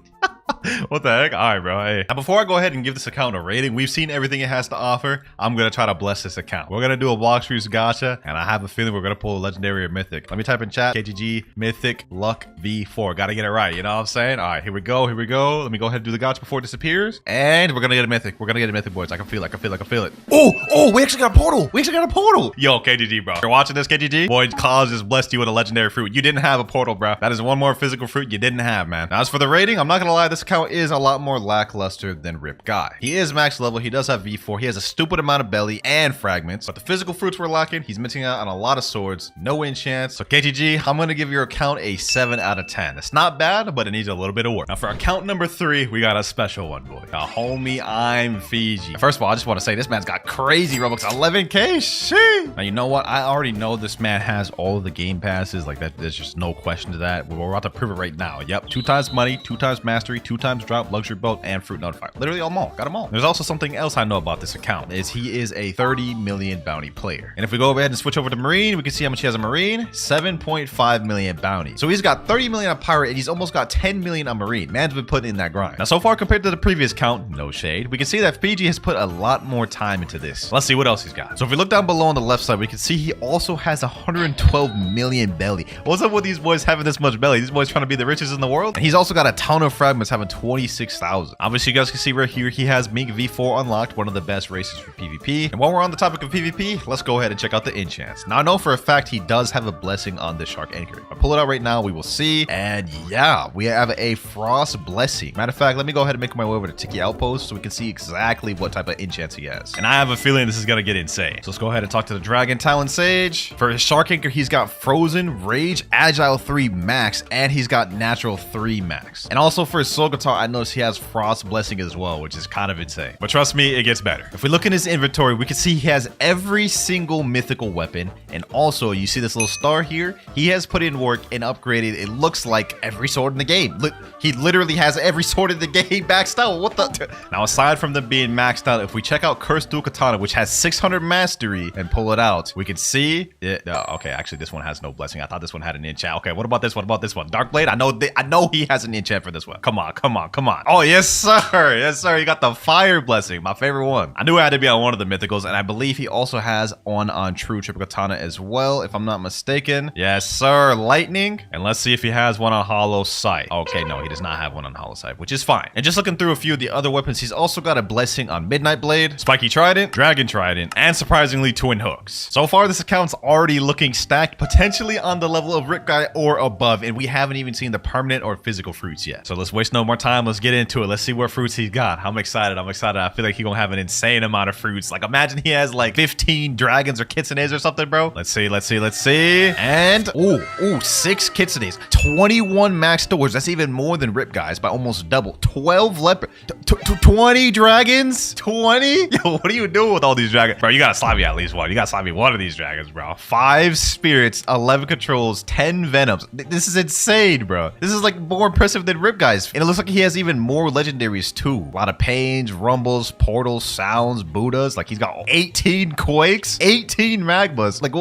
What the heck? All right, bro. Hey. Now, before I go ahead and give this account a rating, we've seen everything it has to offer. I'm going to try to bless this account. We're going to do a Blox Fruits gacha, and I have a feeling we're going to pull a legendary or mythic. Let me type in chat, KGG, mythic, luck, V4. Got to get it right. You know what I'm saying? All right, here we go. Here we go. Let me go ahead and do the gacha before it disappears. And we're going to get a mythic. We're going to get a mythic, boys. I can feel it. I can feel it. I can feel it. Oh, we actually got a portal. We actually got a portal. Yo, KGG, bro. You're watching this, KGG? Boy, Klaus just blessed you with a legendary fruit. You didn't have a portal, bro. That is 1 more physical fruit you didn't have, man. Now, as for the rating, I'm not going to lie. This account is a lot more lackluster than Rip Guy. He is max level. He does have V4. He has a stupid amount of belly and fragments, but the physical fruits we're lacking. He's missing out on a lot of swords, no enchants. So KTG, I'm going to give your account a 7 out of 10. It's not bad, but it needs a little bit of work. Now for account number 3, we got a special one, boy. Now, homie, I'm Fiji. First of all, I just want to say this man's got crazy Robux, 11K. Shit. Now, you know what? I already know this man has all of the game passes. Like that, there's just no question to that. We're about to prove it right now. Yep. 2 times money, 2 times mastery, 2 times drop, luxury boat, and fruit notifier. Literally all them all. Got them all. There's also something else I know about this account is he is a 30 million bounty player. And if we go ahead and switch over to marine, we can see how much he has on marine. 7.5 million bounty. So he's got 30 million on pirate and he's almost got 10 million on marine. Man's been putting in that grind. Now so far compared to the previous count, no shade, we can see that Fiji has put a lot more time into this. Let's see what else he's got. So if we look down below on the left side, we can see he also has 112 million belly. What's up with these boys having this much belly? These boys trying to be the richest in the world? And he's also got a ton of fragments having 26,000. Obviously you guys can see right here, he has Mink V4 unlocked, one of the best races for PvP. And while we're on the topic of PvP, let's go ahead and check out the enchants. Now I know for a fact he does have a blessing on the shark anchor. If I pull it out right now, we will see. And yeah, we have a frost blessing. Matter of fact, let me go ahead and make my way over to Tiki Outpost so we can see exactly what type of enchants he has. And I have a feeling this is gonna get insane. So let's go ahead and talk to the Dragon Talon Sage. For his shark anchor, he's got Frozen, Rage, Agile 3 max, and he's got Natural 3 max. And also for his soul guitar, I noticed he has Frost blessing as well, which is kind of insane. But trust me, it gets better. If we look in his inventory, we can see he has every single mythical weapon. And also, you see this little star here? He has put in work and upgraded, it looks like, every sword in the game. Look, he literally has every sword in the game maxed out. What the? Now, aside from them being maxed out, if we check out Cursed Dual Katana, which has 600 mastery, and pull it out, we can see it. Okay, actually, this one has no blessing. I thought this one had an enchant. Okay, what about this one? What about this one? Dark Blade? I know he has an enchant for this one. Come on, come on, come on. Oh, yes, sir. Yes, sir. He got the fire blessing, my favorite one. I knew it had to be on one of the mythicals, and I believe he also has on True Triple Katana as well, if I'm not mistaken. Yes, sir. Lightning. And let's see if he has one on Hollow Sight. Okay, no, he does not have one on Hollow Sight, which is fine. And just looking through a few of the other weapons, he's also got a blessing on Midnight Blade, Spiky Trident, Dragon Trident, and surprisingly, Twin Hooks. So far, this account's already looking stacked, potentially on the level of Rip Guy or above, and we haven't even seen the permanent or physical fruits yet. So let's waste no more time. Let's get into it. Let's see what fruits he's got. I'm excited. I'm excited. I feel like he's gonna have an insane amount of fruits. Like, imagine he has like 15 dragons or kitsunes or something, bro. Let's see. Let's see. Let's see. And, ooh, 6 kitsunes. 21 max storage. That's even more than Rip Guys by almost double. 12 leopard. 20 dragons? 20? Yo, what are you doing with all these dragons? Bro, you gotta slap me at least one. You gotta slap me one of these dragons, bro. 5 spirits, 11 controls, 10 venoms. This is insane, bro. This is like more impressive than Rip Guys. And it looks like he has even more legendaries too. A lot of pains, rumbles, portals, sounds, Buddhas. Like, he's got 18 quakes, 18 magmas. Like,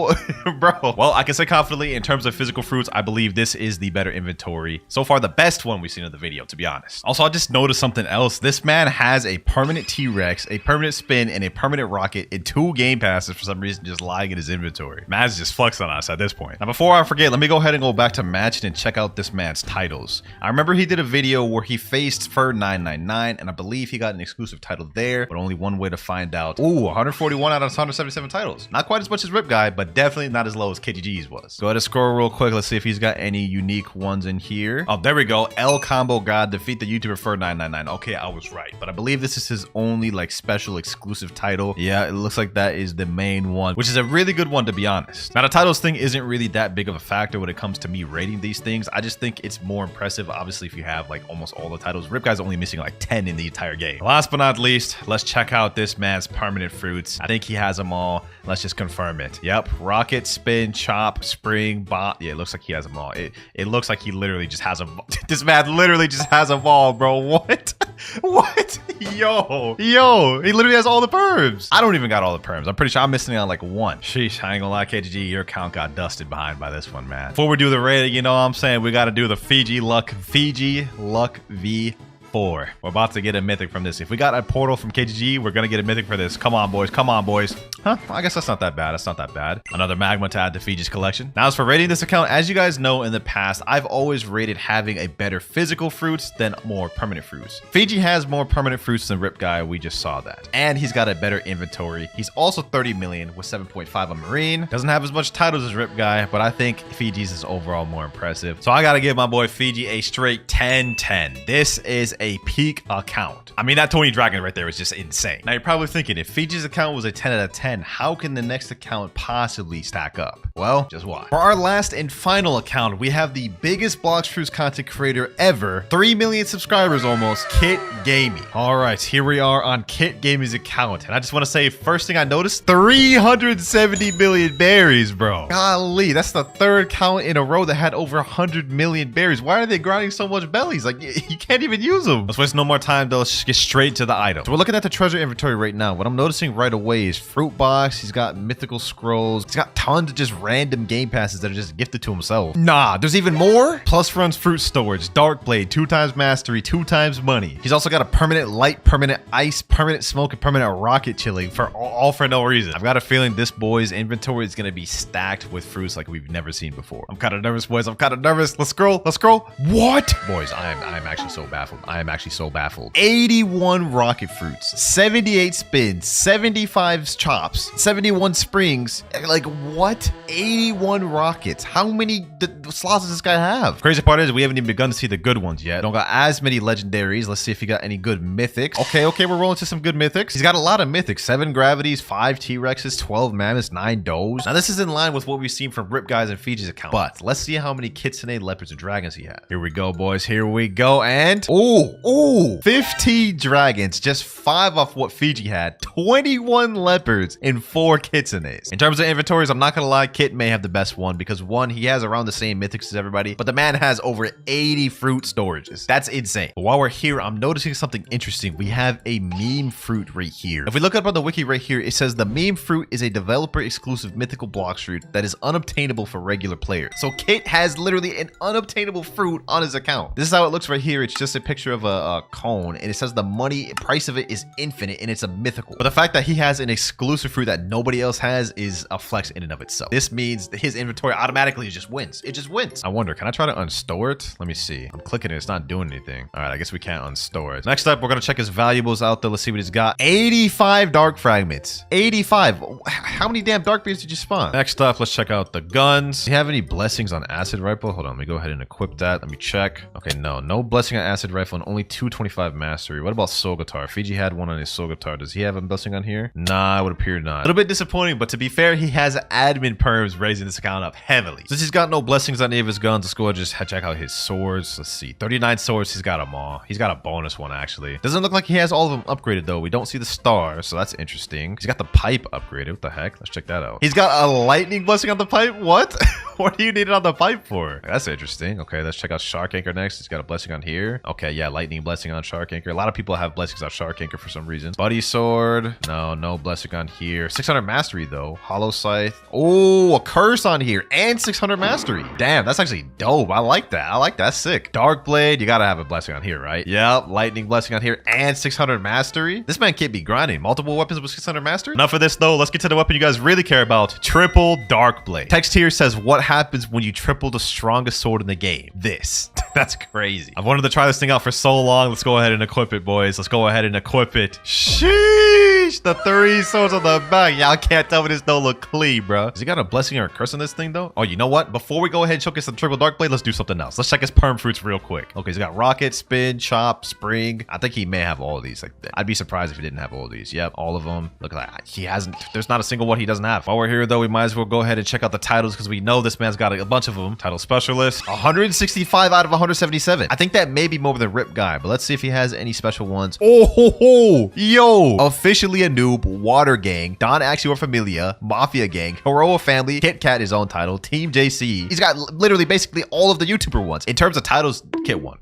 bro. Well, I can say confidently in terms of physical fruits, I believe this is the better inventory. So far, the best one we've seen in the video, to be honest. Also, I just noticed something else. This man has a permanent T-Rex, a permanent spin, and a permanent rocket in 2 game passes for some reason just lying in his inventory. Man's just flexing on us at this point. Now, before I forget, let me go ahead and go back to matching and check out this man's titles. I remember he did a video where he faced for 999, and I believe he got an exclusive title there, but only one way to find out. Ooh, 141 out of 177 titles. Not quite as much as Rip Guy, but definitely not as low as KGG's was. Go ahead and scroll real quick. Let's see if he's got any unique ones in here. Oh, there we go. El Combo God, defeat the YouTuber for 999. Okay, I was right, but I believe this is his only like special exclusive title. Yeah, it looks like that is the main one, which is a really good one to be honest. Now the titles thing isn't really that big of a factor when it comes to me rating these things. I just think it's more impressive, obviously, if you have like almost all the titles. Rip Guy's only missing like 10 in the entire game. Last but not least, let's check out this man's permanent fruits. I think he has them all. Let's just confirm it. Yep, rocket, spin, chop, spring, bot. Yeah, it looks like he has them all. It looks like he literally just has them. This man literally just has them all, bro. What? What? Yo, he literally has all the perms. I don't even got all the perms. I'm pretty sure I'm missing on like one. Sheesh, I ain't gonna lie, KGG, your account got dusted behind by this one, man. Before we do the rating, you know what I'm saying? We gotta do the Fiji Luck V4. We're about to get a mythic from this. If we got a portal from KGG, we're gonna get a mythic for this. Come on, boys. Come on, boys. Huh? Well, I guess that's not that bad. That's not that bad. Another magma to add to Fiji's collection. Now, as for rating this account, as you guys know in the past, I've always rated having a better physical fruits than more permanent fruits. Fiji has more permanent fruits than Rip Guy. We just saw that. And he's got a better inventory. He's also 30 million with 7.5 on Marine. Doesn't have as much titles as Rip Guy, but I think Fiji's is overall more impressive. So I gotta give my boy Fiji a straight 10-10. This is a peak account. I mean, that Tony Dragon right there is just insane. Now you're probably thinking, if Fiji's account was a 10 out of 10, how can the next account possibly stack up? Well, just watch. For our last and final account, we have the biggest Blox Fruits content creator ever, 3 million subscribers almost, Kit Gaming. All right, here we are on Kit Gaming's account, and I just want to say, first thing I noticed, 370 million berries, bro. Golly, that's the third count in a row that had over 100 million berries. Why are they grinding so much bellies? Like, you can't even use them. Let's waste no more time though. Let's just get straight to the item. So we're looking at the treasure inventory right now. What I'm noticing right away is fruit box. He's got mythical scrolls. He's got tons of just random game passes that are just gifted to himself. Nah, there's even more. Plus runs fruit storage, dark blade, 2 times mastery, 2 times money. He's also got a permanent light, permanent ice, permanent smoke, and permanent rocket chilling for all for no reason. I've got a feeling this boy's inventory is gonna be stacked with fruits like we've never seen before. I'm kind of nervous, boys. I'm kind of nervous. Let's scroll. Let's scroll. What? Boys, I'm actually so baffled. I am actually so baffled. 81 rocket fruits, 78 spins, 75 chops, 71 springs. Like what? 81 rockets. How many slots does this guy have? Crazy part is we haven't even begun to see the good ones yet. Don't got as many legendaries. Let's see if he got any good mythics. Okay, we're rolling to some good mythics. He's got a lot of mythics. 7 gravities, 5 T-Rexes, 12 mammoths, 9 does. Now this is in line with what we've seen from Rip Guys and Fiji's account. But let's see how many kitsune, leopards, and dragons he has. Here we go, boys. Here we go. And 15 dragons, just 5 off what Fiji had, 21 leopards, and 4 kitsunes. In terms of inventories, I'm not gonna lie, Kit may have the best one because one, he has around the same mythics as everybody, but the man has over 80 fruit storages. That's insane. But while we're here, I'm noticing something interesting. We have a meme fruit right here. If we look up on the wiki right here, it says the meme fruit is a developer exclusive mythical Blox fruit that is unobtainable for regular players. So Kit has literally an unobtainable fruit on his account. This is how it looks right here. It's just a picture of a cone, and it says the money price of it is infinite, and it's a mythical. But the fact that he has an exclusive fruit that nobody else has is a flex in and of itself. This means that his inventory automatically just wins. It just wins. I wonder, can I try to unstore it? Let me see. I'm clicking it. It's not doing anything. All right, I guess we can't unstore it. Next up, we're gonna check his valuables out there. Let's see what he's got. 85 dark fragments. 85. How many damn dark beams did you spawn? Next up, let's check out the guns. Do you have any blessings on acid rifle? Hold on, let me go ahead and equip that. Let me check. Okay, no blessing on acid rifle and only 225 mastery. What about soul guitar? Fiji had one on his soul guitar. Does he have a blessing on here? Nah, it would appear not. A little bit disappointing, but to be fair, he has admin perms raising this account up heavily. Since he's got no blessings on any of his guns, let's go and just check out his swords. Let's see. 39 swords. He's got them all. He's got a bonus one, actually. Doesn't look like he has all of them upgraded, though. We don't see the star, so that's interesting. He's got the pipe upgraded. What the heck? Let's check that out. He's got a lightning blessing on the pipe? What? What do you need it on the pipe for? That's interesting. Okay, let's check out Shark Anchor next. He's got a blessing on here. Okay, yeah, lightning blessing on Shark Anchor. A lot of people have blessings on Shark Anchor for some reason. Buddy sword. No blessing on here. 600 mastery, though. Hollow scythe. Oh, a curse on here. And 600 mastery. Damn, that's actually dope. I like that. That's sick. Dark blade. You gotta have a blessing on here, right? Yep, lightning blessing on here. And 600 mastery. This man can't be grinding. Multiple weapons with 600 mastery. Enough of this, though. Let's get to the weapon you guys really care about. Triple dark blade. Text here says, what happens when you triple the strongest sword in the game? This. That's crazy. I've wanted to try this thing out for so long. Let's go ahead and equip it, boys. Let's go ahead and equip it. Sheesh. The 3 swords on the back. Y'all can't tell me this don't look clean, bro. Has he got a blessing or a curse on this thing, though? Oh, you know what? Before we go ahead and showcase the triple dark blade, let's do something else. Let's check his perm fruits real quick. Okay, he's got rocket, spin, chop, spring. I think he may have all of these. Like, I'd be surprised if he didn't have all of these. Yep, all of them. Look at that. He hasn't. There's not a single one he doesn't have. While we're here, though, we might as well go ahead and check out the titles because we know this man's got a bunch of them. Title specialist, 165 out of 177. I think that may be more than Rip Guy, but let's see if he has any special ones. Oh, ho, ho. Yo, officially a noob, Water Gang, Don Axio Familia, Mafia Gang, Heroa Family, Kit Kat his own title, Team JC. He's got literally basically all of the YouTuber ones. In terms of titles, Kit 1.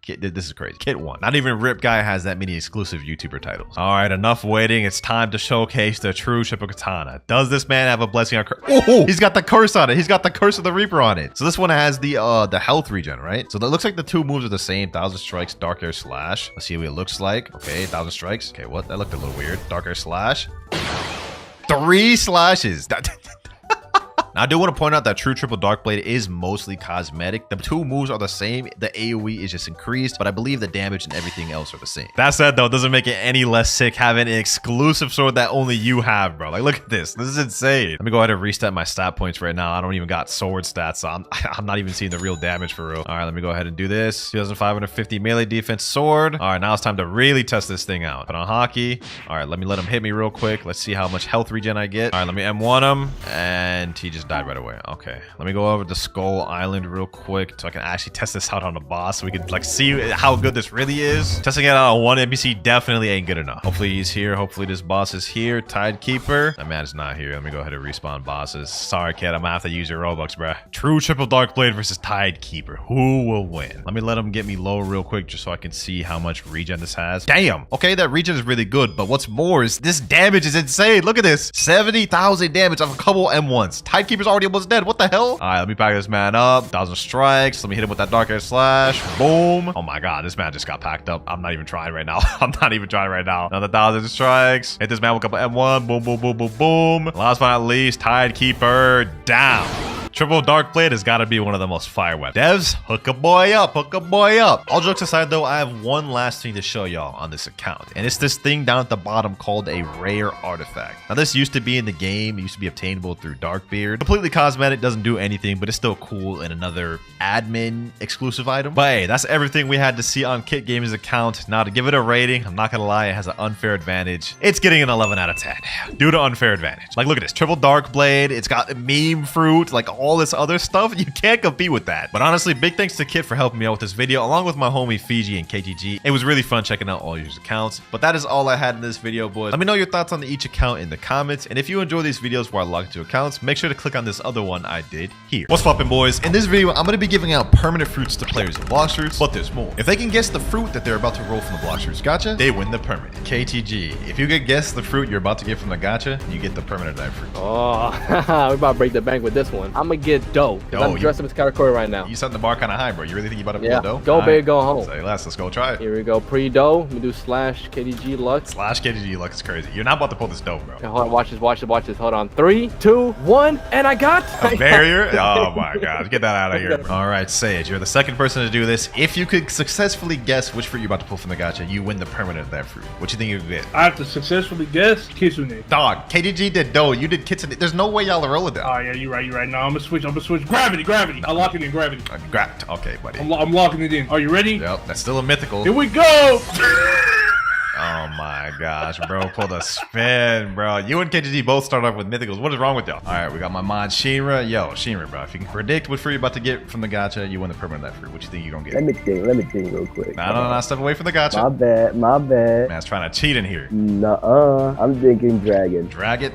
This is crazy. Kit 1. Not even Rip Guy has that many exclusive YouTuber titles. All right, enough waiting. It's time to showcase the true triple katana. Does this man have a blessing on curse? Oh, he's got the curse on it. He's got the curse of the Reaper on it. So this one has the health regen, right? So that looks like the 2 moves are the same. 1,000 strikes, dark air slash. Let's see what it looks like. Okay, 1,000 strikes. Okay, what? That looked a little weird. Dark air slash. 3 slashes. Now, I do want to point out that True Triple Dark Blade is mostly cosmetic. The 2 moves are the same. The AoE is just increased, but I believe the damage and everything else are the same. That said, though, it doesn't make it any less sick having an exclusive sword that only you have, bro. Like, look at this. This is insane. Let me go ahead and reset my stat points right now. I don't even got sword stats, so I'm not even seeing the real damage for real. All right, let me go ahead and do this. 2,550 melee defense sword. All right, now it's time to really test this thing out. Put on hockey. All right, let me let him hit me real quick. Let's see how much health regen I get. All right, let me M1 him, and he just died right away. Okay, let me go over to Skull Island real quick so I can actually test this out on the boss so we can like see how good this really is. Testing it out on one NPC definitely ain't good enough. Hopefully he's here. Hopefully this boss is here. Tidekeeper. That man is not here. Let me go ahead and respawn bosses. Sorry, kid. I'm gonna have to use your Robux, bruh. True Triple Dark Blade versus Tidekeeper. Who will win? Let me let him get me low real quick just so I can see how much regen this has. Damn. Okay, that regen is really good, but what's more is this damage is insane. Look at this. 70,000 damage off a couple M1s. Tidekeeper's already almost dead. What the hell? All right, let me back this man up. 1,000 strikes. Let me hit him with that dark air slash. Boom. Oh my god, this man just got packed up. I'm not even trying right now. I'm not even trying right now. Another 1,000 strikes. Hit this man with a couple M1. Boom, boom, boom, boom, boom. Last but not least, Tidekeeper down. Triple Dark Blade has got to be one of the most fire weapons. Devs, hook a boy up, hook a boy up. All jokes aside though, I have one last thing to show y'all on this account. And it's this thing down at the bottom called a rare artifact. Now this used to be in the game. It used to be obtainable through Darkbeard. Completely cosmetic, doesn't do anything, but it's still cool and another admin exclusive item. But hey, that's everything we had to see on Kit Gaming's account. Now to give it a rating, I'm not gonna lie, it has an unfair advantage. It's getting an 11 out of 10 due to unfair advantage. Like look at this, Triple Dark Blade. It's got meme fruit, like all this other stuff. You can't compete with that. But honestly, big thanks to Kit for helping me out with this video, along with my homie Fiji and KTG. It was really fun checking out all your accounts. But that is all I had in this video, boys. Let me know your thoughts on each account in the comments. And if you enjoy these videos where I log into accounts, make sure to click on this other one I did here. What's poppin', boys? In this video, I'm going to be giving out permanent fruits to players in Blox fruits, but there's more. If they can guess the fruit that they're about to roll from the Blox fruits gacha, they win the permanent. KTG, if you can guess the fruit you're about to get from the gacha, you get the permanent dive fruit. Oh, we're about to break the bank with this one. I'm gonna get dough. I'm dressed up as Karakuri right now. You setting the bar kind of high, bro. You really think you about to pull dough? Go big, go home. Say less. Let's go try it. Here we go. Pre-dough. We do slash KDG Lux. Slash KDG Lux is crazy. You're not about to pull this dough, bro. Okay, hold on. Watch this. Watch this. Watch this. Hold on. 3, 2, 1, and I got a barrier. Oh my god. Get that out of here, bro. All right, Sage. You're the second person to do this. If you could successfully guess which fruit you're about to pull from the gacha, you win the permanent of that fruit. What you think you get? I have to successfully guess Kitsune. Dog, KDG did dough. You did Kitsune. There's no way y'all are rolling that. Oh yeah, you're right. No, I'm gonna switch. Gravity. I lock it in gravity. Okay, buddy. I'm locking it in. Are you ready? Yep, that's still a mythical. Here we go. Oh my gosh, bro. Pulled a spin, bro. You and KGG both start off with mythicals. What is wrong with y'all? All right, we got my mod Shinra. Yo, Shinra, bro. If you can predict what fruit you're about to get from the gacha, you win the permanent of that fruit. What you think you're gonna get? Let me think real quick. No. Step away from the gacha. My bad. Man's trying to cheat in here. Nuh-uh. I'm thinking dragon. Dragon?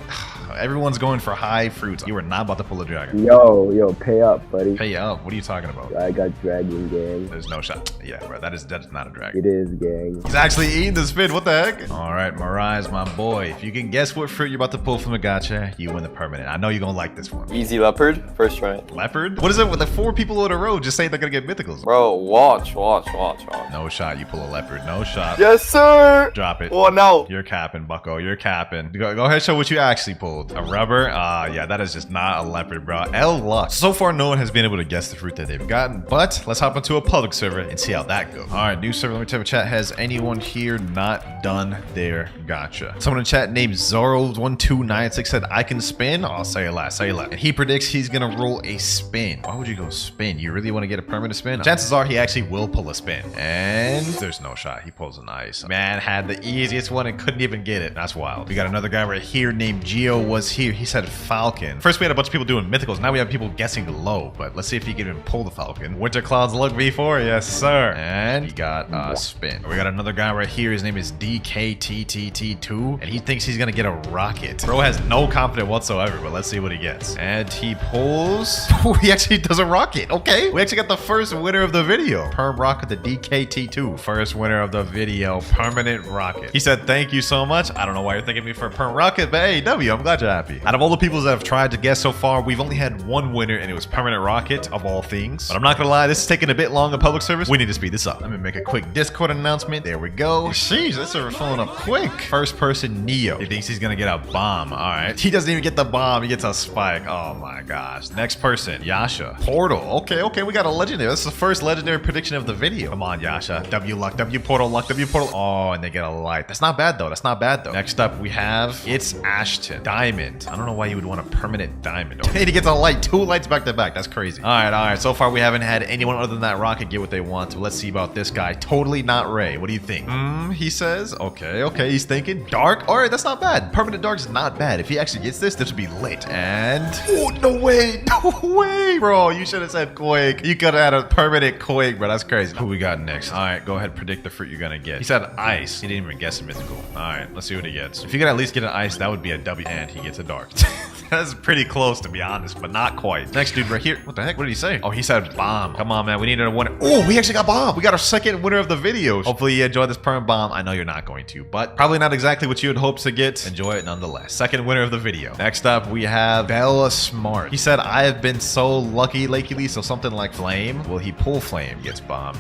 Everyone's going for high fruits. You are not about to pull a dragon. Yo, pay up, buddy. Pay up? What are you talking about? I got dragon, gang. There's no shot. Yeah, bro. That is not a dragon. It is, gang. He's actually eating the spin. What the heck? All right, Mirage, my boy. If you can guess what fruit you're about to pull from the gacha, you win the permanent. I know you're gonna like this one. Easy leopard, first try. Leopard? What is it with the 4 people in a row just saying they're gonna get mythicals? Bro, watch. No shot. You pull a leopard. No shot. Yes, sir. Drop it. Oh, no. You're capping, bucko. You're capping. Go ahead, show what you actually pulled. pulled? A rubber? Yeah, that is just not a leopard, bro. L luck. So far, no one has been able to guess the fruit that they've gotten, but let's hop into a public server and see how that goes. All right, new server. Let me type in chat. Has anyone here not done their gotcha? Someone in chat named Zoro1296 said, I can spin. Oh, say it last, say it last. And he predicts he's gonna roll a spin. Why would you go spin? You really want to get a permanent spin? Chances are he actually will pull a spin. And there's no shot. He pulls an ice. Man had the easiest one and couldn't even get it. That's wild. We got another guy right here named Geo was here. He said Falcon. First we had a bunch of people doing mythicals. Now we have people guessing low, but let's see if he can even pull the Falcon. WinterKloudz luck V4. Yes, sir. And he got a spin. We got another guy right here. His name is DKTTT2 and he thinks he's gonna get a rocket. Bro has no confidence whatsoever, but let's see what he gets. And he pulls. He actually does a rocket. Okay. We actually got the first winner of the video. Perm rocket, the DKT2. First winner of the video. Permanent rocket. He said, thank you so much. I don't know why you're thanking me for a perm rocket, but hey, W, I'm glad you're happy. Out of all the people that have tried to guess so far, we've only had one winner and it was permanent rocket of all things. But I'm not gonna lie, this is taking a bit long in public service. We need to speed this up. Let me make a quick Discord announcement. There we go. Sheesh, this server filling up quick. First person, Neo. He thinks he's gonna get a bomb. All right. He doesn't even get the bomb. He gets a spike. Oh my gosh. Next person, Yasha. Portal. Okay, we got a legendary. This is the first legendary prediction of the video. Come on, Yasha. W luck, W portal luck, W portal. Oh, and they get a light. That's not bad though. That's not bad though. Next up, we have it's Ashton. Diamond. I don't know why you would want a permanent diamond. Okay, he gets a light. 2 lights back to back. That's crazy. All right. So far, we haven't had anyone other than that rocket get what they want. So let's see about this guy. Totally not Ray. What do you think? He says. Okay. He's thinking dark. All right, that's not bad. Permanent dark is not bad. If he actually gets this would be lit. And oh, no way, bro. You should have said Quake. You could have had a permanent Quake, bro. That's crazy. Who we got next? All right, go ahead. Predict the fruit you're gonna get. He said ice. He didn't even guess a mythical. All right, let's see what he gets. If you could at least get an ice, that would be a W. And he gets a dark. That's pretty close, to be honest, but not quite. Next dude right here. What the heck? What did he say? Oh, he said bomb. Come on, man. We needed a winner. Oh, we actually got bomb. We got our second winner of the video. Hopefully you enjoy this perm bomb. I know you're not going to, but probably not exactly what you had hoped to get. Enjoy it nonetheless. Second winner of the video. Next up, we have Bella Smart. He said, I have been so lucky lately, so something like flame. Will he pull flame? Gets bomb.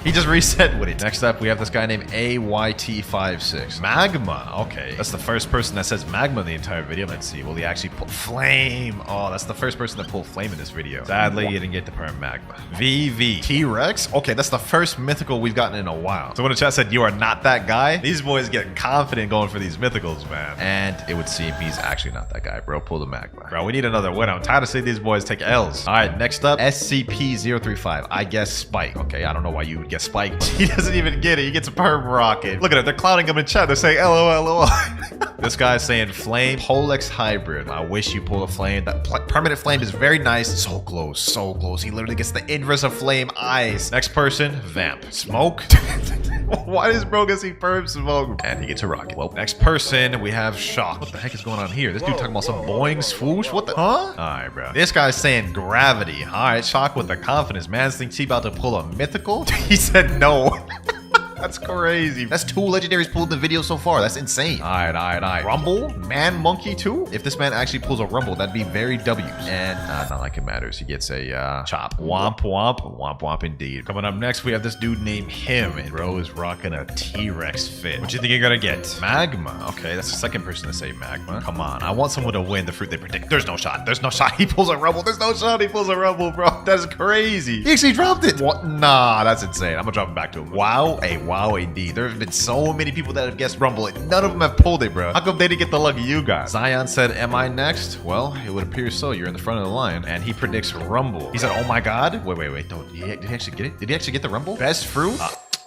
He just reset with it. Next up, we have this guy named AYT56. Magma. Okay. That's the first person that says magma in the entire video. Let's see. Will he actually pull flame? Oh, that's the first person that pulled flame in this video. Sadly, you didn't get the perm magma. VV. T-Rex. Okay, that's the first mythical we've gotten in a while. So when the chat said you are not that guy, these boys get confident going for these mythicals, man. And it would seem he's actually not that guy, bro. Pull the magma. Bro, we need another winner. I'm tired of seeing these boys take L's. All right, next up, SCP-035. I guess Spike. Okay, I don't know why you would get Spike. He doesn't even get it. He gets a perm rocket. Look at it. They're clowning him in chat. They're saying LOL. This guy's saying flame. Polex hybrid. I wish you pull a flame. That permanent flame is very nice. So close. So close. He literally gets the inverse of flame ice. Next person, vamp. Smoke. Why does bro get perm smoke? And he gets a rocket. Well, next person, we have shock. What the heck is going on here? This dude talking about some boing swoosh. What the? Huh? All right, bro. This guy's saying gravity. All right, shock with the confidence. Man thinks he about to pull a mythical. He said no. That's crazy. That's 2 legendaries pulled in the video so far. That's insane. All right. Rumble, man, monkey too. If this man actually pulls a rumble, that'd be very W's. And not like it matters. He gets a chop. Womp indeed. Coming up next, we have this dude named Him. And bro is rocking a T-Rex fit. What you think you're gonna get? Magma. Okay, that's the second person to say magma. Come on, I want someone to win the fruit they predict. There's no shot. He pulls a rumble. There's no shot. He pulls a rumble, bro. That's crazy. He actually dropped it. What? Nah, that's insane. I'm gonna drop it back to him. Wow, indeed. There have been so many people that have guessed Rumble, and none of them have pulled it, bro. How come they didn't get the luck of you guys? Zion said, am I next? Well, it would appear so. You're in the front of the line. And he predicts Rumble. He said, oh my god. Wait. Did he actually get it? Did he actually get the Rumble? Best fruit?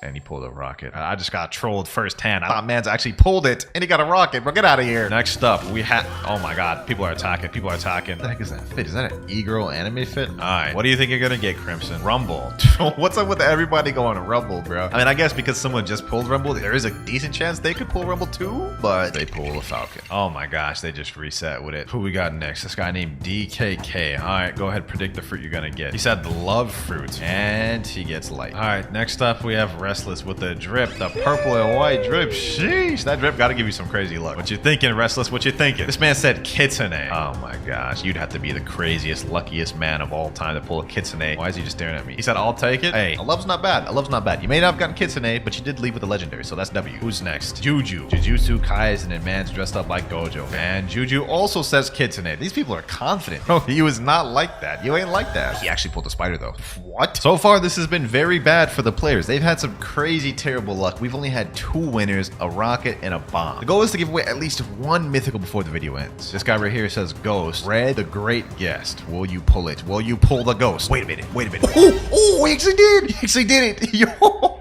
And he pulled a rocket. I just got trolled firsthand. I thought man's actually pulled it, and he got a rocket, bro. Get out of here. Next up, we have... Oh my god. People are attacking. What the heck is that fit? Is that an e-girl anime fit? All right. What do you think you're gonna get, Crimson? Rumble. What's up with everybody going Rumble, bro? I mean, I guess because someone just pulled Rumble, there is a decent chance they could pull Rumble too, but they pull a Falcon. Oh my gosh, they just reset with it. Who we got next? This guy named DKK. All right, go ahead, predict the fruit you're gonna get. He said the love fruit, and he gets light. All right, next up, we have Restless with the drip, the purple and white drip. Sheesh, that drip gotta give you some crazy luck. What you thinking, Restless? What you thinking? This man said kitsune. Oh my gosh, you'd have to be the craziest, luckiest man of all time to pull a kitsune. Why is he just staring at me? He said, I'll take it. Hey, a love's not bad. A love's not bad. You may not have gotten kitsune, but you did leave with a legendary, so that's W. Who's next? Juju. Jujutsu Kaisen and man's dressed up like Gojo. And Juju also says kitsune. These people are confident. Bro, he was not like that. You ain't like that. He actually pulled a spider though. What? So far, this has been very bad for the players. They've had some crazy, terrible luck. We've only had 2 winners, a rocket and a bomb. The goal is to give away at least 1 mythical before the video ends. This guy right here says Ghost. Red, the great guest. Will you pull it? Will you pull the ghost? Wait a minute. Wait a minute. Oh, he actually did. He actually did it.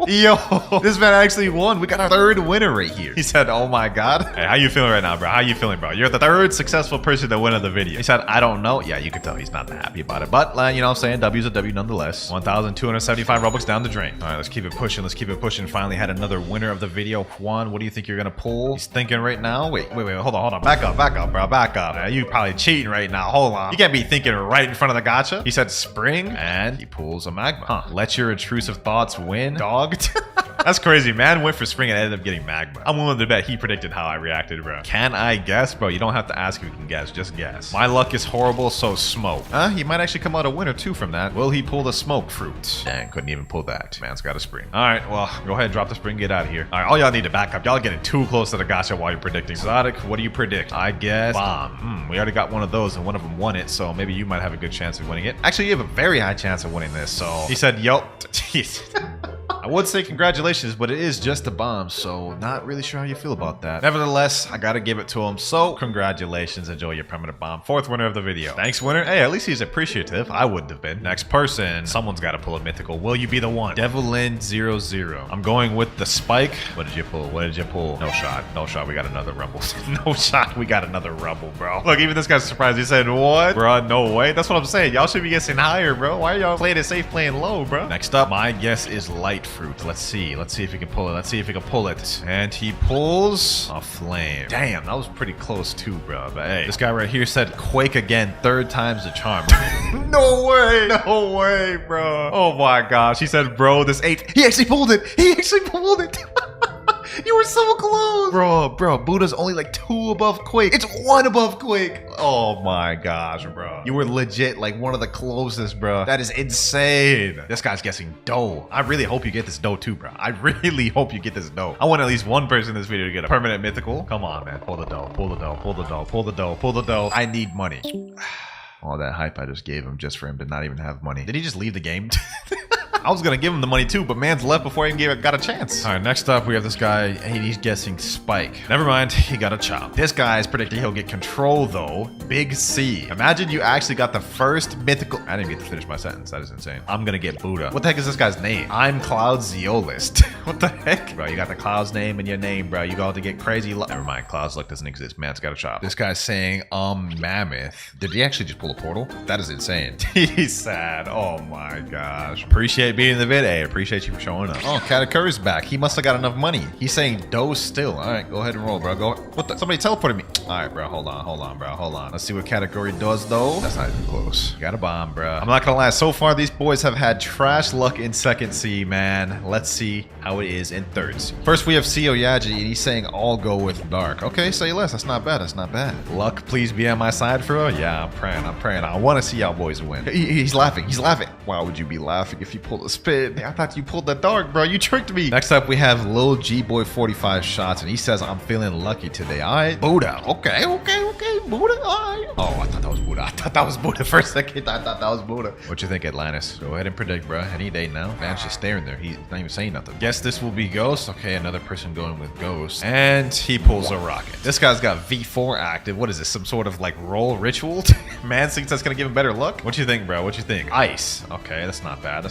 Yo, this man actually won. We got our 3rd winner right here. He said, oh my God. Hey, how you feeling right now, bro? How you feeling, bro? You're the 3rd successful person to win of the video. He said, I don't know. Yeah, you can tell he's not that happy about it. But, you know what I'm saying? W's a W nonetheless. 1,275 Robux down the drain. All right, let's keep it pushing. Let's keep it pushing. Finally had another winner of the video. Juan, what do you think you're going to pull? He's thinking right now. Wait. Hold on. Back up, bro. Back up. You probably cheating right now. Hold on. You can't be thinking right in front of the gacha. He said spring, and he pulls a magma. Huh. Let your intrusive thoughts win, dog. That's crazy. Man went for spring and ended up getting magma. I'm willing to bet he predicted how I reacted, bro. Can I guess? Bro, you don't have to ask if you can guess. Just guess. My luck is horrible, so smoke. He might actually come out a winner too from that. Will he pull the smoke fruit? Dang, couldn't even pull that. Man's got a spring. All right, well, go ahead, drop the spring, get out of here. All right, all y'all need to back up. Y'all getting too close to the gacha while you're predicting. Exotic, what do you predict? I guess bomb. We already got one of those and one of them won it, so maybe you might have a good chance of winning it. Actually, you have a very high chance of winning this, so he said, yo. I would say congratulations, but it is just a bomb, so not really sure how you feel about that. Nevertheless, I gotta give it to him, so congratulations, enjoy your permanent bomb. 4th winner of the video. Thanks, winner. Hey, at least he's appreciative. I wouldn't have been. Next person, someone's gotta pull a mythical. Will you be the one? Devilin00. I'm going with the spike. What did you pull? No shot. We got another rumble. No shot. We got another rumble, bro. Look, even this guy's surprised. He said, what? Bro, no way. That's what I'm saying. Y'all should be guessing higher, bro. Why are y'all playing it safe, playing low, bro? Next up, my guess is light fruit. Let's see if he can pull it. And he pulls a flame. Damn, that was pretty close too, bro. But hey, this guy right here said quake again, 3rd time's the charm. No way, bro. Oh my gosh. He said, bro, this 8. He actually pulled it. You were so close. Bro, Buddha's only like 2 above Quake. It's 1 above Quake. Oh my gosh, bro. You were legit like one of the closest, bro. That is insane. This guy's guessing dough. I really hope you get this dough too, bro. I really hope you get this dough. I want at least one person in this video to get a permanent mythical. Come on, man. Pull the dough. I need money. All that hype I just gave him just for him to not even have money. Did he just leave the game? I was gonna give him the money too, but man's left before he even got a chance. All right, next up we have this guy. Hey, he's guessing spike. Never mind, he got a chop. This guy is predicting he'll get control though. Big C. Imagine you actually got the first mythical. I didn't get to finish my sentence. That is insane. I'm gonna get Buddha. What the heck is this guy's name? I'm Cloud's Zeolist. What the heck? Bro, you got the Cloud's name in your name, bro. You got to get crazy luck. Never mind, Cloud's luck doesn't exist. Man's got a chop. This guy's saying, mammoth. Did he actually just pull a portal? That is insane. He's sad. Oh my gosh. Appreciate being in the vid. Hey, appreciate you for showing up. Oh, Katakuri's back. He must have got enough money. He's saying dough still. All right, go ahead and roll, bro. Go. What the? Somebody teleported me. All right, bro. Hold on, bro. Hold on. Let's see what Katakuri does, though. That's not even close. Got a bomb, bro. I'm not gonna lie. So far, these boys have had trash luck in 2nd C, man. Let's see how it is in 3rd C. First, we have Seo Yaji, and he's saying all go with dark. Okay, say less. That's not bad. That's not bad. Luck, please be on my side, bro. Yeah, I'm praying. I want to see y'all boys win. He's laughing. Why would you be laughing if you pulled a spin? I thought you pulled the dark, bro. You tricked me. Next up, we have Lil G Boy 45 shots, and he says, I'm feeling lucky today. All right, Buddha. Okay. Buddha. All right. Oh, I thought that was Buddha. For a second, I thought that was Buddha. What you think, Atlantis? Go ahead and predict, bro. Any day now. Man's just staring there. He's not even saying nothing. Guess this will be Ghost. Okay, another person going with Ghost. And he pulls a rocket. This guy's got V4 active. What is this? Some sort of like roll ritual? Man thinks that's gonna give him better luck. What you think, bro? What you think? Ice. Okay, that's not bad.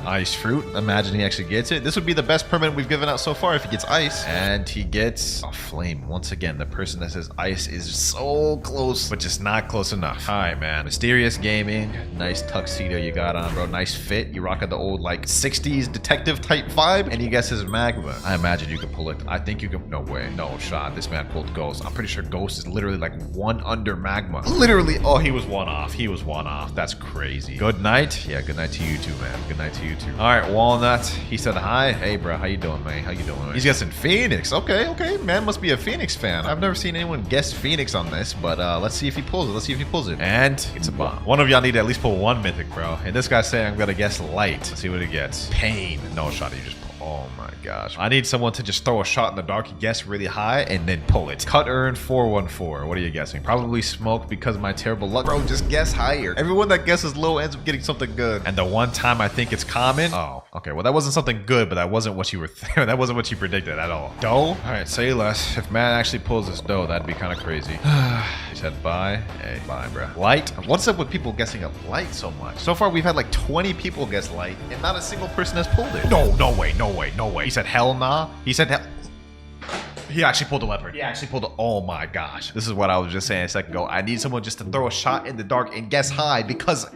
Ice fruit. Imagine he actually gets it. This would be the best permanent we've given out so far if he gets ice. And he gets a flame. Once again, the person that says ice is so so close, but just not close enough. All right, man. Mysterious Gaming. Nice tuxedo you got on, bro. Nice fit. You rocking the old, like, 60s detective type vibe. And you guess his magma. I imagine you could pull it. I think you can. No way. No shot. This man pulled Ghost. I'm pretty sure Ghost is literally like one under magma. Literally. Oh, he was one off. He was one off. That's crazy. Good night. Yeah, good night to you too, man. Good night to you too. All right, Walnut. He said hi. Hey, bro. How you doing, man? How you doing, man? He's guessing Phoenix. Okay, okay. Man must be a Phoenix fan. I've never seen anyone guess Phoenix on this, but let's see if he pulls it. Let's see if he pulls it. And it's a bomb. One of y'all need to at least pull one mythic, bro. And this guy's saying I'm gonna guess light. Let's see what he gets. Pain. No shot. You just pull. Oh my gosh. I need someone to just throw a shot in the dark, guess really high, and then pull it. Cut earn 414. What are you guessing? Probably smoke because of my terrible luck. Bro, just guess higher. Everyone that guesses low ends up getting something good. And the one time I think it's common. Oh, okay. Well, that wasn't something good, but that wasn't what you were that wasn't what you predicted at all. Dough? All right, say less. If man actually pulls this dough, that'd be kind of crazy. He said bye. Hey, bye, bro. Light? What's up with people guessing up light so much? So far, we've had like 20 people guess light, and not a single person has pulled it. No way, no way, no way. He said hell nah. He said hell. He actually pulled a leopard. He actually pulled a... Oh my gosh. This is what I was just saying a second ago. I need someone just to throw a shot in the dark and guess high because...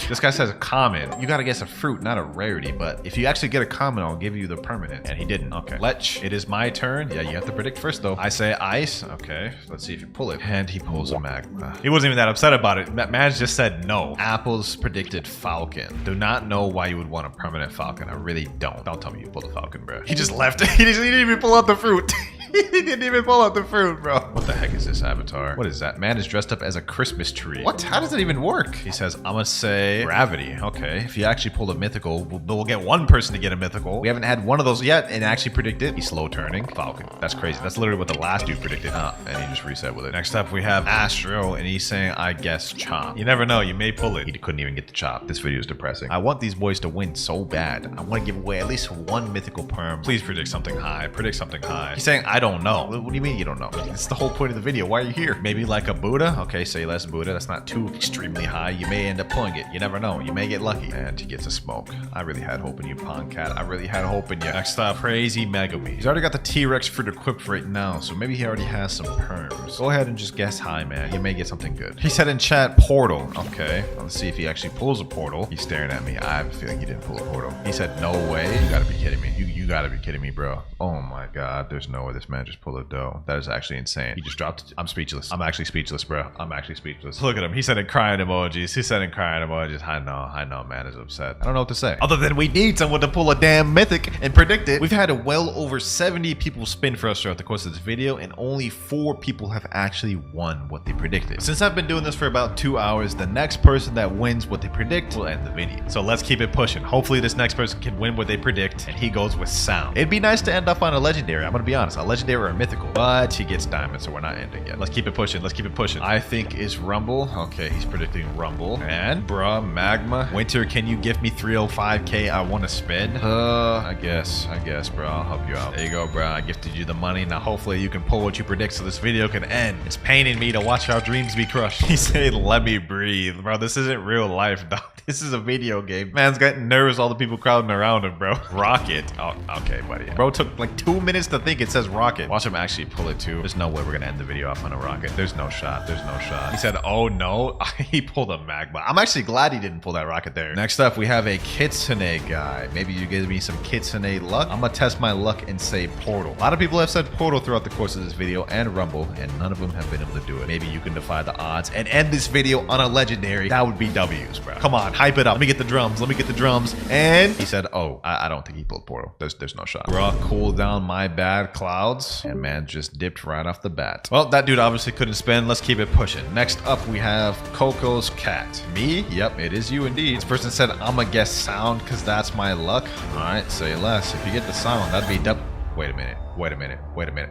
This guy says a common. You gotta guess a fruit, not a rarity. But if you actually get a common, I'll give you the permanent. And he didn't. Okay. Lech, it is my turn. Yeah, you have to predict first though. I say ice. Okay. Let's see if you pull it. And he pulls a magma. He wasn't even that upset about it. Maj just said no. Apples predicted falcon. Do not know why you would want a permanent falcon. I really don't. Don't tell me you pulled a falcon, bro. He just left it. He didn't even pull out the fruit. He didn't even pull out the fruit, bro. What the heck is this avatar? What is that? Man is dressed up as a Christmas tree. What? How does it even work? He says, I'm gonna say gravity. Okay. If you actually pull a mythical, we'll get one person to get a mythical. We haven't had one of those yet and actually predicted. He's slow turning. Falcon. That's crazy. That's literally what the last dude predicted. And he just reset with it. Next up, we have Astro, and he's saying, I guess chop. You never know. You may pull it. He couldn't even get the chop. This video is depressing. I want these boys to win so bad. I want to give away at least one mythical perm. Please predict something high. Predict something high. He's saying, I don't know. What do you mean you don't know? It's the whole point of the video. Why are you here? Maybe like a Buddha? Okay, say less Buddha. That's not too extremely high. You may end up pulling it. You never know. You may get lucky. And he gets a smoke. I really had hope in you, Pond Cat. I really had hope in you. Next up, Crazy Megami. He's already got the T-Rex fruit equipped right now, so maybe he already has some perms. Go ahead and just guess high, man. You may get something good. He said in chat, portal. Okay, let's see if he actually pulls a portal. He's staring at me. I have a feeling he didn't pull a portal. He said, no way. You gotta be kidding me. You gotta be kidding me, bro. Oh my god. There's no way this man just pulled a dough. That is actually insane. He just dropped it. I'm speechless. I'm actually speechless, bro. I'm actually speechless. Look at him. He's sending crying emojis. He's sending crying emojis. I know, man is upset. I don't know what to say. Other than we need someone to pull a damn mythic and predict it. We've had well over 70 people spin for us throughout the course of this video, and only 4 people have actually won what they predicted. Since I've been doing this for about 2 hours, the next person that wins what they predict will end the video. So let's keep it pushing. Hopefully this next person can win what they predict, and he goes with sound. It'd be nice to end up on a legendary. I'm gonna be honest, a legendary or a mythical, but he gets diamond, so we're not ending yet. Let's keep it pushing. Let's keep it pushing. I think is Rumble. Okay, he's predicting Rumble. And bruh, Magma. Winter, can you give me 305k? I want to spin. I guess, bro. I'll help you out. There you go, bro. I gifted you the money. Now hopefully you can pull what you predict so this video can end. It's paining me to watch our dreams be crushed. He said, let me breathe. Bro, this isn't real life, dog. This is a video game. Man's getting nervous, all the people crowding around him, bro. Rocket. Oh, okay, buddy. Bro took like 2 minutes to think it says rocket. Watch him actually pull it too. There's no way we're gonna end the video off on a rocket. There's no shot. There's no shot. He said, oh no. He pulled a magma. I'm actually glad he didn't pull that rocket there. Next up, we have a Kitsune guy. Maybe you give me some Kitsune luck. I'm gonna test my luck and say portal. A lot of people have said portal throughout the course of this video and Rumble, and none of them have been able to do it. Maybe you can defy the odds and end this video on a legendary. That would be W's, bro. Come on, hype it up. Let me get the drums. Let me get the drums. And he said, oh, I don't think he pulled portal. There's no shot. Bro, cool down my bad clouds. And man just dipped right off the bat. Well, that dude obviously couldn't spin. Let's keep it pushing. Next up, we have Coco's cat. Me? Yep, it is you indeed. This person said, I'm gonna guess sound because that's my luck. All right, say less. If you get the sound, that'd be double. Wait a minute.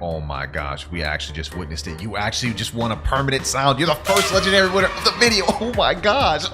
Oh my gosh, we actually just witnessed it. You actually just won a permanent sound. You're the first legendary winner of the video. Oh my gosh.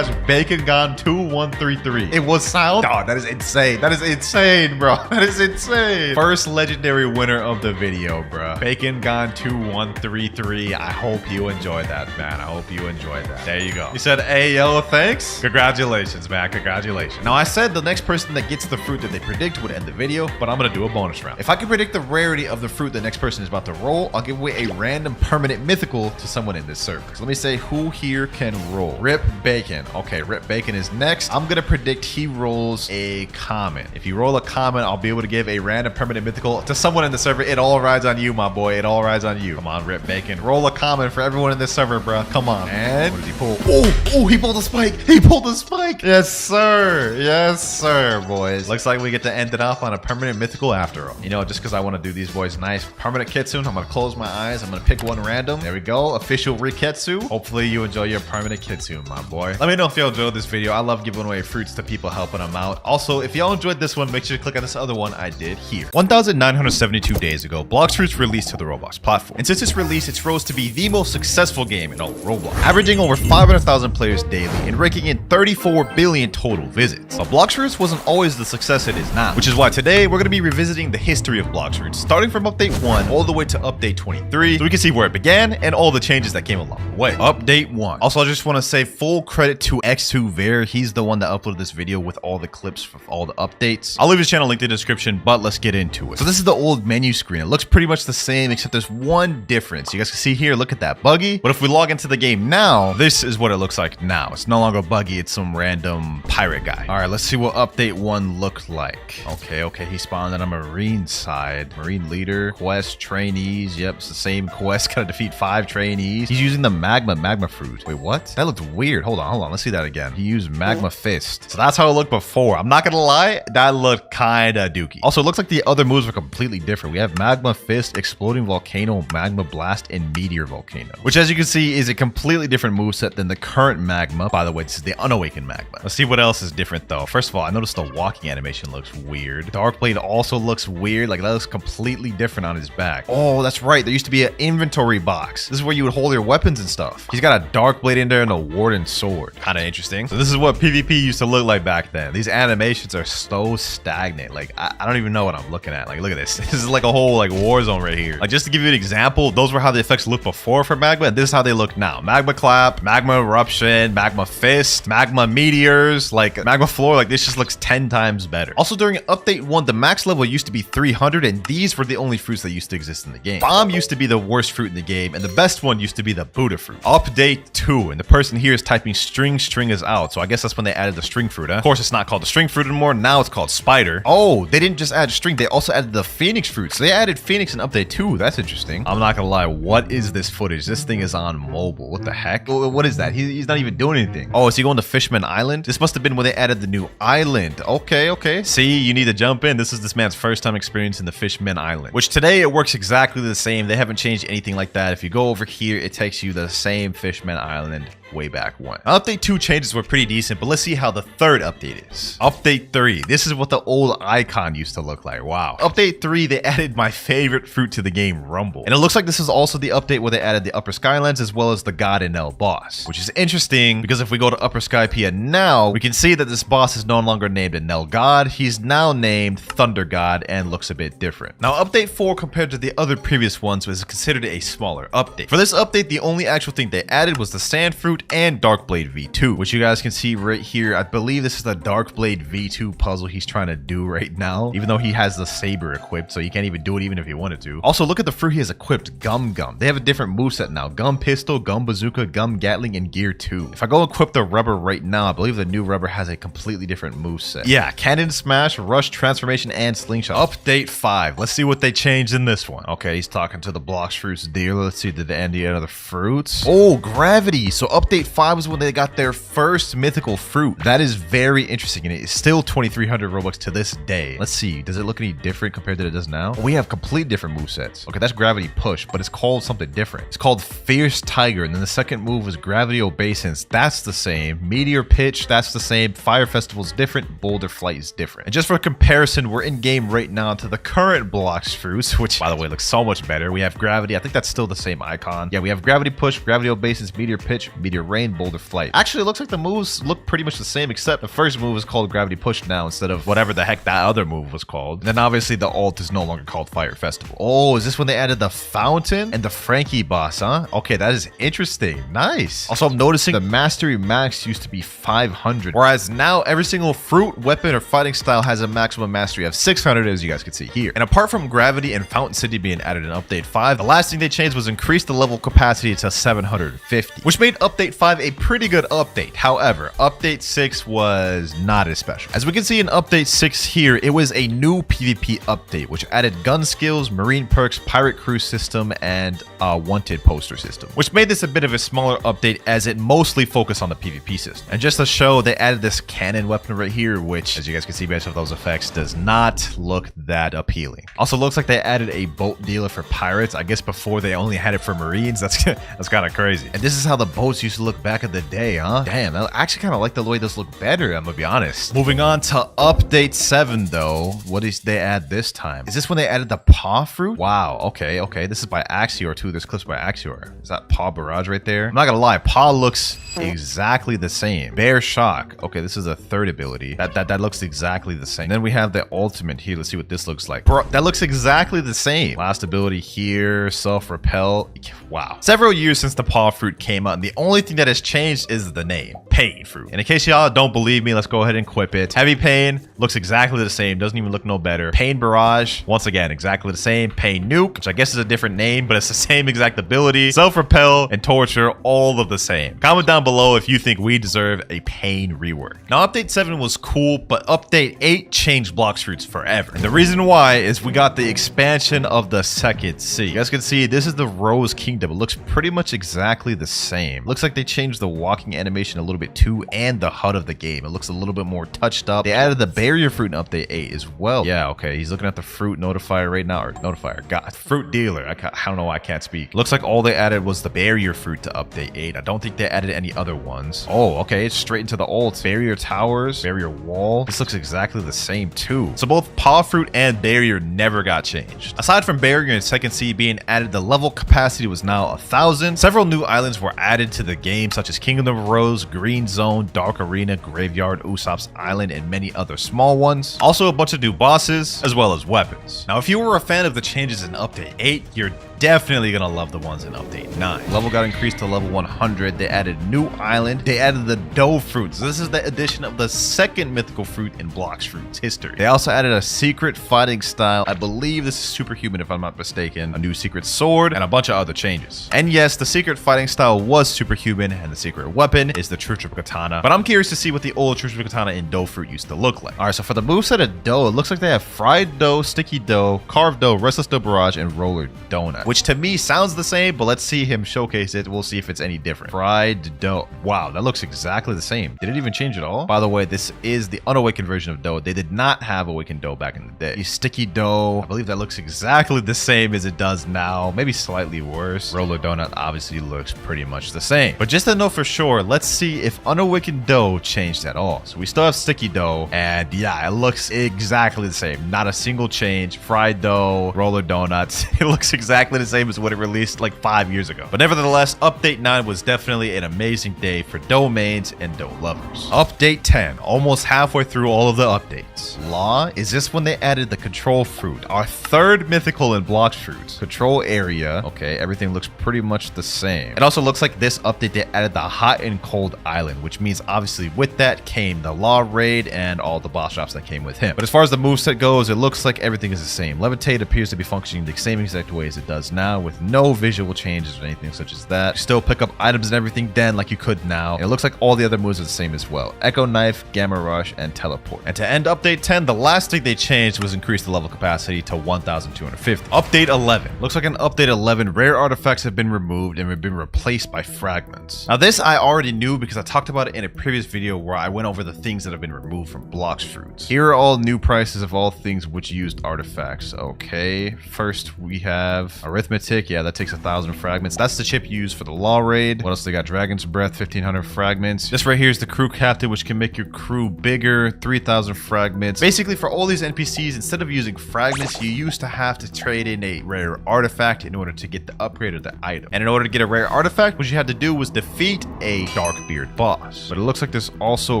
Bacon Gone 2133. It was sound? Dog, that is insane. That is insane, bro. That is insane. First legendary winner of the video, bro. Bacon Gone 2133. I hope you enjoyed that, man. I hope you enjoyed that. There you go. You said, hey, yo, thanks. Congratulations, man. Congratulations. Now, I said the next person that gets the fruit that they predict would end the video, but I'm going to do a bonus round. Now, if I can predict the rarity of the fruit the next person is about to roll, I'll give away a random permanent mythical to someone in this server. So let me say who here can roll. Rip Bacon. Okay, Rip Bacon is next. I'm gonna predict he rolls a common. If you roll a common, I'll be able to give a random permanent mythical to someone in the server. It all rides on you, my boy. It all rides on you. Come on, Rip Bacon. Roll a common for everyone in this server, bro. Come on. And what does he pull? Oh, he pulled a spike. He pulled a spike. Yes, sir. Yes, sir, boys. Looks like we get to end it off on a permanent mythical after all. You know, just because I want to do these boys nice. Permanent Kitsune. I'm going to close my eyes. I'm going to pick one random. There we go. Official Riketsu. Hopefully you enjoy your permanent Kitsune, my boy. Let me know if y'all enjoyed this video. I love giving away fruits to people, helping them out. Also, if y'all enjoyed this one, make sure to click on this other one I did here. 1,972 days ago, Blox Fruits released to the Roblox platform. And since its release, it's rose to be the most successful game in all of Roblox, averaging over 500,000 players daily and raking in 34 billion total visits. But Blox Fruits wasn't always the success it is now, which is why today we're going to be revisiting the history of Blox Fruits, starting from update 1 all the way to update 23, so we can see where it began and all the changes that came along the way. Update 1. Also, I just want to say full credit to X2Ver. He's the one that uploaded this video with all the clips for all the updates. I'll leave his channel linked in the description, but let's get into it. So this is the old menu screen. It looks pretty much the same, except there's one difference. You guys can see here, look at that buggy. But if we log into the game now, this is what it looks like now. It's no longer buggy, it's some random pirate guy. All right, let's see what update 1 looked like. Okay, he spawned on a marine side. Marine leader, quest, trainees. Yep, it's the same quest. Gotta defeat 5 trainees. He's using the magma fruit. Wait, what? That looked weird. Hold on. Let's see that again. He used magma fist. So that's how it looked before. I'm not gonna lie, that looked kinda dookie. Also, it looks like the other moves are completely different. We have magma fist, exploding volcano, magma blast, and meteor volcano, which as you can see is a completely different moveset than the current magma. By the way, this is the unawakened magma. Let's see what else is different though. First of all, I noticed the walking animation looks weird. Darkblade also looks weird. Like that looks completely different on his back. Oh, that's right. There used to be an inventory box. This is where you would hold your weapons and stuff. He's got a Darkblade in there and a warden sword. Kind of interesting. So this is what PvP used to look like back then. These animations are so stagnant. Like I don't even know what I'm looking at. Like look at this. This is like a whole like war zone right here. Like just to give you an example, those were how the effects looked before for magma, and this is how they look now. Magma clap, magma eruption, magma fist, magma meteors, like magma floor. Like this just looks 10 times better. Also during update 1, the max level used to be 300, and these were the only fruits that used to exist in the game. Bomb used to be the worst fruit in the game, and the best one used to be the Buddha fruit. Update 2, and the person here is typing string is out, so I guess that's when they added the string fruit, huh? Of course, it's not called the string fruit anymore. Now it's called spider. Oh, they didn't just add string, they also added the phoenix fruit. So they added phoenix in update 2. That's interesting. I'm not gonna lie, what is this footage? This thing is on mobile. What the heck? What is that? He's not even doing anything. Oh, is he going to Fishman Island? This must have been when they added the new island. Okay. See, you need to jump in. This is this man's first time experiencing the Fishman Island, which today it works exactly the same. They haven't changed anything like that. If you go over here, it takes you the same Fishman Island way back when. Update 2 changes were pretty decent, but let's see how the third update is. Update 3. This is what the old icon used to look like. Wow. Update 3, they added my favorite fruit to the game, Rumble. And it looks like this is also the update where they added the Upper Skylands as well as the God and L boss, which is interesting because if we go to Upper Skypia now, we can see that this boss is no longer named Enel God. He's now named Thunder God and looks a bit different. Now, update 4 compared to the other previous ones was considered a smaller update. For this update, the only actual thing they added was the Sand Fruit and Darkblade V2, which you guys can see right here. I believe this is the Darkblade V2 puzzle he's trying to do right now, even though he has the saber equipped, so he can't even do it even if he wanted to. Also, look at the fruit he has equipped, Gum. They have a different moveset now. Gum Pistol, Gum Bazooka, Gum Gatling, and Gear 2. If I go equip the rubber right now, I believe the new rubber has a completely different moveset. Yeah, Cannon Smash, Rush, Transformation, and Slingshot. Update 5. Let's see what they changed in this one. Okay, he's talking to the Blox Fruits dealer. Let's see, did they add any other fruits? Oh, Gravity. So update 5 was when they got their first mythical fruit. That is very interesting, and it is still 2,300 Robux to this day. Let's see, does it look any different compared to it does now? We have complete different movesets. Okay, that's Gravity Push, but it's called something different. It's called Fierce Tiger, and then the second move was Gravity Obeisance. That's the same. Meteor Pitch, that's the same. Fire Festival is different. Boulder Flight is different. And just for comparison, we're in game right now to the current Blox Fruits, which by the way looks so much better. We have Gravity. I think that's still the same icon. Yeah, we have Gravity Push, Gravity Obeisance, Meteor Pitch, Meteor Rain, Boulder Flight. Actually, it looks like the moves look pretty much the same, except the first move is called Gravity Push now instead of whatever the heck that other move was called. And then obviously the ult is no longer called Fire Festival. Oh, is this when they added the fountain and the Frankie boss, huh? Okay, that is interesting. Nice. Also, I'm noticing the Mastery Max used to be 500, whereas now every single fruit, weapon, or fighting style has a maximum mastery of 600, as you guys can see here. And apart from Gravity and Fountain City being added in Update 5, the last thing they changed was increase the level capacity to 750, which made Update 5 a pretty good update. However, Update 6 was not as special. As we can see in Update 6 here, it was a new PvP update, which added gun skills, marine perks, pirate crew system, and a wanted poster system, which made this a bit of a smaller update as it mostly focused on the PvP system. And just to show, they added this cannon weapon right here, which, as you guys can see based off those effects, does not look that appealing. Also looks like they added a boat dealer for pirates. I guess before they only had it for marines. That's kind of crazy. And this is how the boats used to look back in the day, huh? Damn, I actually kind of like the way those look better, I'm gonna be honest. Moving on to Update 7 though. What did they add this time? Is this when they added the paw fruit? Wow, okay. This is by Axior too. There's clips by Axior. Is that Paw Barrage right there? I'm not gonna lie, Paw looks exactly the same. Bear Shock. Okay, this is a third ability. That looks exactly the same. Then we have the ultimate here. Let's see what this looks like. Bro, that looks exactly the same. Last ability here, Self-Repel. Wow. Several years since the Paw Fruit came out, and the only thing that has changed is the name. Pain Fruit. And in case y'all don't believe me, let's go ahead and quip it. Heavy Pain looks exactly the same. Doesn't even look no better. Pain Barrage, once again, exactly the same. Pain Nuke, which I guess is a different name, but it's the same exact ability. Self-Repel and Torture, all of the same. Comment down below if you think we deserve a Pain rework. Now, Update 7 was cool, but Update 8 changed Blox Fruits forever. And the reason why is we got the expansion of the Second Sea. You guys can see this is the Rose Kingdom. It looks pretty much exactly the same. Looks like they changed the walking animation a little bit too, and the HUD of the game. It looks a little bit more touched up. They added the barrier fruit in Update 8 as well. Yeah, okay. He's looking at the fruit notifier right now, or notifier. God, fruit dealer. I don't know why I can't speak. Looks like all they added was the barrier fruit to Update 8. I don't think they added any other ones. Oh, okay. It's straight into the ults. Barrier towers, barrier wall. This looks exactly the same too. So both paw fruit and barrier never got changed. Aside from barrier and Second Sea being added, the level capacity was now 1,000. Several new islands were added to the game, such as Kingdom of Rose, Green Zone, Dark Arena, Graveyard, Usoth's Island, and many other small ones. Also a bunch of new bosses, as well as weapons. Now, if you were a fan of the changes in Update 8, you're definitely gonna love the ones in Update 9. Level got increased to level 100. They added new island. They added the dough fruits. This is the addition of the second mythical fruit in Blox Fruits history. They also added a secret fighting style. I believe this is superhuman if I'm not mistaken. A new secret sword and a bunch of other changes. And yes, the secret fighting style was superhuman, and the secret weapon is the True Triple Katana. But I'm curious to see what the old True Triple Katana in dough fruit used to look like. All right, so for the moveset of dough, it looks like they have fried dough, sticky dough, carved dough, restless dough barrage, and roller donut, which to me sounds the same, but let's see him showcase it. We'll see if it's any different. Fried dough. Wow, that looks exactly the same. Did it even change at all? By the way, this is the unawakened version of dough. They did not have awakened dough back in the day. Sticky dough, I believe that looks exactly the same as it does now, maybe slightly worse. Roller donut obviously looks pretty much the same. But just to know for sure, let's see if unawakened dough changed at all. So we still have sticky dough, and yeah, it looks exactly the same. Not a single change. Fried dough, roller donuts. It looks exactly the same as what it released like 5 years ago. But nevertheless, Update 9 was definitely an amazing day for dough mains and dough lovers. Update 10, almost halfway through all of the updates. Law, is this when they added the control fruit, our third mythical in Blox Fruits. Control area, okay, everything looks pretty much the same. It also looks like this update they added the hot and cold island, which means obviously with that came the Law raid and all the boss drops that came with him. But as far as the moveset goes, it looks like everything is the same. Levitate appears to be functioning the same exact way as it does now, with no visual changes or anything such as that. You still pick up items and everything then like you could now. And it looks like all the other moves are the same as well. Echo Knife, Gamma Rush, and Teleport. And to end Update 10, the last thing they changed was increase the level capacity to 1,250. Update 11. Looks like in Update 11, rare artifacts have been removed and have been replaced by fragments. Now this I already knew because I talked about it in a previous video where I went over the things that have been removed from Blox Fruits. Here are all new prices of all things which used artifacts. Okay, first we have a Arithmetic, yeah, that takes 1,000 fragments. That's the chip used for the Law Raid. What else they got? Dragon's Breath, 1,500 fragments. This right here is the crew captain, which can make your crew bigger, 3,000 fragments. Basically, for all these NPCs, instead of using fragments, you used to have to trade in a rare artifact in order to get the upgrade of the item. And in order to get a rare artifact, what you had to do was defeat a Darkbeard boss. But it looks like there's also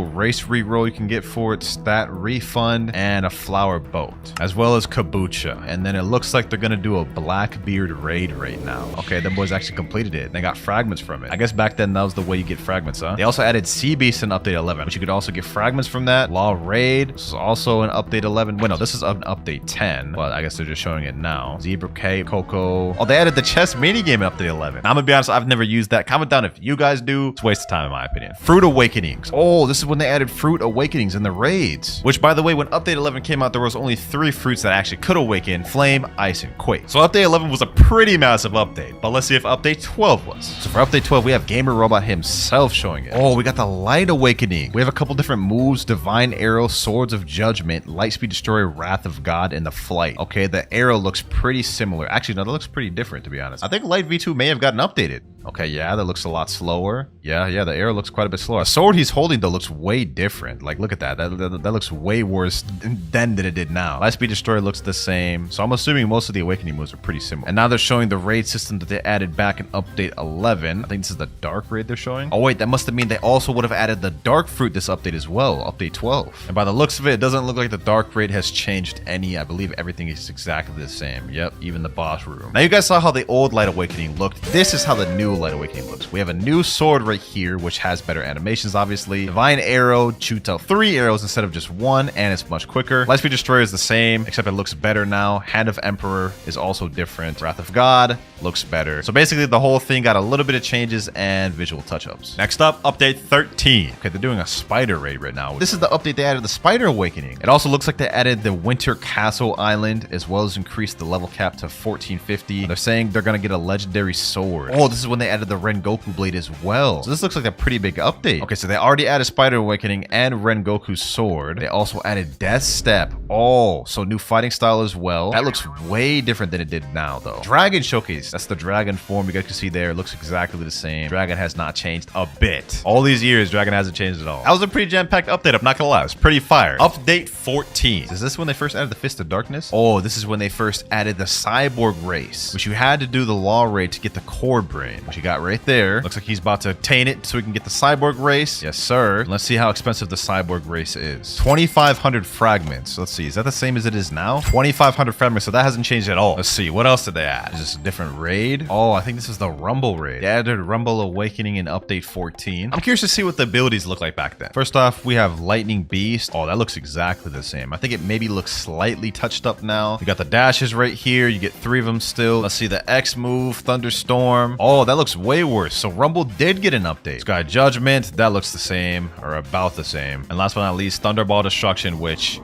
race reroll you can get for it, stat refund, and a flower boat, as well as kombucha. And then it looks like they're gonna do a Blackbeard raid right now. Okay, them boys actually completed it. They got fragments from it. I guess back then that was the way you get fragments, huh? They also added Sea Beast in update 11, which you could also get fragments from that. Law Raid, this is also an update 11. Wait, no, this is an update 10. Well, I guess they're just showing it now. Zebra Cave, Coco. Oh, they added the chess minigame in update 11. Now, I'm gonna be honest, I've never used that. Comment down if you guys do. It's a waste of time in my opinion. Fruit Awakenings. Oh, this is when they added Fruit Awakenings in the raids. Which, by the way, when update 11 came out, there was only 3 fruits that actually could awaken: Flame, Ice, and Quake. So update 11 was a pretty massive update. But let's see if update 12 was. So for update 12, we have Gamer Robot himself showing it. Oh, we got the Light Awakening. We have a couple different moves: Divine Arrow, Swords of Judgment, Lightspeed Destroyer, Wrath of God, and the Flight. Okay, the arrow looks pretty similar. Actually, no, that looks pretty different, to be honest. I think Light V2 may have gotten updated. Okay, yeah, that looks a lot slower. Yeah, the arrow looks quite a bit slower. The sword he's holding, though, looks way different. Like, look at that. That looks way worse then than it did now. Lightspeed Destroyer looks the same. So I'm assuming most of the Awakening moves are pretty similar. And now they're showing the raid system that they added back in update 11. I think this is the Dark Raid they're showing. Oh, wait, that must have mean they also would have added the Dark Fruit this update as well, update 12. And by the looks of it, it doesn't look like the Dark Raid has changed any. I believe everything is exactly the same. Yep, even the boss room. Now, you guys saw how the old Light Awakening looked. This is how the new Light Awakening looks. We have a new sword right here, which has better animations, obviously. Divine Arrow shoots out 3 arrows instead of just 1, and it's much quicker. Lightspeed Destroyer is the same, except it looks better now. Hand of Emperor is also different. Wrath of God looks better. So basically, the whole thing got a little bit of changes and visual touch-ups. Next up, update 13. Okay, they're doing a spider raid right now. This is the update they added, the Spider Awakening. It also looks like they added the Winter Castle Island, as well as increased the level cap to 1450. They're saying they're gonna get a legendary sword. Oh, this is when they added the Rengoku blade as well. So this looks like a pretty big update. Okay, so they already added Spider Awakening and Rengoku's sword. They also added Death Step. Oh, so new fighting style as well. That looks way different than it did now, though. Dragon Showcase. That's the dragon form you guys can see there. It looks exactly the same. Dragon has not changed a bit. All these years, Dragon hasn't changed at all. That was a pretty jam-packed update, I'm not gonna lie. It's pretty fire. Update 14. Is this when they first added the Fist of Darkness? Oh, this is when they first added the Cyborg race, which you had to do the Law Raid to get the Core Brain, which you got right there. Looks like he's about to obtain it so we can get the Cyborg race. Yes, sir. Let's see how expensive the Cyborg race is. 2,500 fragments. Let's see. Is that the same as it is now? 2,500 fragments. So that hasn't changed at all. Let's see. What else did they add? Is this a different raid? Oh, I think this is the Rumble raid. They added Rumble Awakening in update 14. I'm curious to see what the abilities look like back then. First off, we have Lightning Beast. Oh, that looks exactly the same. I think it maybe looks slightly touched up now. You got the dashes right here. You get 3 of them still. Let's see the X move, Thunderstorm. Oh, that looks way worse. So Rumble did get an update. Sky Judgment, that looks the same, or about the same. And last but not least, Thunderball Destruction, which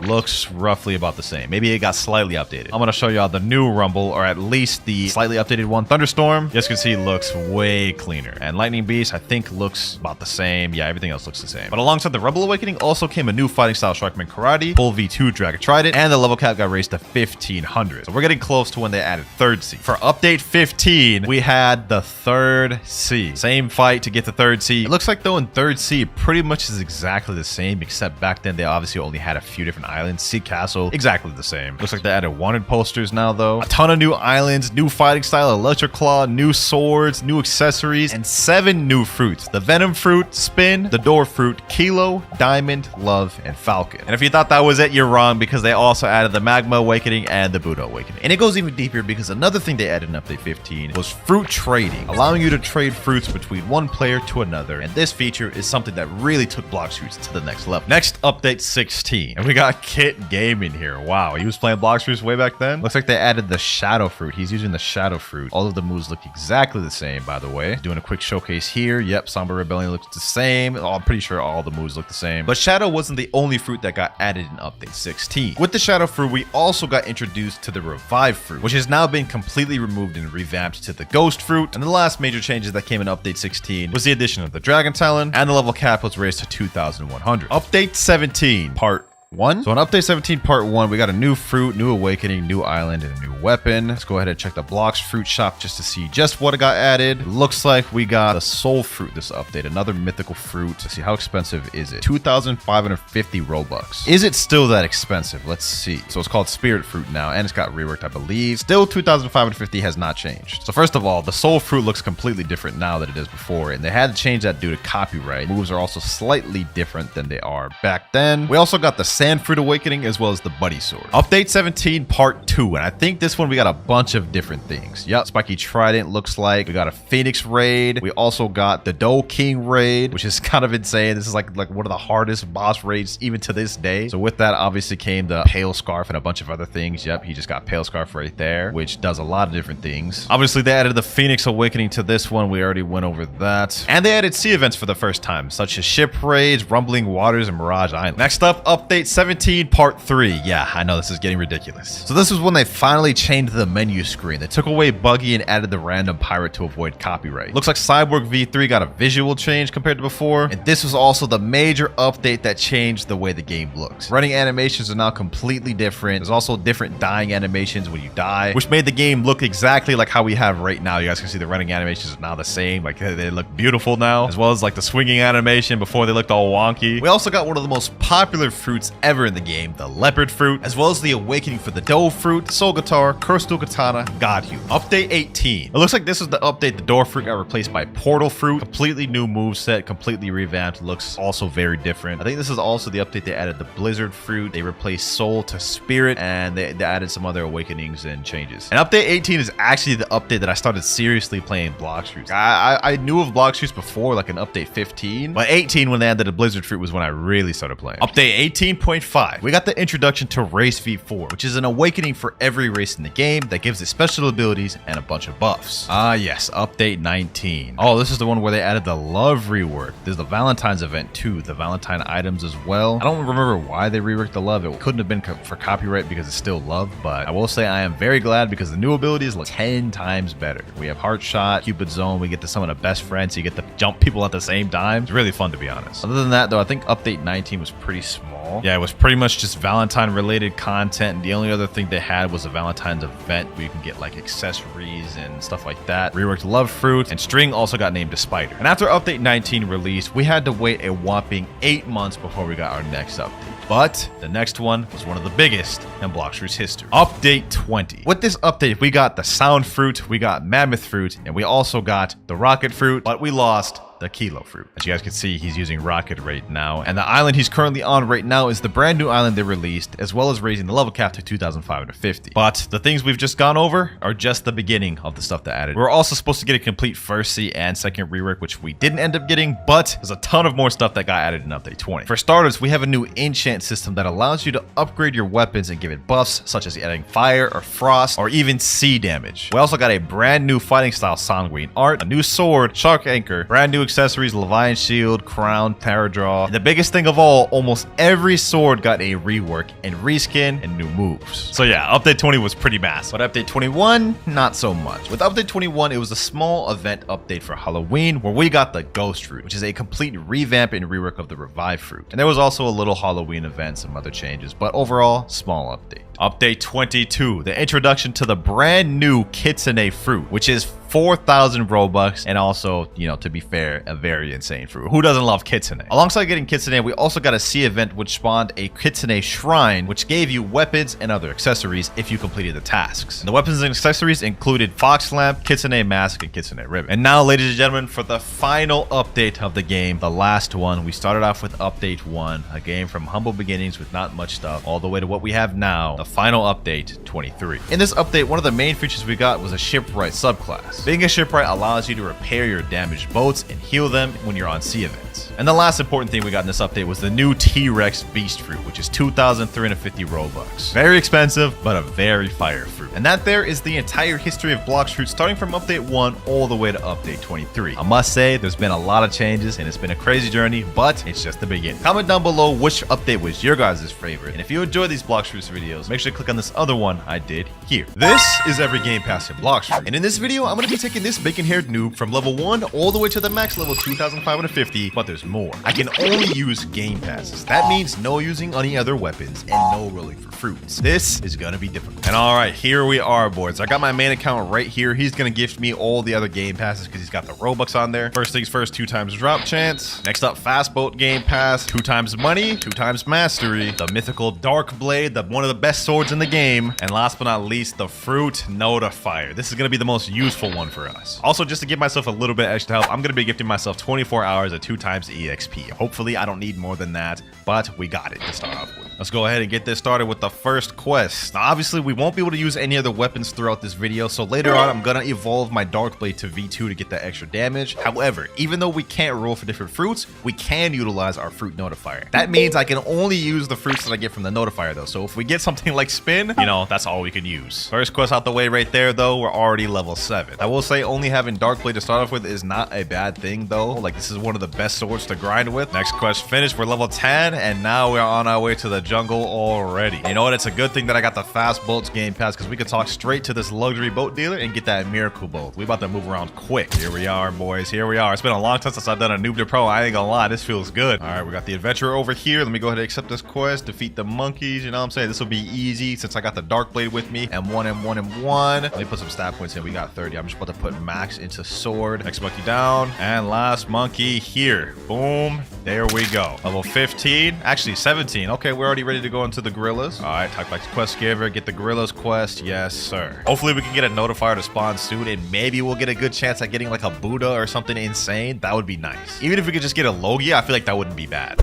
looks roughly about the same. Maybe it got slightly updated. I'm gonna show y'all the new Rumble, or at least the slightly updated one. Thunderstorm, you guys can see, looks way cleaner. And Lightning Beast, I think, looks about the same. Yeah, everything else looks the same. But alongside the Rumble Awakening also came a new fighting style, Sharkman Karate, full V2 Dragon Trident, and the level cap got raised to 1,500. So we're getting close to when they added 3rd Sea. For update 15, we had the 3rd Sea. Same fight to get the 3rd Sea. It looks like, though, in 3rd Sea, it pretty much is exactly the same, except back then they obviously only had a few different islands. Sea Castle, exactly the same. Looks like they added wanted posters now, though. A ton of new islands, new fighting style, WinterKloudz, new swords, new accessories, and 7 new fruits. The Venom Fruit, Spin, the Door Fruit, Kilo, Diamond, Love, and Falcon. And if you thought that was it, you're wrong, because they also added the Magma Awakening and the Buddha Awakening. And it goes even deeper, because another thing they added in update 15 was fruit trading, allowing you to trade fruits between one player to another. And this feature is something that really took Blox Fruits to the next level. Next, update 16. And we got Kit Gaming here. Wow, he was playing Blox Fruits way back then. Looks like they added the Shadow Fruit. He's using the Shadow Fruit. All of the moves look exactly the same, by the way. Doing a quick showcase here. Yep, Somber Rebellion looks the same. Oh, I'm pretty sure all the moves look the same. But Shadow wasn't the only fruit that got added in update 16. With the Shadow Fruit, we also got introduced to the Revive Fruit, which has now been completely removed and revamped to the Ghost Fruit. And the last major changes that came in update 16 was the addition of the Dragon Talon, and the level cap was raised to 2,100. Update 17, Part 1. So on update 17 part 1, we got a new fruit, new awakening, new island, and a new weapon. Let's go ahead and check the Blox fruit shop just to see just what got added. It looks like we got the soul fruit this update, another mythical fruit. Let's see, how expensive is it? 2,550 Robux. Is it still that expensive? Let's see. So it's called spirit fruit now, and it's got reworked, I believe. Still 2,550 has not changed. So first of all, the soul fruit looks completely different now than it is before, and they had to change that due to copyright. Moves are also slightly different than they are back then. We also got the sand fruit awakening as well as the buddy sword. Update 17 part 2, and I think this one we got a bunch of different things. Yep, spiky trident looks like. We got a phoenix raid. We also got the Doe King raid, which is kind of insane. This is like one of the hardest boss raids even to this day. So with that obviously came the pale scarf and a bunch of other things. Yep, he just got pale scarf right there, which does a lot of different things. Obviously they added the phoenix awakening to this one. We already went over that, and they added sea events for the first time, such as ship raids, rumbling waters, and mirage island. Next up, update 17 part 3. Yeah, I know this is getting ridiculous. So this was when they finally changed the menu screen. They took away buggy and added the random pirate to avoid copyright. Looks like Cyborg V3 got a visual change compared to before, and this was also the major update that changed the way the game looks. Running animations are now completely different. There's also different dying animations when you die, which made the game look exactly like how we have right now. You guys can see the running animations are now the same. Like they look beautiful now, as well as like the swinging animation. Before they looked all wonky. We also got one of the most popular fruits ever in the game, the leopard fruit, as well as the awakening for the Doe fruit, soul guitar, crystal katana, god hue. Update 18. It looks like this is the update. The door fruit got replaced by portal fruit. Completely new moveset, completely revamped. Looks also very different. I think this is also the update. They added the blizzard fruit. They replaced soul to spirit, and they added some other awakenings and changes. And update 18 is actually the update that I started seriously playing Blox fruits. I knew of Blox fruits before, like in update 15, but 18 when they added the blizzard fruit was when I really started playing. Update 18.5. We got the introduction to race V4, which is an awakening for every race in the game that gives it special abilities and a bunch of buffs. Ah yes, update 19. Oh, this is the one where they added the love rework. There's the Valentine's event too, the Valentine items as well. I don't remember why they reworked the love. It couldn't have been for copyright because it's still love, but I will say I am very glad because the new abilities look 10 times better. We have heart shot, Cupid zone. We get to summon a best friend, so you get to jump people at the same time. It's really fun, to be honest. Other than that though, I think update 19 was pretty small. Yeah, it was pretty much just Valentine related content, and the only other thing they had was a Valentine's event where you can get like accessories and stuff like that. Reworked love fruit, and string also got named a spider. And after update 19 released, we had to wait a whopping 8 months before we got our next update. But the next one was one of the biggest in Blox fruit's history. Update 20. With this update, we got the sound fruit, we got mammoth fruit, and we also got the rocket fruit, but we lost the kilo fruit. As you guys can see, he's using rocket right now, and the island he's currently on right now is the brand new island they released, as well as raising the level cap to 2,550. But the things we've just gone over are just the beginning of the stuff that added. We're also supposed to get a complete first sea and second rework, which we didn't end up getting, but there's a ton of more stuff that got added in update 20. For starters, we have a new enchant system that allows you to upgrade your weapons and give it buffs, such as adding fire or frost or even sea damage. We also got a brand new fighting style sanguine art, a new sword, shark anchor, brand new accessories, Leviathan shield, crown, paradraw, and the biggest thing of all, almost every sword got a rework and reskin and new moves. So yeah, update 20 was pretty massive, but update 21, not so much. With update 21, it was a small event update for Halloween where we got the ghost fruit, which is a complete revamp and rework of the revive fruit. And there was also a little Halloween event, some other changes, but overall, small update. Update 22, the introduction to the brand new Kitsune fruit, which is 4,000 Robux, and also, you know, to be fair, a very insane fruit. Who doesn't love Kitsune? Alongside getting Kitsune, we also got a sea event which spawned a Kitsune shrine, which gave you weapons and other accessories if you completed the tasks. And the weapons and accessories included fox lamp, Kitsune mask, and Kitsune ribbon. And now, ladies and gentlemen, for the final update of the game, the last one, we started off with update 1, a game from humble beginnings with not much stuff, all the way to what we have now, the final update 23. In this update, one of the main features we got was a shipwright subclass. Being a shipwright allows you to repair your damaged boats and heal them when you're on sea events. And the last important thing we got in this update was the new T-Rex beast fruit, which is 2,350 Robux. Very expensive, but a very fire fruit. And that there is the entire history of Blox fruit, starting from update 1 all the way to update 23. I must say, there's been a lot of changes and it's been a crazy journey, but it's just the beginning. Comment down below which update was your guys' favorite. And if you enjoy these Blox fruits videos, make sure to click on this other one I did here. This is every game pass in Blox fruit. And in this video, I'm going to be taking this bacon-haired noob from level 1 all the way to the max level 2,550 by but there's more. I can only use game passes. That means no using any other weapons and no rolling for fruits. This is gonna be difficult. And all right, here we are, boys. I got my main account right here. He's gonna gift me all the other game passes because he's got the Robux on there. First things first, 2 times drop chance. Next up, fast boat game pass, 2 times money, 2 times mastery, the mythical dark blade, one of the best swords in the game, and last but not least, the fruit notifier. This is gonna be the most useful one for us. Also, just to give myself a little bit extra help, I'm gonna be gifting myself 24 hours at 2 times EXP. Hopefully, I don't need more than that, but we got it to start off with. Let's go ahead and get this started with the first quest. Now, obviously, we won't be able to use any other weapons throughout this video, so later on, I'm gonna evolve my dark blade to V2 to get that extra damage. However, even though we can't roll for different fruits, we can utilize our fruit notifier. That means I can only use the fruits that I get from the notifier, though. So if we get something like spin, you know, that's all we can use. First quest out the way right there, though, we're already level 7. I will say only having dark blade to start off with is not a bad thing, though. Like, this is one of the best swords to grind with. Next quest finished, we're level 10, and now we're on our way to the jungle already. You know what? It's a good thing that I got the fast boats game pass because we can talk straight to this luxury boat dealer and get that miracle boat. We about to move around quick. Here we are, boys. Here we are. It's been a long time since I've done a noob to pro. I ain't gonna lie, this feels good. All right, we got the adventurer over here. Let me go ahead and accept this quest. Defeat the monkeys. You know what I'm saying? This will be easy since I got the dark blade with me. M1, M1, M1. Let me put some stat points in. We got 30. I'm just about to put max into sword. Next monkey down. And last monkey here. Boom. There we go. Level 15. Actually, 17. Okay, we're already ready to go into the gorillas. All right, talk back to quest giver. Get the gorillas quest. Yes, sir. Hopefully, we can get a notifier to spawn soon, and maybe we'll get a good chance at getting like a Buddha or something insane. That would be nice. Even if we could just get a Logia, I feel like that wouldn't be bad.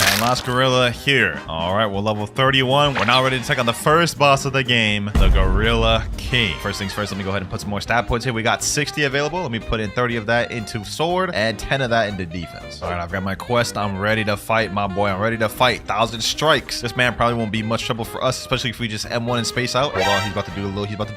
And last gorilla here. All right, we're level 31. We're now ready to take on the first boss of the game, the Gorilla King. First things first, let me go ahead and put some more stat points here. We got 60 available. Let me put in 30 of that into sword and 10 of that into defense. All right, I've got my quest. I'm ready to fight, my boy. I'm ready to fight. 1,000 strikes. This man probably won't be much trouble for us, especially if we just M1 and space out. Hold on, he's about to do a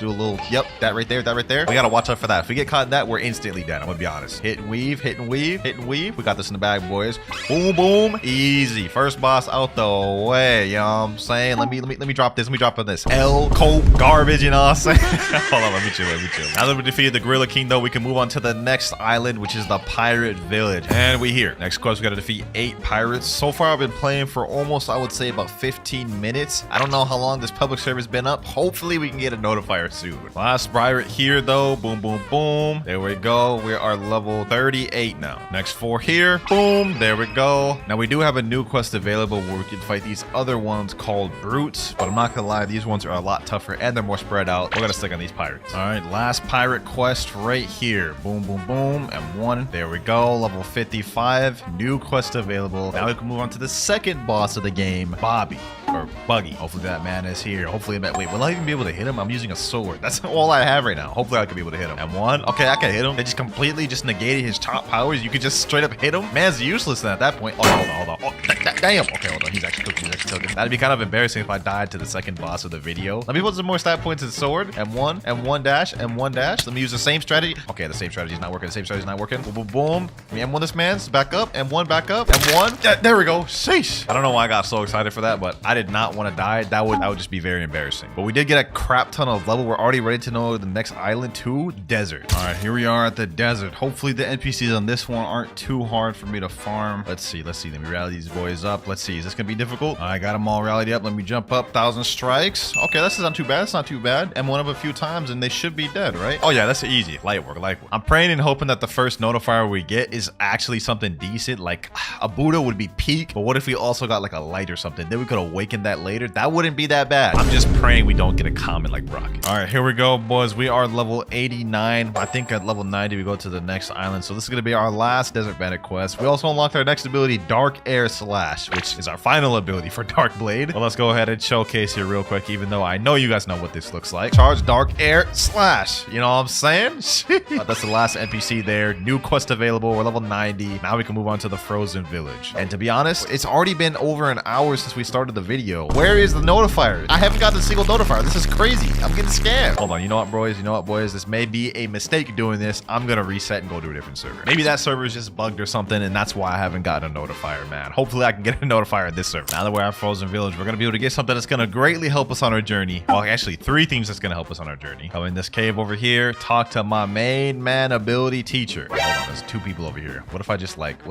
little, yep, that right there, that right there. We gotta watch out for that. If we get caught in that, we're instantly dead. I'm gonna be honest. Hit and weave, hit and weave, hit and weave. We got this in the bag, boys. Boom, boom, easy. First boss out the way, you know what I'm saying? Let me drop this. Let me drop on this. L coat garbage, you know what I'm saying? Hold on, let me chill. Now that we defeated the Gorilla King, though, we can move on to the next island, which is the Pirate Village. And we here. Next quest, we gotta defeat 8 pirates. So far, I've been playing for almost, I would say, about 15 minutes. I don't know how long this public server's been up. Hopefully, we can get a notifier soon. Last pirate here, though. Boom, boom, boom. There we go. We are level 38 now. Next 4 here. Boom. There we go. Now, we do have a new quest available where we can fight these other ones called brutes, but I'm not gonna lie, these ones are a lot tougher and they're more spread out. We're gonna stick on these pirates. All right, last pirate quest right here. Boom, boom, boom, and 1. There we go. Level 55. New quest available. Now we can move on to the second boss of the game, Bobby. Or Buggy. Hopefully that man is here. Hopefully, wait, will I even be able to hit him? I'm using a sword. That's all I have right now. Hopefully I can be able to hit him. And 1. Okay, I can hit him. They just completely just negated his top powers. You could just straight up hit him. Man's useless then at that point. Oh, hold on. Oh, damn. Okay, hold on. He's actually cooking. That'd be kind of embarrassing if I died to the second boss of the video. Let me put some more stat points in sword. M1, M1 dash, M1 dash. Let me use the same strategy. Okay, the same strategy's not working. Boom, boom, boom. Let me M1 this man's. Back up. M1 back up. M1. There we go. Sheesh. I don't know why I got so excited for that, but I did not want to die. That would just be very embarrassing. But we did get a crap ton of level. We're already ready to know the next island too. Desert. All right, here we are at the desert. Hopefully the NPCs on this one aren't too hard for me to farm. Let's see. Let me rally these boys up. Let's see. Is this gonna be difficult? I got them all rallied up. Let me jump up. 1,000 strikes. Okay, this is not too bad. It's not too bad. M1 up a few times and they should be dead, right? Oh yeah, that's easy. Light work. I'm praying and hoping that the first notifier we get is actually something decent. Like a Buddha would be peak, but what if we also got like a light or something? Then we could awaken that later. That wouldn't be that bad. I'm just praying we don't get a comet like Brock. All right, here we go, boys. We are level 89. I think at level 90 we go to the next island. So this is gonna be our last Desert Bandit quest. We also unlocked our next ability, Dark Air Slash, which is our final ability for Dark Blade. Well, let's go ahead and showcase here real quick, even though I know you guys know what this looks like. Charge Dark Air Slash. You know what I'm saying? That's the last NPC there. New quest available. We're level 90. Now we can move on to the Frozen Village. And to be honest, it's already been over an hour since we started the video. radio. Where is the notifier? I haven't gotten a single notifier. This is crazy. I'm getting scammed. Hold on. You know what, boys? You know what, boys? This may be a mistake doing this. I'm going to reset and go to a different server. Maybe that server is just bugged or something, and that's why I haven't gotten a notifier, man. Hopefully, I can get a notifier at this server. Now that we're at Frozen Village, we're going to be able to get something that's going to greatly help us on our journey. Well, actually, 3 things that's going to help us on our journey. Come in this cave over here. Talk to my main man ability teacher. Hold on. There's 2 people over here. What if I just like,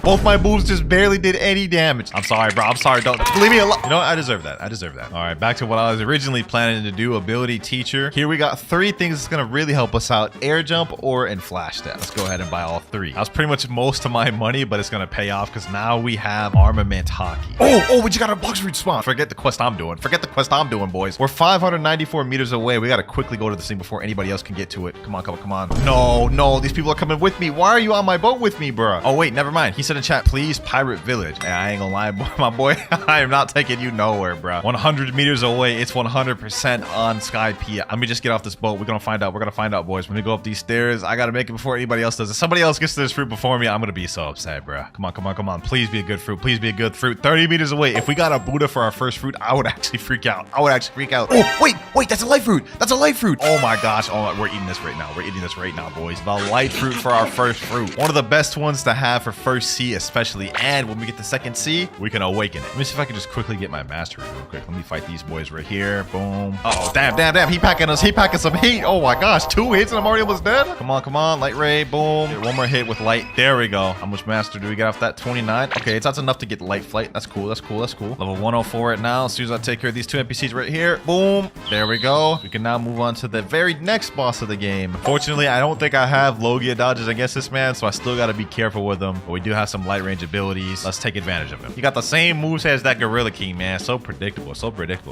both my moves just barely did any damage. I'm sorry, bro. I'm sorry. Don't leave me alone. You know what? I deserve that. I deserve that. All right, back to what I was originally planning to do. Ability teacher. Here we got 3 things that's gonna really help us out: air jump or and flash step. Let's go ahead and buy all 3. That was pretty much most of my money, but it's gonna pay off because now we have armament hockey. Oh, we just got a Blox fruit spawn. Forget the quest I'm doing. Forget the quest I'm doing, boys. We're 594 meters away. We gotta quickly go to this thing before anybody else can get to it. Come on, come on, come on. No, these people are coming with me. Why are you on my boat with me, bro? Oh wait, never mind. He said in chat, please pirate village. Hey, I ain't gonna lie, my boy. I am not taking you nowhere, bro. 100 meters away. It's 100% on Sky P. Let me just get off this boat. We're gonna find out. We're gonna find out, boys. When we go up these stairs, I gotta make it before anybody else does. If somebody else gets to this fruit before me, I'm gonna be so upset, bro. Come on, come on, come on. Please be a good fruit. Please be a good fruit. 30 meters away. If we got a Buddha for our first fruit, I would actually freak out. Oh, wait, that's a light fruit. That's a light fruit. Oh my gosh. Oh, we're eating this right now. We're eating this right now, boys. The light fruit for our first fruit. One of the best ones to have for first C, especially. And when we get the second C, we can awaken it. Let me see if I can just quickly get my mastery real quick. Let me fight these boys right here. Boom. Oh, damn. He packing us. He packing some heat. Oh my gosh. 2 hits and I'm already almost dead. Come on. Light ray. Boom. Get 1 more hit with light. There we go. How much master do we get off that? 29. Okay, that's enough to get light flight. That's cool. Level 104 right now. As soon as I take care of these 2 NPCs right here. Boom. There we go. We can now move on to the very next boss of the game. Fortunately, I don't think I have Logia dodges against this man, so I still got to be careful with him. But we do have some light range abilities. Let's take advantage of him. He got the same moves as that Gorilla King, man. So predictable.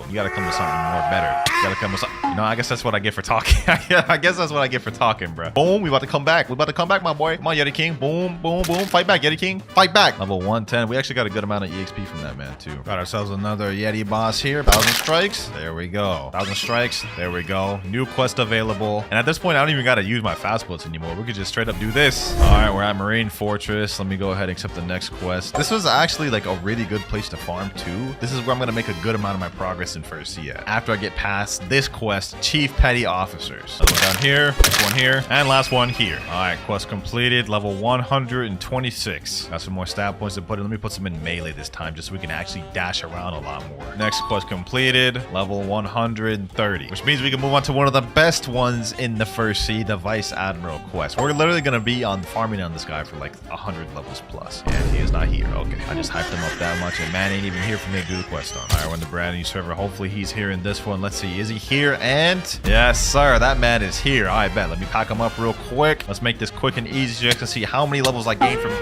You got to come to something more better. You got to come to something. You know, I guess that's what I get for talking. I guess that's what I get for talking, bro. Boom. We about to come back. My boy. Come on, Yeti King. Boom. Fight back, Yeti King. Fight back. Level 110. We actually got a good amount of EXP from that man, too. Got ourselves another Yeti boss here. 1,000 strikes. There we go. 1,000 strikes. There we go. New quest available. And at this point, I don't even got to use my fast bullets anymore. We could just straight up do this. All right, we're at Marine Fortress. Let me go ahead and accept the next quest. This was actually like a really good place to farm too. This is where I'm going to make a good amount of my progress in first C at. After I get past this quest, Chief Petty Officers. Another one down here, next one here, and last one here. All right, quest completed. Level 126. Got some more stat points to put in. Let me put some in melee this time just so we can actually dash around a lot more. Next quest completed. Level 130, which means we can move on to one of the best ones in the first C, the Vice Admiral quest. We're literally going to be on farming on this guy for like 100 levels plus. And he is not here. Okay, I just hyped him up that much and man ain't even here for me to do the quest on. All right, we're in the brand new server. Hopefully he's here in this one. Let's see, is he here? And yes, sir, that man is here. All right, bet. Let me pack him up real quick. Let's make this quick and easy so you guys can see how many levels I gained from...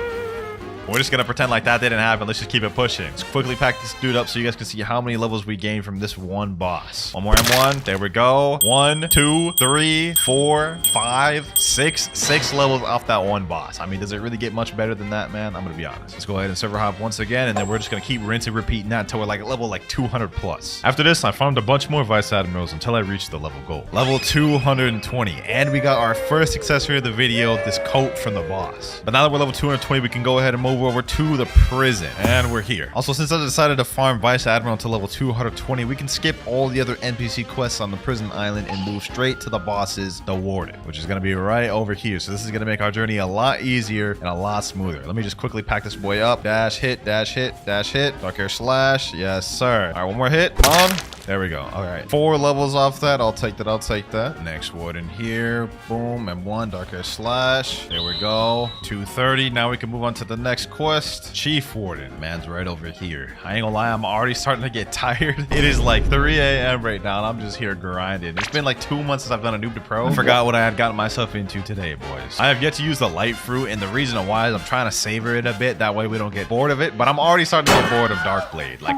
We're just gonna pretend like that didn't happen. Let's just keep it pushing. Let's quickly pack this dude up so you guys can see how many levels we gained from this one boss. One more M1. There we go. 1, 2, 3, 4, 5, 6. 6 levels off that one boss. I mean, does it really get much better than that, man? I'm gonna be honest. Let's go ahead and server hop once again, and then we're just gonna keep rinsing, repeating that until we're like level 200 plus. After this, I farmed a bunch more Vice Admirals until I reached the level goal. Level 220. And we got our first accessory of the video, this coat from the boss. But now that we're level 220, we can go ahead and move over to the prison, and we're here. Also, since I decided to farm Vice Admiral to level 220, we can skip all the other NPC quests on the prison island and move straight to the boss's, the Warden, which is going to be right over here. So this is going to make our journey a lot easier and a lot smoother. Let me just quickly pack this boy up. Dash hit, dash hit, dash hit. Dark Air Slash. Yes, sir. All right, one more hit. Come on. There we go. All right, 4 levels off that. I'll take that. Next Warden here. Boom. M1. Dark Air Slash. There we go. 230. Now we can move on to the next quest. Chief Warden. Man's right over here. I ain't gonna lie, I'm already starting to get tired. It is like 3 a.m. right now, and I'm just here grinding. It's been like 2 months since I've done a noob to pro. I forgot what I had gotten myself into today, boys. I have yet to use the light fruit, and the reason why is I'm trying to savor it a bit. That way we don't get bored of it. But I'm already starting to get bored of Dark Blade. Like...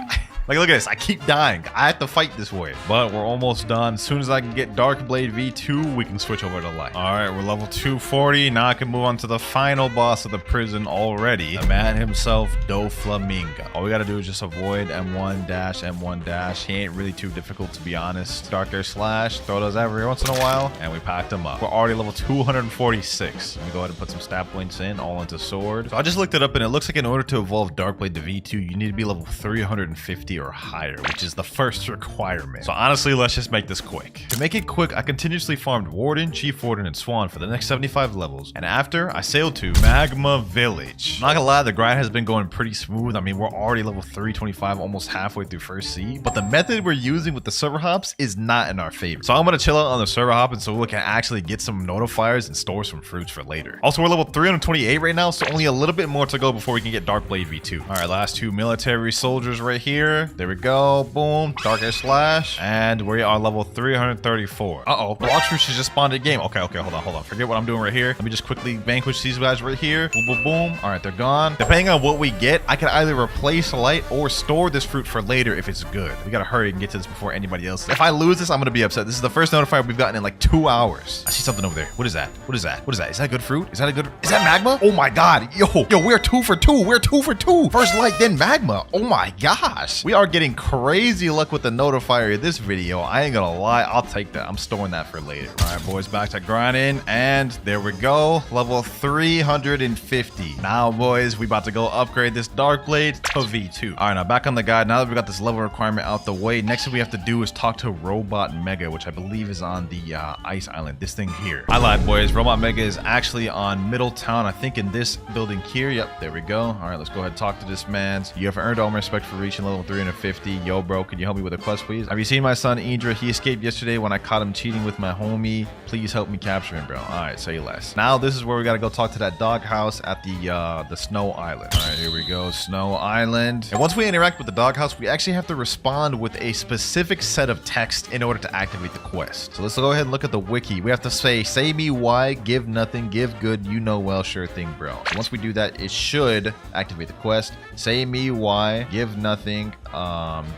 Like, look at this. I keep dying. I have to fight this way. But we're almost done. As soon as I can get Dark Blade V2, we can switch over to light. All right, we're level 240. Now I can move on to the final boss of the prison already. The man himself, Doflamingo. All we got to do is just avoid M1 dash, M1 dash. He ain't really too difficult, to be honest. Dark Air Slash. Throw those every once in a while. And we packed him up. We're already level 246. Let me go ahead and put some stat points in, all into sword. So I just looked it up, and it looks like in order to evolve Darkblade to V2, you need to be level 350 or higher, which is the first requirement. So honestly, let's just make this quick. To make it quick, I continuously farmed Warden, Chief Warden, and Swan for the next 75 levels. And after, I sailed to Magma Village. Not gonna lie, the grind has been going pretty smooth. I mean, we're already level 325, almost halfway through first sea. But the method we're using with the server hops is not in our favor. So I'm gonna chill out on the server hop, and so we can actually get some notifiers and store some fruits for later. Also, we're level 328 right now, so only a little bit more to go before we can get Darkblade V2. All right, last two military soldiers right here. There we go. Boom. Dark Air Slash. And we are level 334. Uh-oh. Blox Roots just spawned a game. Okay, hold on. Forget what I'm doing right here. Let me just quickly vanquish these guys right here. Boom, boom, boom. All right, they're gone. Depending on what we get, I can either replace light or store this fruit for later if it's good. We gotta hurry and get to this before anybody else. If I lose this, I'm gonna be upset. This is the first notifier we've gotten in like 2 hours. I see something over there. What is that? What is that? Is that good fruit? Is that magma? Oh my god. Yo, we're 2 for 2. We're 2 for 2. First light, then magma. Oh my gosh. We are getting crazy luck with the notifier in this video. I ain't gonna lie. I'll take that. I'm storing that for later. All right, boys, back to grinding. And there we go. Level 350. Now, boys, we about to go upgrade this Darkblade to V2. All right, now back on the guide. Now that we got this level requirement out the way, next thing we have to do is talk to Robot Mega, which I believe is on the ice island. This thing here. I lied, boys. Robot Mega is actually on Middletown. I think in this building here. Yep, there we go. All right, let's go ahead and talk to this man. You have earned all my respect for reaching level 350. Yo, bro, can you help me with a quest, please? Have you seen my son, Indra? He escaped yesterday when I caught him cheating with my homie. Please help me capture him, bro. All right, say less. Now, this is where we got to go talk to that doghouse at the Snow Island. All right, here we go. Snow Island. And once we interact with the doghouse, we actually have to respond with a specific set of text in order to activate the quest. So let's go ahead and look at the wiki. We have to say me why, give nothing, give good, you know well, sure thing, bro. So once we do that, it should activate the quest. Say me why, give nothing,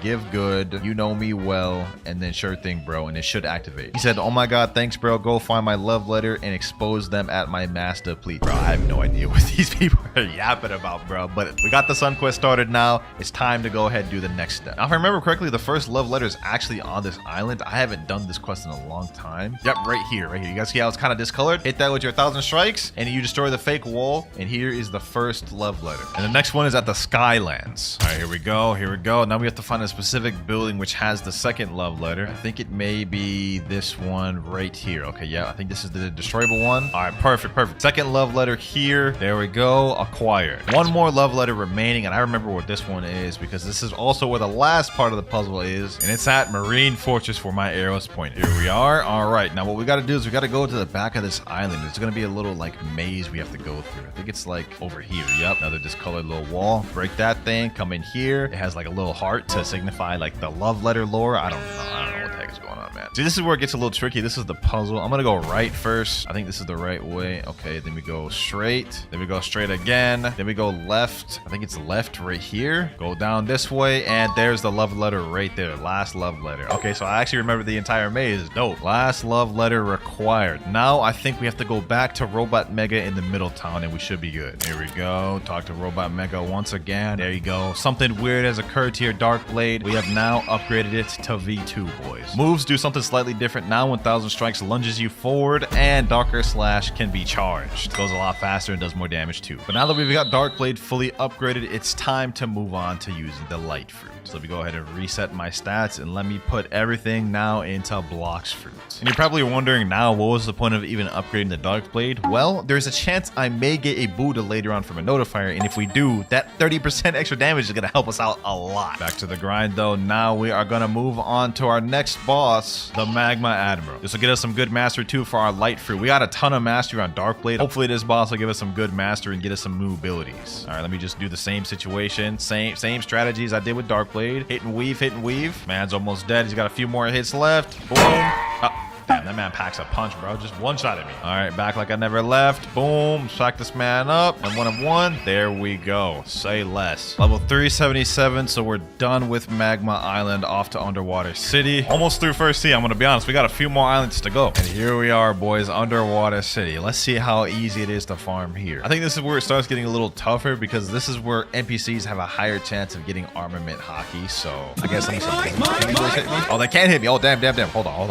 give good, you know me well, and then sure thing, bro, and it should activate. He said, oh my god, thanks, bro. Go find my love letter and expose them at my master, please. Bro, I have no idea what these people are yapping about, bro, but we got the Sun Quest started now. It's time to go ahead and do the next step. Now, if I remember correctly, the first love letter is actually on this island. I haven't done this quest in a long time. Yep, right here. You guys see how it's kind of discolored? Hit that with your 1,000 strikes, and you destroy the fake wall, and here is the first love letter. And the next one is at the Skylands. All right, here we go. Now we have to find a specific building which has the second love letter. I think it may be this one right here. Okay, yeah, I think this is the destroyable one. All right, perfect. Second love letter here. There we go. Acquired. One more love letter remaining, and I remember what this one is because this is also where the last part of the puzzle is, and it's at Marine Fortress where my arrows point. Here we are. All right, now what we got to do is we got to go to the back of this island. There's going to be a little like maze we have to go through. I think it's like over here. Yep, another discolored little wall. Break that thing. Come in here. It has like a little heart to signify like the love letter lore. I don't know what the heck is going on, man. See, this is where it gets a little tricky. This is the puzzle. I'm gonna go right first. I think this is the right way. Okay, then we go straight. Then we go straight again. Then we go left. I think it's left right here. Go down this way, and there's the love letter right there. Last love letter. Okay, so I actually remember the entire maze. Dope. Last love letter required. Now I think we have to go back to Robot Mega in the Middletown, and we should be good. Here we go. Talk to Robot Mega once again. There you go. Something weird has occurred to your Darkblade. We have now upgraded it to V2, boys. Moves do something slightly different. Now 1,000 strikes lunges you forward, and Dark Air Slash can be charged. Goes a lot faster and does more damage too. But now that we've got Darkblade fully upgraded, it's time to move on to using the light fruit. So let me go ahead and reset my stats, and let me put everything now into Blox fruit. And you're probably wondering now, what was the point of even upgrading the Darkblade? Well, there's a chance I may get a Buddha later on from a notifier, and if we do, that 30% extra damage is gonna help us out a lot. Back to the grind though. Now we are gonna move on to our next boss, the Magma Admiral. This will get us some good mastery too for our light fruit. We got a ton of mastery on Darkblade. Hopefully this boss will give us some good mastery and get us some new abilities. All right, let me just do the same situation, same strategies I did with Darkblade. Hit and weave. Man's almost dead. He's got a few more hits left. Boom. Oh, damn, That man packs a punch, bro. Just one shot at me. All right, back like I never left. Boom. Smack this man up. And 1 of 1. There we go. Say less. Level 377. So we're done with Magma Island, off to Underwater City. Almost through first sea. I'm going to be honest. We got a few more islands to go. And here we are, boys. Underwater City. Let's see how easy it is to farm here. I think this is where it starts getting a little tougher because this is where NPCs have a higher chance of getting armament hockey. So I guess let me see. Can these boys hit me? Oh, they can't hit me. Oh, damn. Hold on.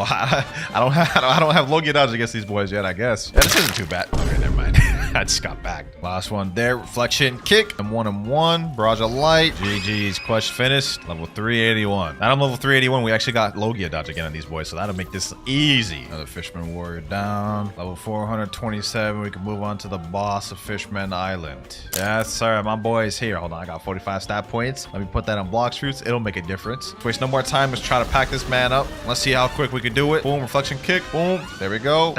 I don't have Logia dodge against these boys yet, I guess. Yeah, this isn't too bad. Okay, never mind. I just got back. Last one there. Reflection kick. And 1 of 1. Barrage of light. GG's. Quest finished. Level 381. Now I'm level 381. We actually got Logia dodge again on these boys, so that'll make this easy. Another Fishman Warrior down. Level 427. We can move on to the boss of Fishman Island. Yes, sir. My boy is here. Hold on. I got 45 stat points. Let me put that on Blox fruits. It'll make a difference. Let's waste no more time. Let's try to pack this man up. Let's see how quick we can do it. Boom. Reflection kick. Boom. There we go.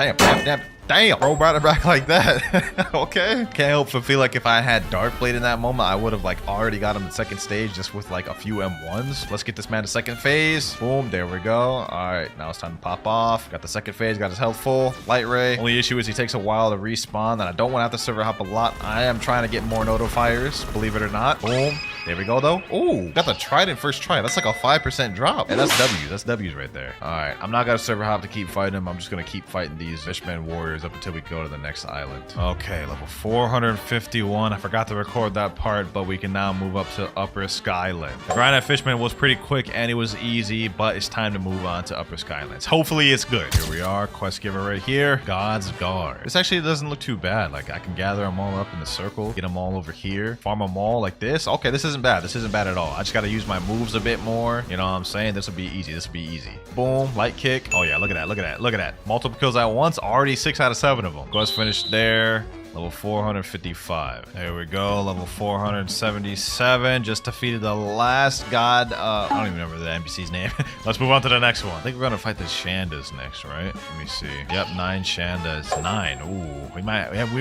Damn, bro, brought it back like that. Okay. Can't help but feel like if I had Dark Blade in that moment, I would have like already got him the second stage just with like a few M1s. Let's get this man to second phase. Boom, there we go. All right, now it's time to pop off. Got the second phase, got his health full. Light ray. Only issue is he takes a while to respawn, and I don't want to have to server hop a lot. I am trying to get more notifiers, believe it or not. Boom. There we go, though. Ooh, got the trident first try. That's like a 5% drop. And that's W. That's W's right there. All right, I'm not going to server hop to keep fighting him. I'm just going to keep fighting these Fishman Warriors up until we go to the next island. Okay, level 451. I forgot to record that part, but we can now move up to Upper Skyland. The grind at Fishman was pretty quick and it was easy, but it's time to move on to Upper Skylands. Hopefully it's good. Here we are. Quest giver right here. God's Guard. This actually doesn't look too bad. Like, I can gather them all up in the circle, get them all over here, farm them all like this. Okay, this isn't bad. This isn't bad at all. I just got to use my moves a bit more. You know what I'm saying? This will be easy. This will be easy. Boom. Light kick. Oh, yeah. Look at that. Look at that. Look at that. Multiple kills at once. Already 6 out of 7 of them. Quest finished there. Level 455. There we go. Level 477. Just defeated the last god. I don't even remember the NPC's name. Let's move on to the next one. I think we're going to fight the Shandas next, right? Let me see. Yep, 9 Shandas. 9. Ooh, we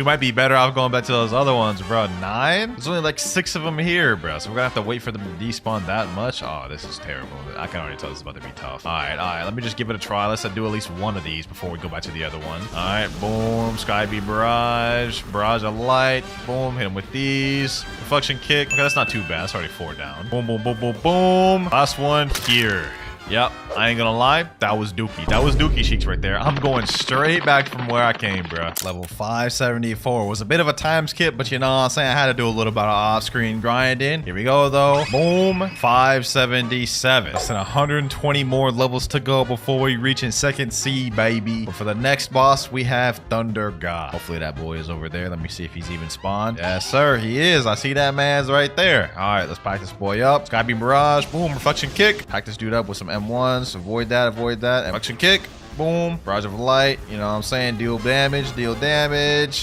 might be better off going back to those other ones, bro. 9? There's only like 6 of them here, bro. So we're going to have to wait for them to despawn that much. Oh, this is terrible. I can already tell this is about to be tough. All right. Let me just give it a try. Let's do at least one of these before we go back to the other one. All right, boom. Sky Bee Barrage. Barrage of light. Boom. Hit him with these. Reflection kick. Okay, that's not too bad. That's already 4 down. Boom, boom, boom, boom, boom. Last one here. Yep, I ain't gonna lie, that was dookie. That was dookie cheeks right there. I'm going straight back from where I came, bro. Level 574 was a bit of a time skip, but you know what I'm saying? I had to do a little bit of off-screen grinding. Here we go, though. Boom, 577. Less than 120 more levels to go before we reach in second sea, baby. But for the next boss, we have Thunder God. Hopefully that boy is over there. Let me see if he's even spawned. Yes, sir, he is. I see that man's right there. All right, let's pack this boy up. Sky Beam Barrage. Boom, reflection kick. Pack this dude up with some M1s. Avoid that. Reflection kick. Boom. Barrage of light. You know what I'm saying? Deal damage.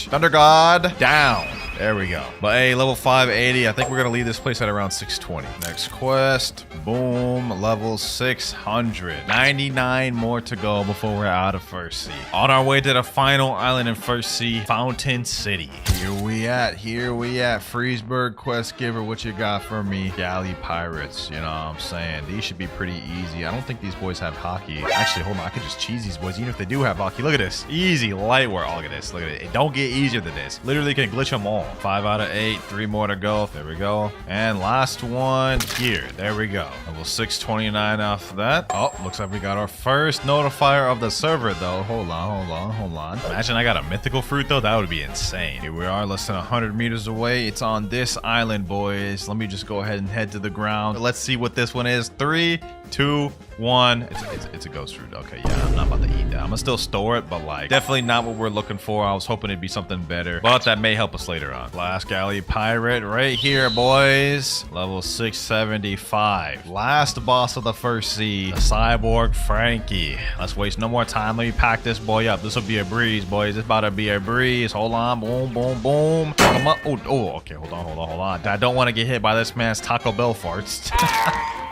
Thunder God. Down. There we go. But hey, level 580. I think we're going to leave this place at around 620. Next quest. Boom. Level 600. 99 more to go before we're out of First Sea. On our way to the final island in First Sea, Fountain City. Here we at. Freesburg quest giver. What you got for me? Galley Pirates. You know what I'm saying? These should be pretty easy. I don't think these boys have hockey. Actually, hold on. I could just cheese these boys even if they do have hockey. Look at this. Easy light work. Oh, look at this. Look at it. It don't get easier than this. Literally can glitch them all. 5 out of 8. 3 more to go. There we go. And last one here. There we go. Level 629 off that. Oh, looks like we got our first notifier of the server, though. Hold on. Imagine I got a mythical fruit, though. That would be insane. Here we are, less than 100 meters away. It's on this island, boys. Let me just go ahead and head to the ground. Let's see what this one is. 3, 2, 1. It's a ghost fruit. Okay, yeah, I'm not about to eat that. I'm gonna still store it, but like definitely not what we're looking for. I was hoping it'd be something better, but that may help us later on. Last galley pirate right here, boys. Level 675. Last boss of the First Sea, the cyborg Frankie. Let's waste no more time. Let me pack this boy up. This will be a breeze, boys. It's about to be a breeze. Hold on. Boom, boom, boom. Come up. Oh, okay. Hold on. I don't want to get hit by this man's Taco Bell farts.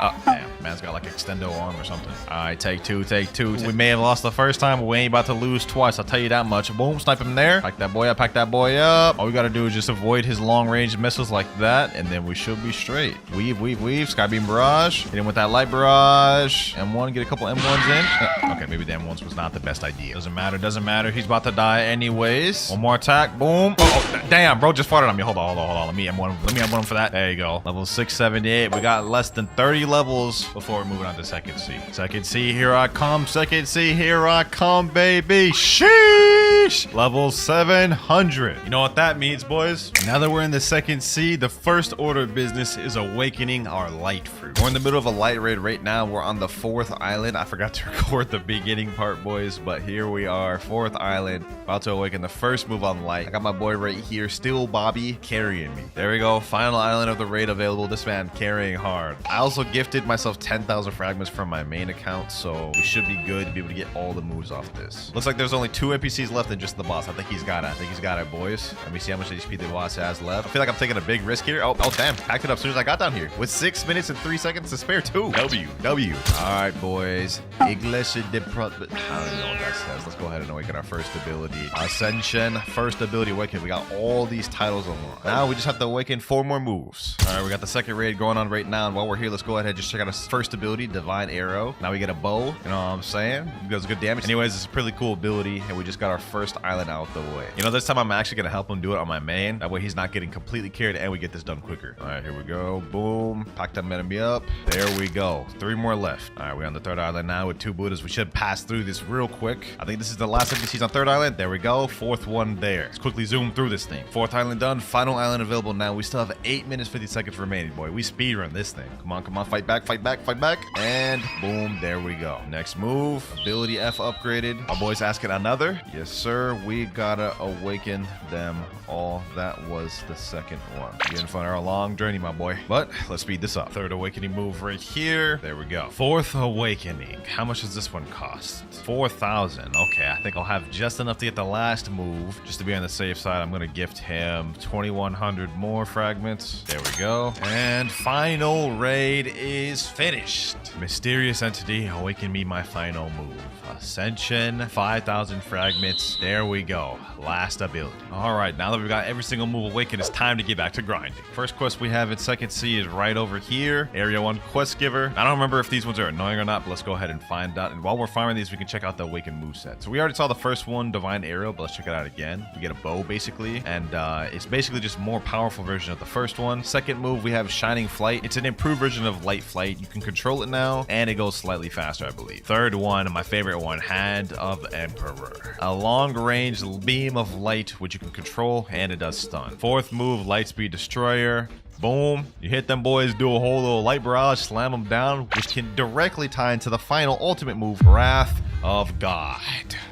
Oh, damn. Man's got like extendo arm or something. All right, take two, take two. We may have lost the first time, but we ain't about to lose twice. I'll tell you that much. Boom, snipe him there. Pack that boy up, pack that boy up. All we gotta do is just avoid his long-range missiles like that, and then we should be straight. Weave, weave, weave. Skybeam barrage. Hit him with that light barrage. M1, get a couple M1s in. Okay, maybe the M1s was not the best idea. Doesn't matter, doesn't matter. He's about to die anyways. One more attack. Boom. Oh, damn, bro, just farted on me. Hold on, hold on, hold on. Let me M1 him for that. There you go. Level 678. We got less than 30 levels before we're moving on to second C. Second C, here I come. Second C, here I come, baby. Sheesh. Level 700. You know what that means, boys? Now that we're in the second C, the first order of business is awakening our light fruit. We're in the middle of a light raid right now. We're on the 4th island. I forgot to record the beginning part, boys, but here we are, 4th island, about to awaken the first move on light. I got my boy right here, still Bobby, carrying me. There we go. Final island of the raid available. This man carrying hard. I also gifted myself 10,000 fragments from my main account, so we should be good to be able to get all the moves off this. Looks like there's only 2 NPCs left and just the boss. I think he's got it. I think he's got it, boys. Let me see how much HP the boss has left. I feel like I'm taking a big risk here. Oh damn. Packed it up as soon as I got down here. With 6 minutes and 3 seconds to spare too. W. All right, boys. Iglesia de Pro... I don't even know what that says. Let's go ahead and awaken our first ability. Ascension, first ability awaken. We got all these titles unlocked. Now we just have to awaken 4 more moves. All right, we got the second raid going on right now. And while we're here, let's go ahead and just check out our first ability, Divine Arrow. Now we get a bow. You know what I'm saying? It does good damage. Anyways, it's a pretty cool ability. And we just got our first island out the way. You know, this time I'm actually going to help him do it on my main. That way he's not getting completely carried and we get this done quicker. All right, here we go. Boom. Pack that enemy up. There we go. 3 more left. All right, we're on the 3rd island now with 2 Buddhas. We should pass through this real quick. I think this is the last NPCs on 3rd island. There we go. 4th one there. Let's quickly zoom through this thing. 4th island done. Final island available now. We still have 8 minutes, 50 seconds remaining, boy. We speedrun this thing. Come on, come on. Fight back, fight back, fight back. And boom, there we go. Next move. Ability F upgraded. Our boy's asking another. Yes, sir. We gotta awaken them all. That was the second one. Getting for our long journey, my boy. But let's speed this up. 3rd awakening move right here. There we go. 4th awakening. How much does this one cost? 4,000. Okay, I think I'll have just enough to get the last move. Just to be on the safe side, I'm gonna gift him 2,100 more fragments. There we go. And final raid is finished. Mysterious entity, awaken me my final move. Ascension, 5,000 fragments. There we go. Last ability. All right, now that we've got every single move awakened, it's time to get back to grinding. First quest we have in second C is right over here. Area 1 quest giver. I don't remember if these ones are annoying or not, but let's go ahead and find out. And while we're farming these, we can check out the awakened moveset. So we already saw the first one, Divine Arrow, but let's check it out again. We get a bow basically, and it's basically just more powerful version of the first one. Second move, we have Shining Flight. It's an improved version of Light Flight. You can control it now, and it goes slightly faster, I believe. Third one, my favorite one, Hand of Emperor. A long-range beam of light, which you can control, and it does stun. Fourth move, Lightspeed Destroyer. Boom. You hit them boys, do a whole little light barrage, slam them down, which can directly tie into the final ultimate move, Wrath of God.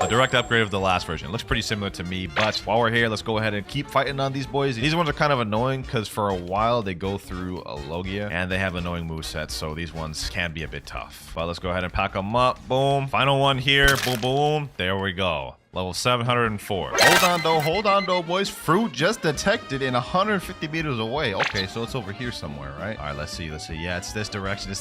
A direct upgrade of the last version. It looks pretty similar to me, but while we're here, let's go ahead and keep fighting on these boys. These ones are kind of annoying because for a while they go through a Logia and they have annoying movesets, so these ones can be a bit tough. But let's go ahead and pack them up. Boom. Final one here. Boom, boom. There we go. Level 704. Hold on though, boys. Fruit just detected in 150 meters away. Okay, so it's over here somewhere, right? All right, let's see. Yeah, it's this direction.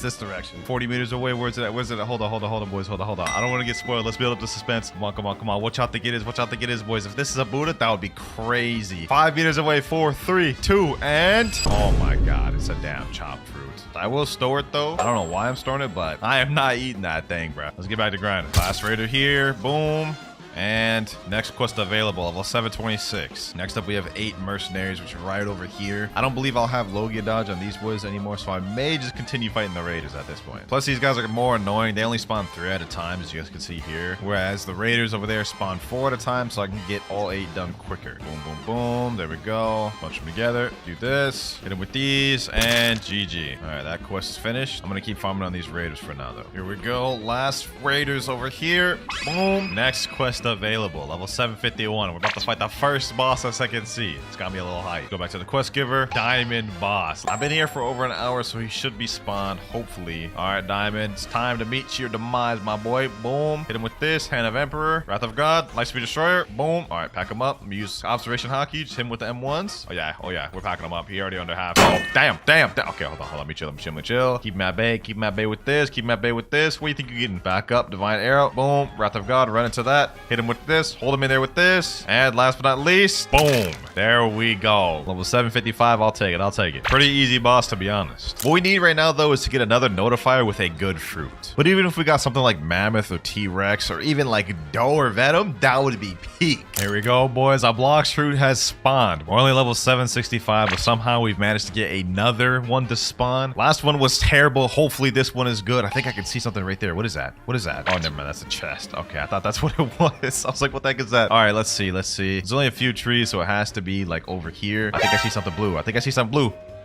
40 meters away. Where's it at? Hold on, boys. Hold on. I don't want to get spoiled. Let's build up the suspense. Come on. Watch out to get his, boys. If this is a Buddha, that would be crazy. 5 meters away. 4, 3, 2, and... Oh my God, it's a damn chopped fruit. I will store it though. I don't know why I'm storing it, but I am not eating that thing, bro. Let's get back to grinding. Last raider here. Boom. And next quest available, level 726. Next up, we have 8 mercenaries, which are right over here. I don't believe I'll have Logia dodge on these boys anymore, so I may just continue fighting the raiders at this point. Plus, these guys are more annoying. They only spawn 3 at a time, as you guys can see here. Whereas the raiders over there spawn 4 at a time, so I can get all 8 done quicker. Boom, boom, boom. There we go. Bunch them together. Do this. Hit them with these, and GG. All right, that quest is finished. I'm gonna keep farming on these raiders for now, though. Here we go. Last raiders over here. Boom. Next quest quest available. Level 751. We're about to fight the first boss of Second Sea. It's gonna be a little hype. Go back to the quest giver. Diamond boss. I've been here for over an hour, so he should be spawned, hopefully. All right, Diamond. It's time to meet your demise, my boy. Boom. Hit him with this. Hand of Emperor. Wrath of God. Lightspeed Destroyer. Boom. All right, pack him up. I'm gonna use Observation Hockey. Just hit him with the M1s. Oh, yeah. We're packing him up. He already under half. Oh, damn. Okay, hold on. Let me chill. Keep him at bay. Keep him at bay with this. Keep him at bay with this. What do you think you're getting? Back up. Divine Arrow. Boom. Wrath of God. Run into that. Hit him with this. Hold him in there with this. And last but not least, boom. There we go. Level 755. I'll take it. Pretty easy boss, to be honest. What we need right now, though, is to get another notifier with a good fruit. But even if we got something like Mammoth or T-Rex or even like Doe or Venom, that would be peak. Here we go, boys. Our Blox fruit has spawned. We're only level 765, but somehow we've managed to get another one to spawn. Last one was terrible. Hopefully this one is good. I think I can see something right there. What is that? Oh, never mind. That's a chest. Okay, I thought that's what it was. I was like, what the heck is that? All right, let's see. There's only a few trees, so it has to be like over here. I think I see something blue.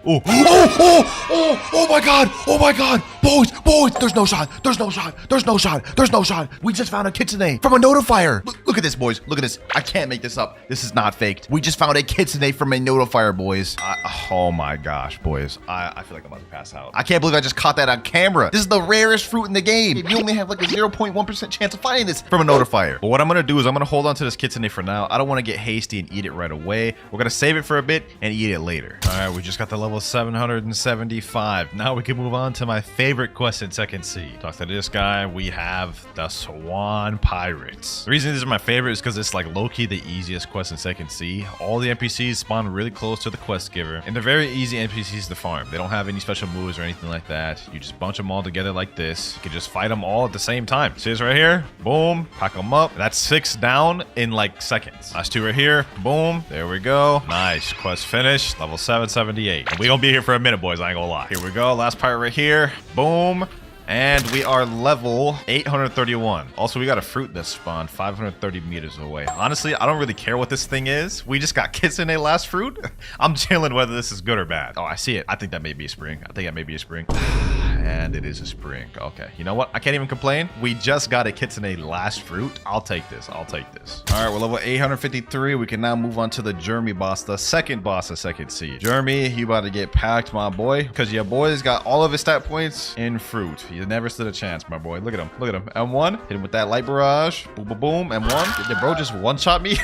Oh my god. Boys, there's no shot. We just found a kitsune from a notifier. Look at this, boys. Look at this. I can't make this up. This is not faked. We just found a kitsune from a notifier, boys. Oh my gosh, boys. I feel like I'm about to pass out. I can't believe I just caught that on camera. This is the rarest fruit in the game. You only have like a 0.1% chance of finding this from a notifier. But what I'm gonna do is I'm gonna hold on to this kitsune for now. I don't want to get hasty and eat it right away. We're gonna save it for a bit and eat it later. All right, we just got the level 775. Now we can move on to my favorite quest in Second Sea. Talk to this guy. We have the Swan Pirates. The reason these are my favorite is because it's like low-key the easiest quest in Second Sea. All the NPCs spawn really close to the quest giver, and they're very easy NPCs to farm. They don't have any special moves or anything like that. You just bunch them all together like this. You can just fight them all at the same time. See this right here? Boom. Pack them up. That's 6 down in like seconds. Last 2 right here. Boom. There we go. Nice. Quest finished. Level 778. And we gonna be here for a minute, boys. I ain't gonna lie. Here we go. Last pirate right here. Boom. And we are level 831. Also, we got a fruit that spawned 530 meters away. Honestly, I don't really care what this thing is. We just got kitsune last fruit. I'm chilling whether this is good or bad. Oh, I see it. I think that may be a spring. And it is a spring. Okay. You know what? I can't even complain. We just got a kitsune last fruit. I'll take this. All right, we're level 853. We can now move on to the Jeremy boss, the second boss of Second Sea. Jeremy, you about to get packed, my boy, because your boy's got all of his stat points in fruit. You never stood a chance, my boy. Look at him. M1. Hit him with that light barrage. Boom, boom, boom. M1. Did bro just one-shot me?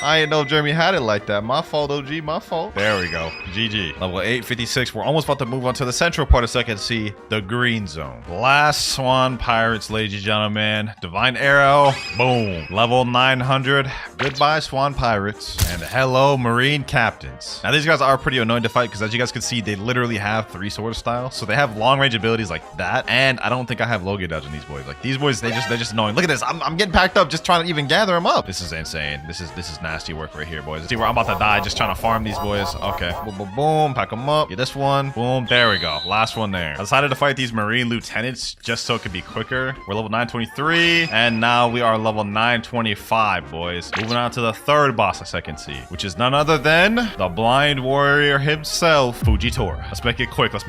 I didn't know Jeremy had it like that. My fault, OG. My fault. There we go. GG. Level 856. We're almost about to move on to the central part of Second Sea, the green zone. Last Swan Pirates, ladies and gentlemen. Divine Arrow. Boom. Level 900. Goodbye, Swan Pirates. And hello, Marine Captains. Now, these guys are pretty annoying to fight because, as you guys can see, they literally have 3 sword styles. So they have long-range abilities like that. And I don't think I have Logia dodge on these boys. Like, these boys, they're just annoying. Look at this. I'm getting packed up just trying to even gather them up. This is insane. This is nasty work right here, boys. See where I'm about to die just trying to farm these boys. Okay. Boom, boom, boom. Pack them up. Get this one. Boom. There we go. Last one there. I decided to fight these Marine Lieutenants just so it could be quicker. We're level 923. And now we are level 925, boys. Moving on to the third boss of Second Sea, which is none other than the Blind Warrior himself, Fujitora. Let's make it quick. Let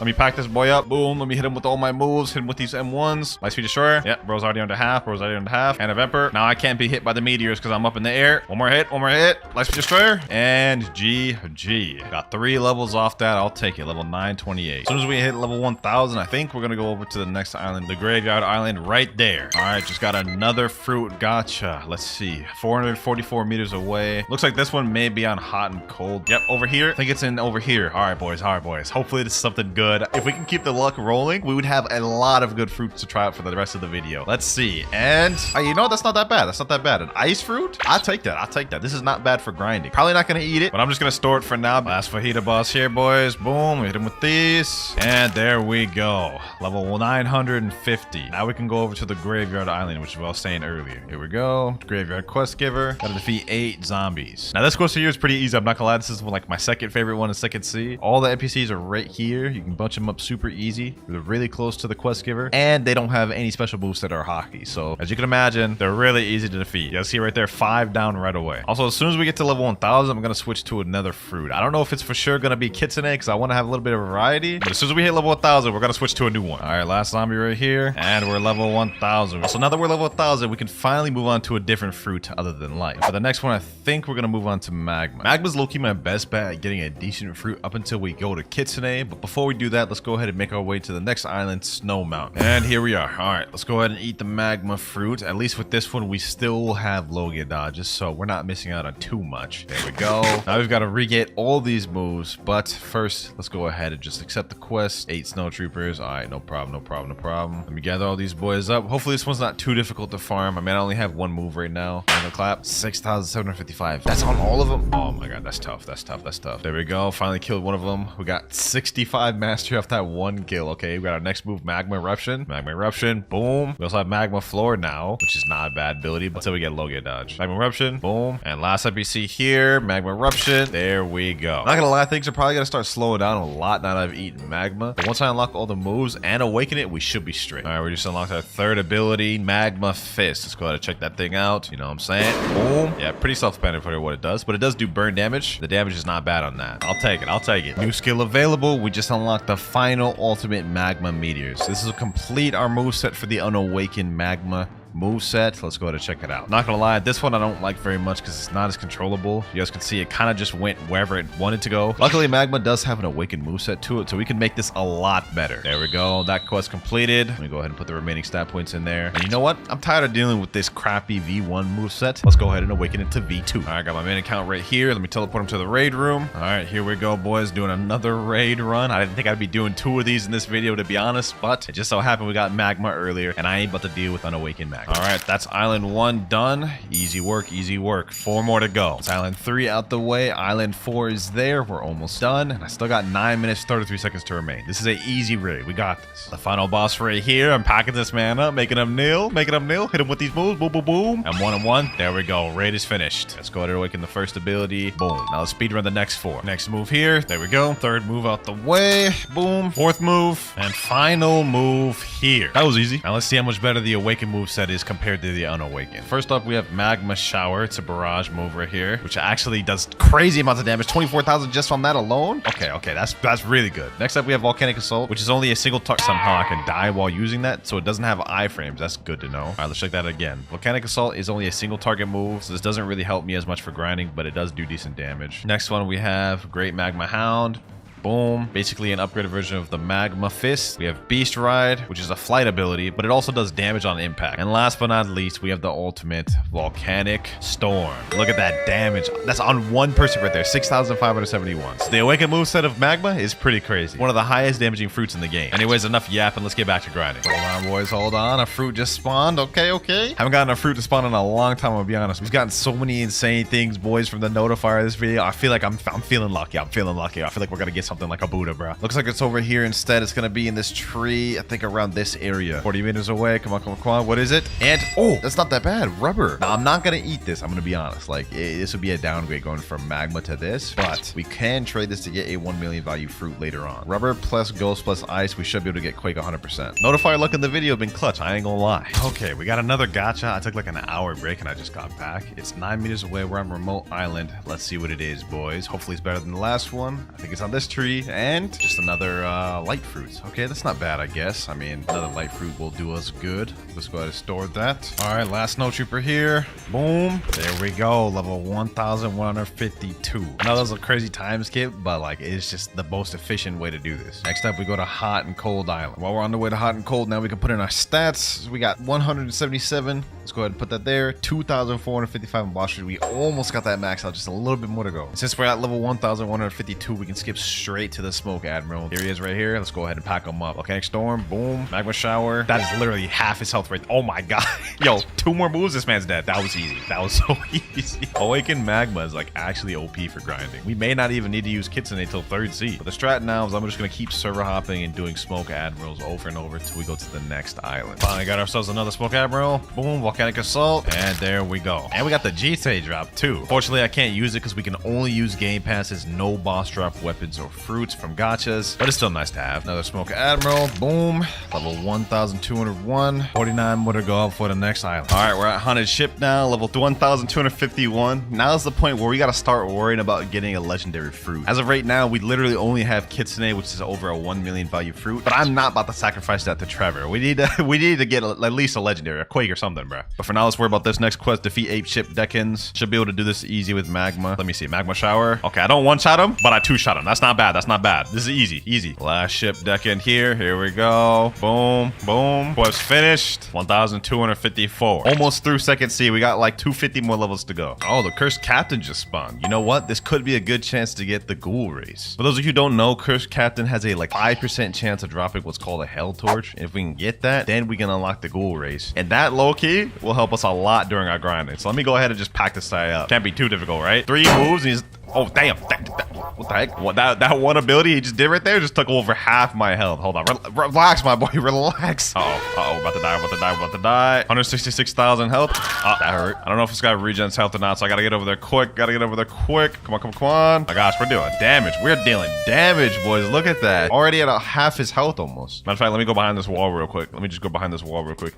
me pack this boy up. Boom. Let me hit him with all my moves. Hit him with these M1s. Lightspeed Destroyer. Yep. Bro's already under half. Hand of Emperor. Now I can't be hit by the meteors because I'm up in the air. One more hit. Lightspeed Destroyer. And GG. Got 3 levels off that. I'll take it. Level 928. As soon as we hit level 1000, I think we're going to go over to the next island, the Graveyard Island right there. All right. Just got another fruit. Gotcha. Let's see. 444 meters away. Looks like this one may be on hot and cold. Yep. Over here. I think it's in over here. All right, boys. Hopefully this is something good. If we can keep the luck rolling, we would have a lot of good fruits to try out for the rest of the video. Let's see. And you know, that's not that bad. An ice fruit? I'll take that. This is not bad for grinding. Probably not going to eat it, but I'm just going to store it for now. Last fajita boss here, boys. Boom. Hit him with these. And there we go. Level 950. Now we can go over to the Graveyard Island, which I was saying earlier. Here we go. Graveyard Quest Giver. Gotta defeat 8 zombies. Now this quest here is pretty easy. I'm not gonna lie. This is like my second favorite one in Second Sea. All the NPCs are right here. You can bunch them up super easy. They're really close to the quest giver. And they don't have any special moves that are hockey. So as you can imagine, they're really easy to defeat. You guys see right there, 5 down one right away. Also, as soon as we get to level 1000, I'm going to switch to another fruit. I don't know if it's for sure going to be kitsune because I want to have a little bit of variety. But as soon as we hit level 1000, we're going to switch to a new one. All right, last zombie right here. And we're level 1000. So now that we're level 1000, we can finally move on to a different fruit other than life. For the next one, I think we're going to move on to magma. Magma's low-key my best bet at getting a decent fruit up until we go to kitsune. But before we do that, let's go ahead and make our way to the next island, Snow Mountain. And here we are. All right, let's go ahead and eat the magma fruit. At least with this one, we still have Logia dodges, so we're not missing out on too much. There we go. Now we've got to re-get all these moves, but first, let's go ahead and just accept the quest. 8 snow troopers. All right, no problem, no problem, no problem. Let me gather all these boys up. Hopefully this one's not too difficult to farm. I mean, I only have one move right now. And the clap, 6,755. That's on all of them. Oh my god, that's tough. That's tough. That's tough. There we go. Finally killed one of them. We got 65 mastery off that one kill. Okay, we got our next move, Magma Eruption. Magma Eruption. Boom. We also have Magma Floor now, which is not a bad ability, but until we get Logia dodge. Magma Eruption. Boom. And last up you see here, Magma Eruption. There we go. Not gonna lie, things are probably gonna start slowing down a lot now that I've eaten magma. But once I unlock all the moves and awaken it, we should be straight. All right, we just unlocked our third ability, Magma Fist. Let's go ahead and check that thing out. You know what I'm saying? Boom. Yeah, pretty self-explanatory what it does, but it does do burn damage. The damage is not bad on that. I'll take it. I'll take it. New skill available. We just unlocked the final ultimate magma meteors. This is a complete our moveset for the unawakened magma moveset. Let's go ahead and check it out. Not gonna lie, this one I don't like very much because it's not as controllable. You guys can see it kind of just went wherever it wanted to go. Luckily, magma does have an awakened moveset to it, so we can make this a lot better. There we go. That quest completed. Let me go ahead and put the remaining stat points in there. And you know what? I'm tired of dealing with this crappy V1 moveset. Let's go ahead and awaken it to V2. All right, I got my main account right here. Let me teleport him to the raid room. All right, here we go, boys. Doing another raid run. I didn't think I'd be doing 2 of these in this video, to be honest, but it just so happened we got magma earlier, and I ain't about to deal with unawakened magma. All right, that's Island 1 done. Easy work, easy work. 4 more to go. It's Island 3 out the way. Island 4 is there. We're almost done. And I still got 9 minutes, 33 seconds to remain. This is an easy raid. We got this. The final boss right here. I'm packing this man up, making him kneel, making him kneel. Hit him with these moves. Boom, boom, boom. And 1 and 1. There we go. Raid is finished. Let's go ahead and awaken the first ability. Boom. Now let's speed run the next 4. Next move here. There we go. Third move out the way. Boom. Fourth move. And final move here. That was easy. Now let's see how much better the awakened move set is compared to the unawakened. First up, we have Magma Shower. It's a barrage move right here, which actually does crazy amounts of damage. 24,000 just on that alone. Okay, that's really good. Next up, we have Volcanic Assault, which is only a single target. Somehow I can die while using that, so it doesn't have iframes. That's good to know. All right, let's check that again. Volcanic Assault is only a single target move, so this doesn't really help me as much for grinding, but it does do decent damage. Next one, we have Great Magma Hound. Boom. Basically an upgraded version of the Magma Fist. We have Beast Ride, which is a flight ability, but it also does damage on impact. And last but not least, we have the ultimate Volcanic Storm. Look at that damage. That's on one person right there. 6,571. So the awakened moveset of Magma is pretty crazy. One of the highest damaging fruits in the game. Anyways, enough yapping. Let's get back to grinding. Hold on, boys. Hold on. A fruit just spawned. Okay. Haven't gotten a fruit to spawn in a long time, I'll be honest. We've gotten so many insane things, boys, from the notifier of this video. I feel like I'm feeling lucky. I feel like we're going to get something like a Buddha, bro. Looks like it's over here instead. It's gonna be in this tree, I think around this area. 40 meters away. Come on. What is it? And oh, that's not that bad. Rubber. Now, I'm not gonna eat this. I'm gonna be honest. Like, this would be a downgrade going from magma to this, but we can trade this to get a 1 million value fruit later on. Rubber plus ghost plus ice. We should be able to get Quake 100%. Notifier luck in the video been clutch. I ain't gonna lie. Okay, we got another gacha. I took like an hour break and I just got back. It's 9 meters away. We're on remote island. Let's see what it is, boys. Hopefully it's better than the last one. I think it's on this tree. And just another light fruit. Okay, that's not bad, I guess. I mean, another light fruit will do us good. Let's go ahead and store that. All right, last snow trooper here. Boom. There we go. Level 1,152. I know that was a crazy time skip, but like, it's just the most efficient way to do this. Next up, we go to Hot and Cold Island. While we're on the way to Hot and Cold, now we can put in our stats. We got 177. Let's go ahead and put that there. 2,455 in boss street. We almost got that max out. Just a little bit more to go. And since we're at level 1,152, we can skip straight to the Smoke Admiral. Here he is right here. Let's go ahead and pack him up. Volcanic Storm. Boom. Magma Shower. That is literally half his health rate. Oh my god. Yo, 2 more moves. This man's dead. That was easy. That was so easy. Awakened Magma is like actually OP for grinding. We may not even need to use Kitsune until 3rd seed. But the strat now is I'm just going to keep server hopping and doing Smoke Admirals over and over until we go to the next island. Finally got ourselves another Smoke Admiral. Boom. Volcanic Assault. And there we go. And we got the Jite drop too. Fortunately, I can't use it because we can only use Game Passes, no boss drop weapons or fruits from gachas, but it's still nice to have. Another Smoke Admiral, boom, level 1,201. 49 more to go up for the next island. All right, we're at Haunted Ship now, level 1,251. Now's the point where we got to start worrying about getting a legendary fruit. As of right now, we literally only have Kitsune, which is over a 1 million value fruit, but I'm not about to sacrifice that to Trevor. We need to get at least a legendary, a Quake or something, bro. But for now, let's worry about this next quest. Defeat Ape Ship Deckins. Should be able to do this easy with Magma. Let me see, Magma Shower. Okay, I don't one-shot him, but I two-shot him. That's not bad. That's not bad. This is easy, easy. Last ship Deccan here. Here we go. Boom, boom. Quest finished. 1,254. Almost through second C. We got like 250 more levels to go. Oh, the Cursed Captain just spawned. You know what? This could be a good chance to get the Ghoul Race. For those of you who don't know, Cursed Captain has a like 5% chance of dropping what's called a Hell Torch. If we can get that, then we can unlock the Ghoul Race. And that low-key will help us a lot during our grinding. So let me go ahead and just pack this guy up. Can't be too difficult, right? 3 moves and he's... Oh, damn. What the heck? What, that one ability he just did right there just took over half my health. Hold on. Relax, my boy. Relax. Uh-oh. About to die. About to die. 166,000 health. That hurt. I don't know if this guy regens health or not, so I gotta get over there quick. Come on. My gosh, we're doing damage. We're dealing damage, boys. Look at that. Already at half his health almost. Matter of fact, let me go behind this wall real quick.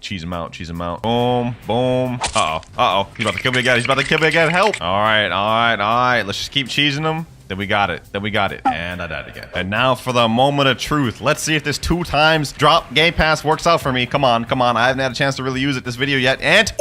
Cheese him out. Boom. Boom. Uh-oh. He's about to kill me again. Help. All right. Let's just keep cheesing him. Then we got it. And I died again. And now for the moment of truth. Let's see if this 2 times drop Game Pass works out for me. Come on. I haven't had a chance to really use it this video yet. And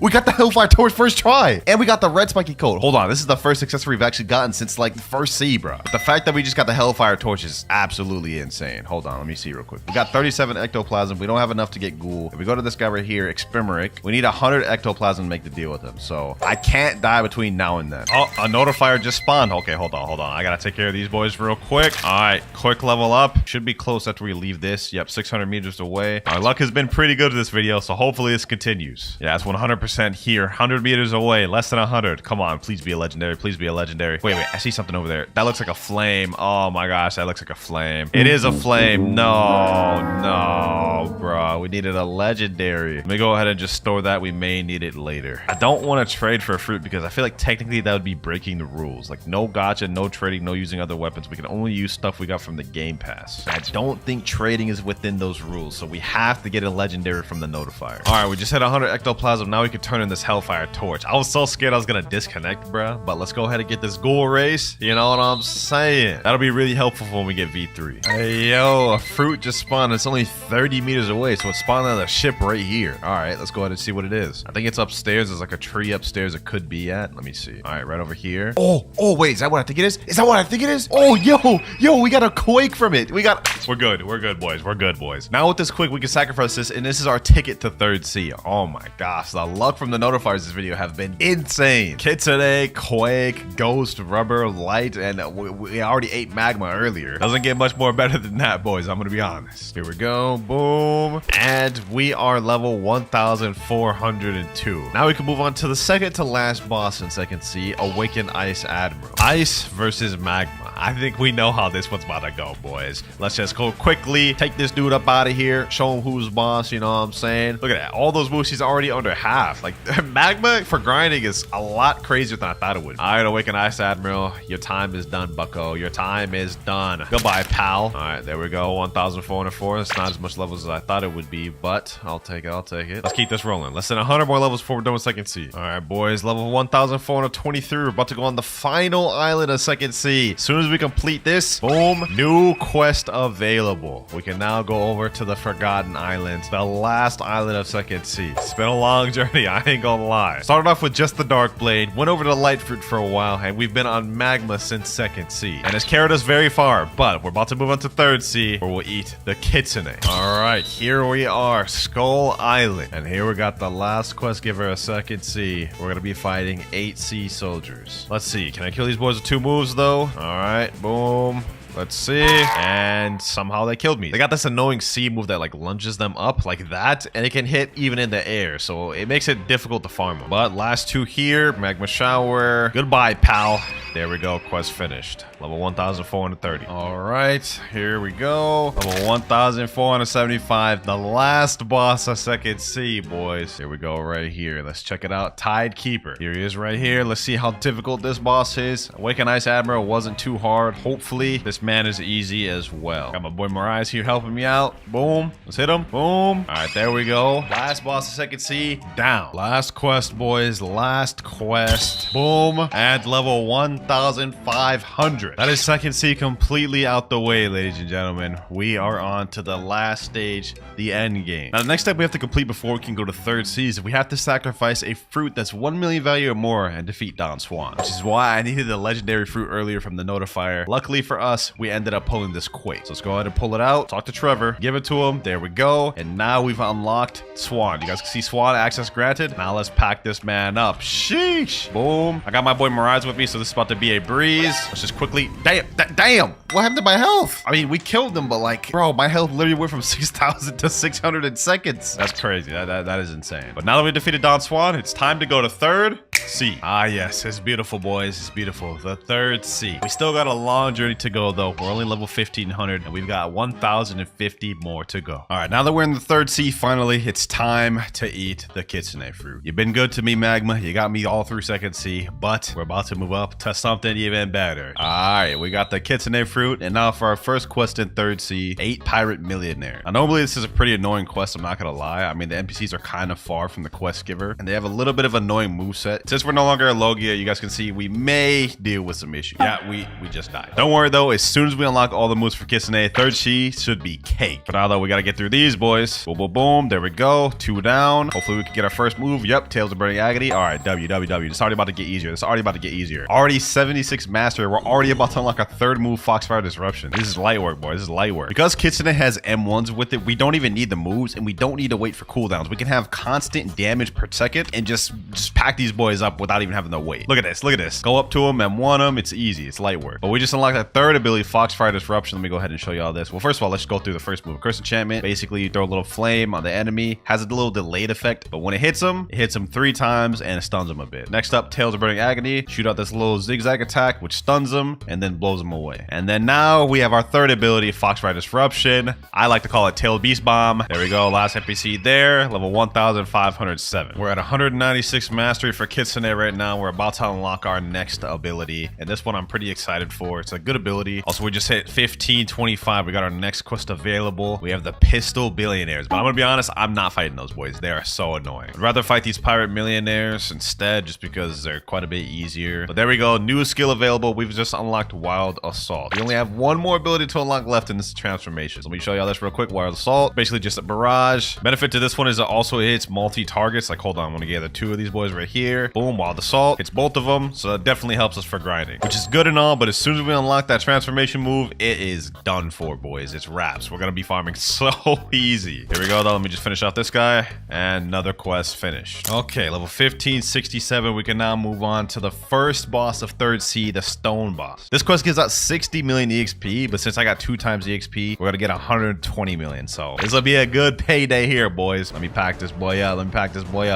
we got the Hellfire Torch first try. And we got the red spiky coat. Hold on. This is the first success we've actually gotten since like the first C, bro. But the fact that we just got the Hellfire Torch is absolutely insane. Hold on. Let me see real quick. We got 37 ectoplasm. We don't have enough to get Ghoul. If we go to this guy right here, Experimeric, we need 100 ectoplasm to make the deal with him. So I can't die between now and then. Oh, a notifier just spawned. Okay, hold on. I gotta take care of these boys real quick. All right, quick level up. Should be close after we leave this. Yep, 600 meters away. Our luck has been pretty good this video, so hopefully this continues. Yeah, it's 100% here. 100 meters away, less than 100. Come on, please be a legendary. Wait, I see something over there. That looks like a flame. Oh my gosh, that looks like a flame. It is a flame. No, bro. We needed a legendary. Let me go ahead and just store that. We may need it later. I don't want to trade for a fruit because I feel like technically that would be breaking the rules. Like no gacha, no trading, no using other weapons. We can only use stuff we got from the Game Pass. I don't think trading is within those rules, so we have to get a legendary from the notifier. All right, we just hit 100 ectoplasm. Now we can turn in this Hellfire Torch. I was so scared I was gonna disconnect, bro. But let's go ahead and get this Ghoul Race. You know what I'm saying? That'll be really helpful when we get V3. Hey, yo, a fruit just spawned. It's only 30 meters away, so it's spawned on the ship right here. All right, let's go ahead and see what it is. I think it's upstairs. There's like a tree upstairs it could be at. Let me see. All right, right over here. Oh, wait, is that what I think it is? Oh, yo, we got a Quake from it. We're good, boys. Now with this Quake, we can sacrifice this, and this is our ticket to 3rd C. Oh my gosh, the luck from the notifiers this video have been insane. Kitsune, Quake, Ghost, Rubber, Light, and we already ate Magma earlier. Doesn't get much more better than that, boys. I'm gonna be honest. Here we go, boom. And we are level 1,402. Now we can move on to the second to last boss in 2nd C, Awakened Ice Admiral. Ice versus Magma. I think we know how this one's about to go, boys. Let's just go quickly, take this dude up out of here, show him who's boss, you know what I'm saying? Look at that. All those moves, he's already under half. Like, Magma for grinding is a lot crazier than I thought it would. All right, Awaken Ice Admiral. Your time is done, bucko. Your time is done. Goodbye, pal. All right, there we go. 1,404. That's not as much levels as I thought it would be, but I'll take it. Let's keep this rolling. Less than 100 more levels before we're done with 2nd C. All right, boys. Level 1,423. We're about to go on the final island of 2nd C. As soon as we complete this, boom, new quest available. We can now go over to the Forgotten Islands, the last island of 2nd C. It's been a long journey, I ain't gonna lie. Started off with just the Dark Blade, went over to Light Fruit for a while, and we've been on Magma since 2nd C. And it's carried us very far, but we're about to move on to 3rd C, where we'll eat the Kitsune. All right, here we are, Skull Island. And here we got the last quest giver of 2nd C. We're gonna be fighting 8 C soldiers. Let's see, can I kill these boys with 2 moves though? All right, boom. Let's see. And somehow they killed me. They got this annoying C move that like lunges them up like that, and it can hit even in the air, so it makes it difficult to farm them. But last two here, magma shower. Goodbye, pal. There we go. Quest finished. Level 1,430. All right, here we go. Level 1,475. The last boss of second C, boys. Here we go right here. Let's check it out. Tide Keeper. Here he is right here. Let's see how difficult this boss is. Awaken Ice Admiral wasn't too hard. Hopefully, this man is easy as well. Got my boy Mariah here helping me out. Boom. Let's hit him. Boom. All right, there we go. Last boss of second C. Down. Last quest, boys. Last quest. Boom. At level 1,500. That is second C completely out the way, ladies and gentlemen. We are on to the last stage, the end game. Now, the next step we have to complete before we can go to third C is we have to sacrifice a fruit that's 1 million value or more and defeat Don Swan, which is why I needed the legendary fruit earlier from the notifier. Luckily for us, we ended up pulling this quick. So let's go ahead and pull it out, talk to Trevor, give it to him. There we go. And now we've unlocked Swan. You guys can see Swan access granted. Now let's pack this man up. Sheesh. Boom. I got my boy Mirage with me, so this is about to be a breeze. Let's just quickly... Damn. What happened to my health? I mean, we killed him, but like, bro, my health literally went from 6,000 to 600 in seconds. That's crazy. That is insane. But now that we defeated Don Swan, it's time to go to third C. Ah, yes. It's beautiful, boys. It's beautiful. The third C. We still got a long journey to go, though. We're only level 1,500, and we've got 1,050 more to go. All right, now that we're in the third C, finally, it's time to eat the kitsune fruit. You've been good to me, Magma. You got me all through second C, but we're about to move up to something even better. All right, we got the kitsune fruit, and now for our first quest in third C, 8 Pirate Millionaire. Now, normally, this is a pretty annoying quest. I'm not going to lie. I mean, the NPCs are kind of far from the quest giver, and they have a little bit of annoying moveset. Since we're no longer at Logia, you guys can see we may deal with some issues. Yeah, we just died. Don't worry, though. As soon as we unlock all the moves for Kitsune, third C should be cake. But now, though, we got to get through these, boys. Boom, boom, boom. There we go. 2 down. Hopefully, we can get our first move. Yep, Tails of Burning Agony. All right, W. It's already about to get easier. It's already about to get easier. Already 76 master. We're already about to unlock our third move, Foxfire Disruption. This is light work, boys. This is light work. Because Kitsune has M1s with it, we don't even need the moves, and we don't need to wait for cooldowns. We can have constant damage per second and just pack these boys up without even having to wait. Look at this. Look at this. Go up to them and one them. It's easy. It's light work. But we just unlocked that third ability, Foxfire Disruption. Let me go ahead and show you all this. Well, first of all, let's go through the first move. Curse Enchantment. Basically, you throw a little flame on the enemy. Has a little delayed effect, but when it hits him 3 times and it stuns him a bit. Next up, Tails of Burning Agony. Shoot out this little zigzag attack, which stuns him and then blows him away. And then now we have our third ability, Foxfire Disruption. I like to call it Tail Beast Bomb. There we go. Last NPC there. Level 1,507. We're at 196 mastery for Kitsune right now. We're about to unlock our next ability, and this one I'm pretty excited for. It's a good ability. Also, we just hit 1525. We got our next quest available. We have the Pistol Billionaires, but I'm gonna be honest, I'm not fighting those boys. They are so annoying. I'd rather fight these Pirate Millionaires instead, just because they're quite a bit easier. But there we go. New skill available. We've just unlocked Wild Assault. We only have one more ability to unlock left in this transformation. So let me show y'all this real quick. Wild Assault, basically just a barrage. Benefit to this one is it also hits multi-targets. Like, hold on, I'm gonna gather 2 of these boys right here. Boom, Wild Assault hits both of them, so that definitely helps us for grinding, which is good and all. But as soon as we unlock that transformation move, it is done for, boys. It's wraps. We're gonna be farming so easy. Here we go, though. Let me just finish out this guy, and another quest finished. Okay, level 1567. We can now move on to the first boss of third C, the Stone Boss. This quest gives out 60 million EXP, but since I got 2 times EXP, we're gonna get 120 million. So this will be a good payday here, boys. Let me pack this boy up.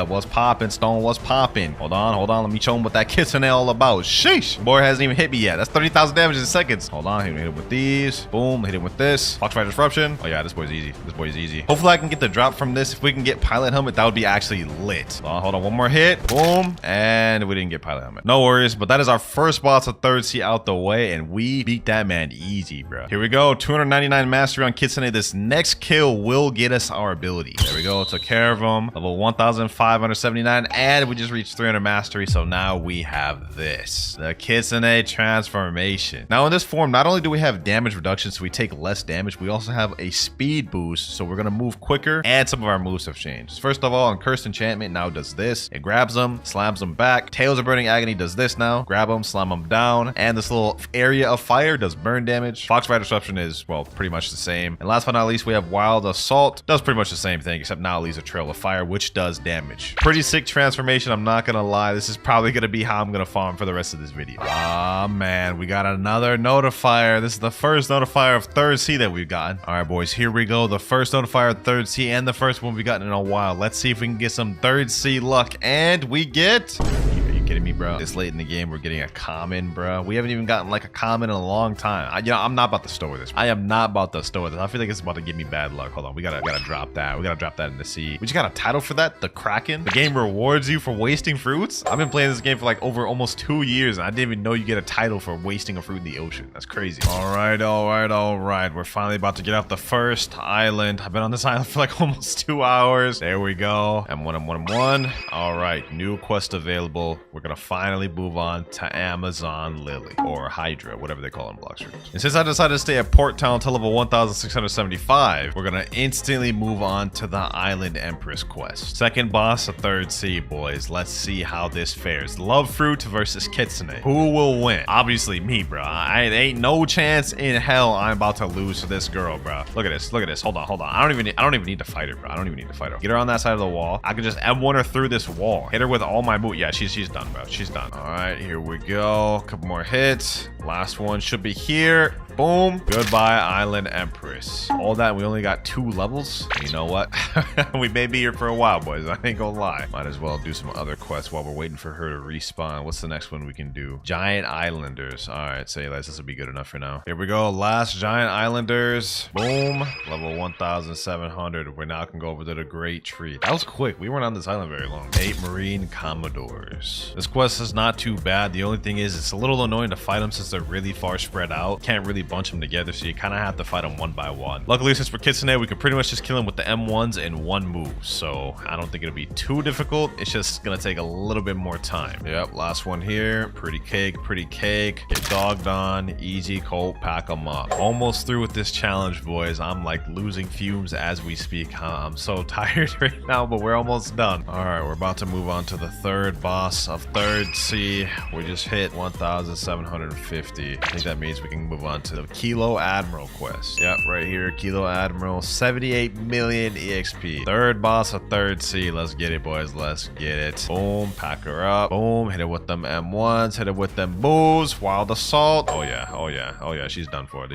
What's popping, Stone? What's popping? Hold on. Let me show him what that Kitsune all about. Sheesh. Boy hasn't even hit me yet. That's 30,000 damage in seconds. Hold on. Hit him with these. Boom. Hit him with this. Foxfire Disruption. Oh yeah, this boy's easy. Hopefully I can get the drop from this. If we can get Pilot Helmet, that would be actually lit. Hold on. One more hit. Boom. And we didn't get Pilot Helmet. No worries, but that is our first boss of third C out the way, and we beat that man easy, bro. Here we go. 299 mastery on Kitsune. This next kill will get us our ability. There we go. Took care of him. Level 1,579, and we just reached 300 mastery. So now we have this, the Kitsune transformation. Now in this form, not only do we have damage reduction, so we take less damage, we also have a speed boost, so we're gonna move quicker, and some of our moves have changed. First of all, on Cursed Enchantment now does this. It grabs them, slams them back. Tails of Burning Agony does this now. Grab them, slam them down, and this little area of fire does burn damage. Foxfire Disruption is, well, pretty much the same. And last but not least, we have Wild Assault. Does pretty much the same thing, except now it leaves a trail of fire, which does damage. Pretty sick transformation, I'm not gonna gonna lie, this is probably gonna be how I'm gonna farm for the rest of this video. Ah, man, we got another notifier. This is the first notifier of third C that we've gotten. All right, boys, here we go. The first notifier of third C and the first one we've gotten in a while. Let's see if we can get some third C luck. And we get... Are you kidding me, bro? This late in the game, we're getting a common, bro. We haven't even gotten like a common in a long time. I'm not about to store this. I am not about to store this. I feel like it's about to give me bad luck. Hold on, we gotta drop that. We gotta drop that in the sea. We just got a title for that, the Kraken. The game rewards you for wasting fruits. I've been playing this game for like over almost 2 years, and I didn't even know you get a title for wasting a fruit in the ocean. That's crazy. All right. We're finally about to get off the first island. I've been on this island for like almost 2 hours. There we go. M1. All right, new quest available. We're gonna finally move on to Amazon Lily, or Hydra, whatever they call it in Blox Fruits. And since I decided to stay at Port Town until level 1675, we're gonna instantly move on to the Island Empress quest. Second boss of third C, boys. Let's see how this fares. Love Fruit versus Kitsune. Who will win? Obviously me, bro. I ain't no chance in hell I'm about to lose to this girl, bro. Look at this. Hold on. I don't even need to fight her, bro. I don't even need to fight her. Get her on that side of the wall. I can just M1 her through this wall. Hit her with all my boot. Yeah, she's done, bro. She's done. All right, here we go. Couple more hits. Last one should be here. Boom. Goodbye, Island Empress. All that, we only got 2 levels. You know what? We may be here for a while, boys. I ain't gonna lie. Might as well do some other quests while we're waiting for her to respawn. What's the next one we can do? Giant Islanders. All right, say less. This will be good enough for now. Here we go. Last Giant Islanders. Boom. Level 1700. We now can go over to the Great Tree. That was quick. We weren't on this island very long. 8 Marine Commodores. This quest is not too bad. The only thing is it's a little annoying to fight them since they're really far spread out. Can't really bunch them together, so you kind of have to fight them one by one. Luckily, since we're Kitsune, we can pretty much just kill them with the M1s in one move, so I don't think it'll be too difficult. It's just gonna take a little bit more time. Yep, last one here. Pretty cake. Get dogged on. Easy colt, pack them up. Almost through with this challenge, boys. I'm like losing fumes as we speak. I'm so tired right now, but we're almost done. All right, we're about to move on to the third boss of third C. We just hit 1750. I think that means we can move on to the Kilo Admiral quest. Yep, right here, Kilo Admiral, 78 million EXP. Third boss of third C. Let's get it, boys. Let's get it. Boom, pack her up. Boom, hit it with them M1s, hit it with them boos. Wild Assault. Oh yeah, she's done for.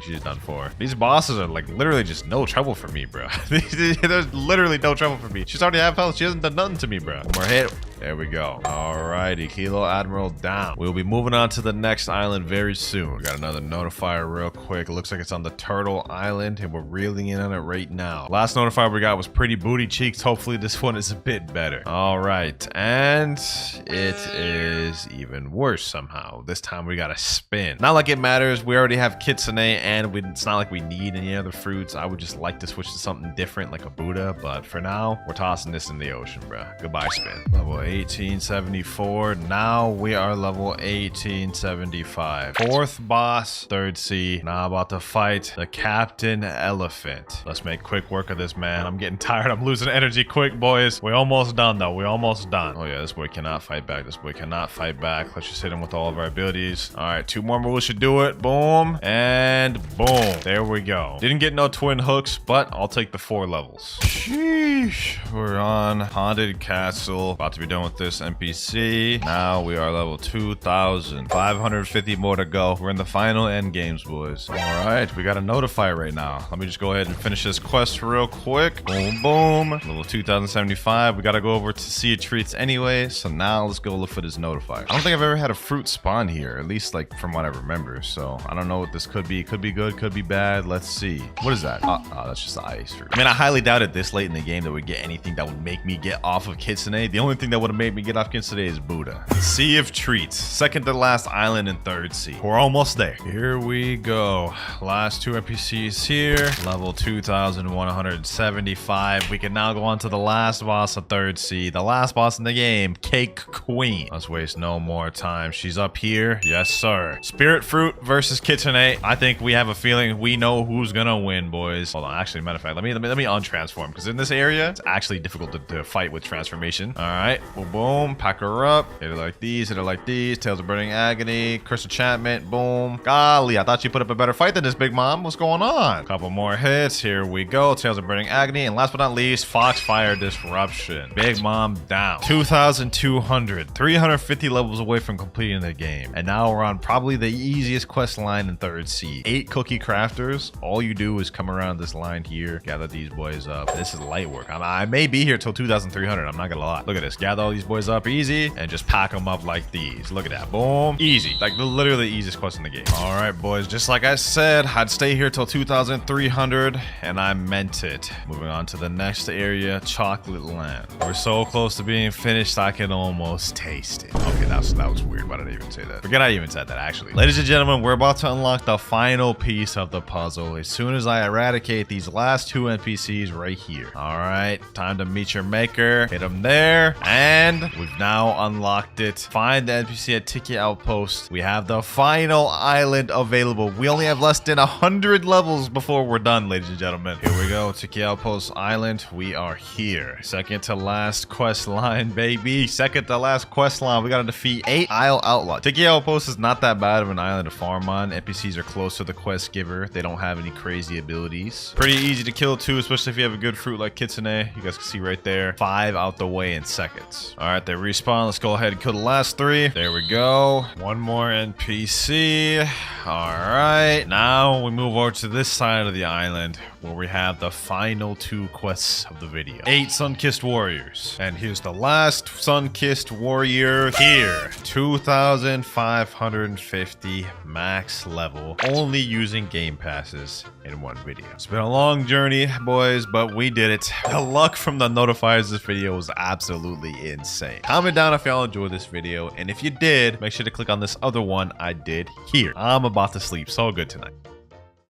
These bosses are like literally just no trouble for me, bro. There's literally no trouble for me. She's already half health. She hasn't done nothing to me, bro. One more hit. There we go. Alrighty, Kilo Admiral down. We'll be moving on to the next island very soon. We got another notifier real quick. It looks like it's on the Turtle Island, and we're reeling in on it right now. Last notifier we got was Pretty Booty Cheeks. Hopefully this one is a bit better. Alright, and it is even worse somehow. This time we got a spin. Not like it matters. We already have Kitsune, and it's not like we need any other fruits. I would just like to switch to something different like a Buddha, but for now, we're tossing this in the ocean, bro. Goodbye, spin. Level 1874. Now we are level 1875. Fourth boss, third C. Now about to fight the Captain Elephant. Let's make quick work of this, man. I'm getting tired. I'm losing energy quick, boys. We're almost done, though. We're almost done. Oh, yeah, this boy cannot fight back. Let's just hit him with all of our abilities. All right, 2 more moves should do it. Boom. And boom. There we go. Didn't get no twin hooks, but I'll take the 4 levels. Sheesh. We're on Haunted Castle. About to be done with this NPC. Now we are level 2000. 550 more to go. We're in the final end games, boys. All right, we got a notifier right now. Let me just go ahead and finish this quest real quick. Boom, boom. Level 2075. We got to go over to Sea of Treats anyway. So now let's go look for this notifier. I don't think I've ever had a fruit spawn here, at least like from what I remember. So I don't know what this could be. Could be good, could be bad. Let's see. What is that? Oh, that's just the ice fruit. I mean, I highly doubted this late in the game that we get anything that would make me get off of Kitsune. The only thing that would have made me get off Kitsune is Buddha. Sea of Treats. Second to last island in third sea. We're almost there. Here we go. Last 2 NPCs here. Level 2175. We can now go on to the last boss of third sea. The last boss in the game, Cake Queen. Let's waste no more time. She's up here. Yes, sir. Spirit Fruit versus Kitsune. I think we have a feeling we know who's gonna win, boys. Hold on. Actually, matter of fact, let me untransform, because in this area, it's actually difficult to fight with transformation. All right. Boom, boom. Pack her up. Hit her like these. Hit her like these. Tales of Burning Agony. Curse Enchantment. Boom. Golly, I thought you put up a better fight than this, Big Mom. What's going on? Couple more hits. Here we go. Tales of Burning Agony. And last but not least, Foxfire Disruption. Big Mom down. 2,200. 350 levels away from completing the game. And now we're on probably the easiest quest line in 3rd Sea. 8 cookie crafters. All you do is come around this line here, gather these boys up. This is light work. I may be here till 2,300. I'm not gonna lie. Look at this. Gather all these boys up easy and just pack them up like these. Look at that. Boom. Easy. Like literally the easiest quest in the game. All right, boys. Just like I said, I'd stay here till 2,300 and I meant it. Moving on to the next area, Chocolate Land. We're so close to being finished, I can almost taste it. Okay, that was weird. Why did I even say that? Forget I even said that, actually. Ladies and gentlemen, we're about to unlock the final piece of the puzzle as soon as I eradicate these last 2 NPCs right here. All right, time to meet your maker. Hit them there. And we've now unlocked it. Find the NPC at Tiki Outpost. We have the final island available. We only have less than 100 levels before we're done, ladies and gentlemen. Here we go, Tiki Outpost Island. We are here. Second to last quest line, baby. Second to last quest line. We gotta defeat 8 Isle Outlaws. Tiki Outpost is not that bad of an island to farm on. NPCs are close to the quest giver. They don't have any crazy abilities. Pretty easy to kill too, especially if you have a good fruit like Kitsune. You guys can see right there. 5 out the way in seconds. All right, they respawn. Let's go ahead and kill the last 3. There we go. One more NPC. All right, now we move over to this side of the island where we have the final 2 quests of the video. 8 Sun-Kissed Warriors. And here's the last Sun-Kissed Warrior here. 2,550 max level, only using game passes in one video. It's been a long journey, boys, but we did it. The luck from the notifiers this video was absolutely insane. Comment down if y'all enjoyed this video, and if you did, make sure to click on this other one I did here. I'm about to sleep so good tonight.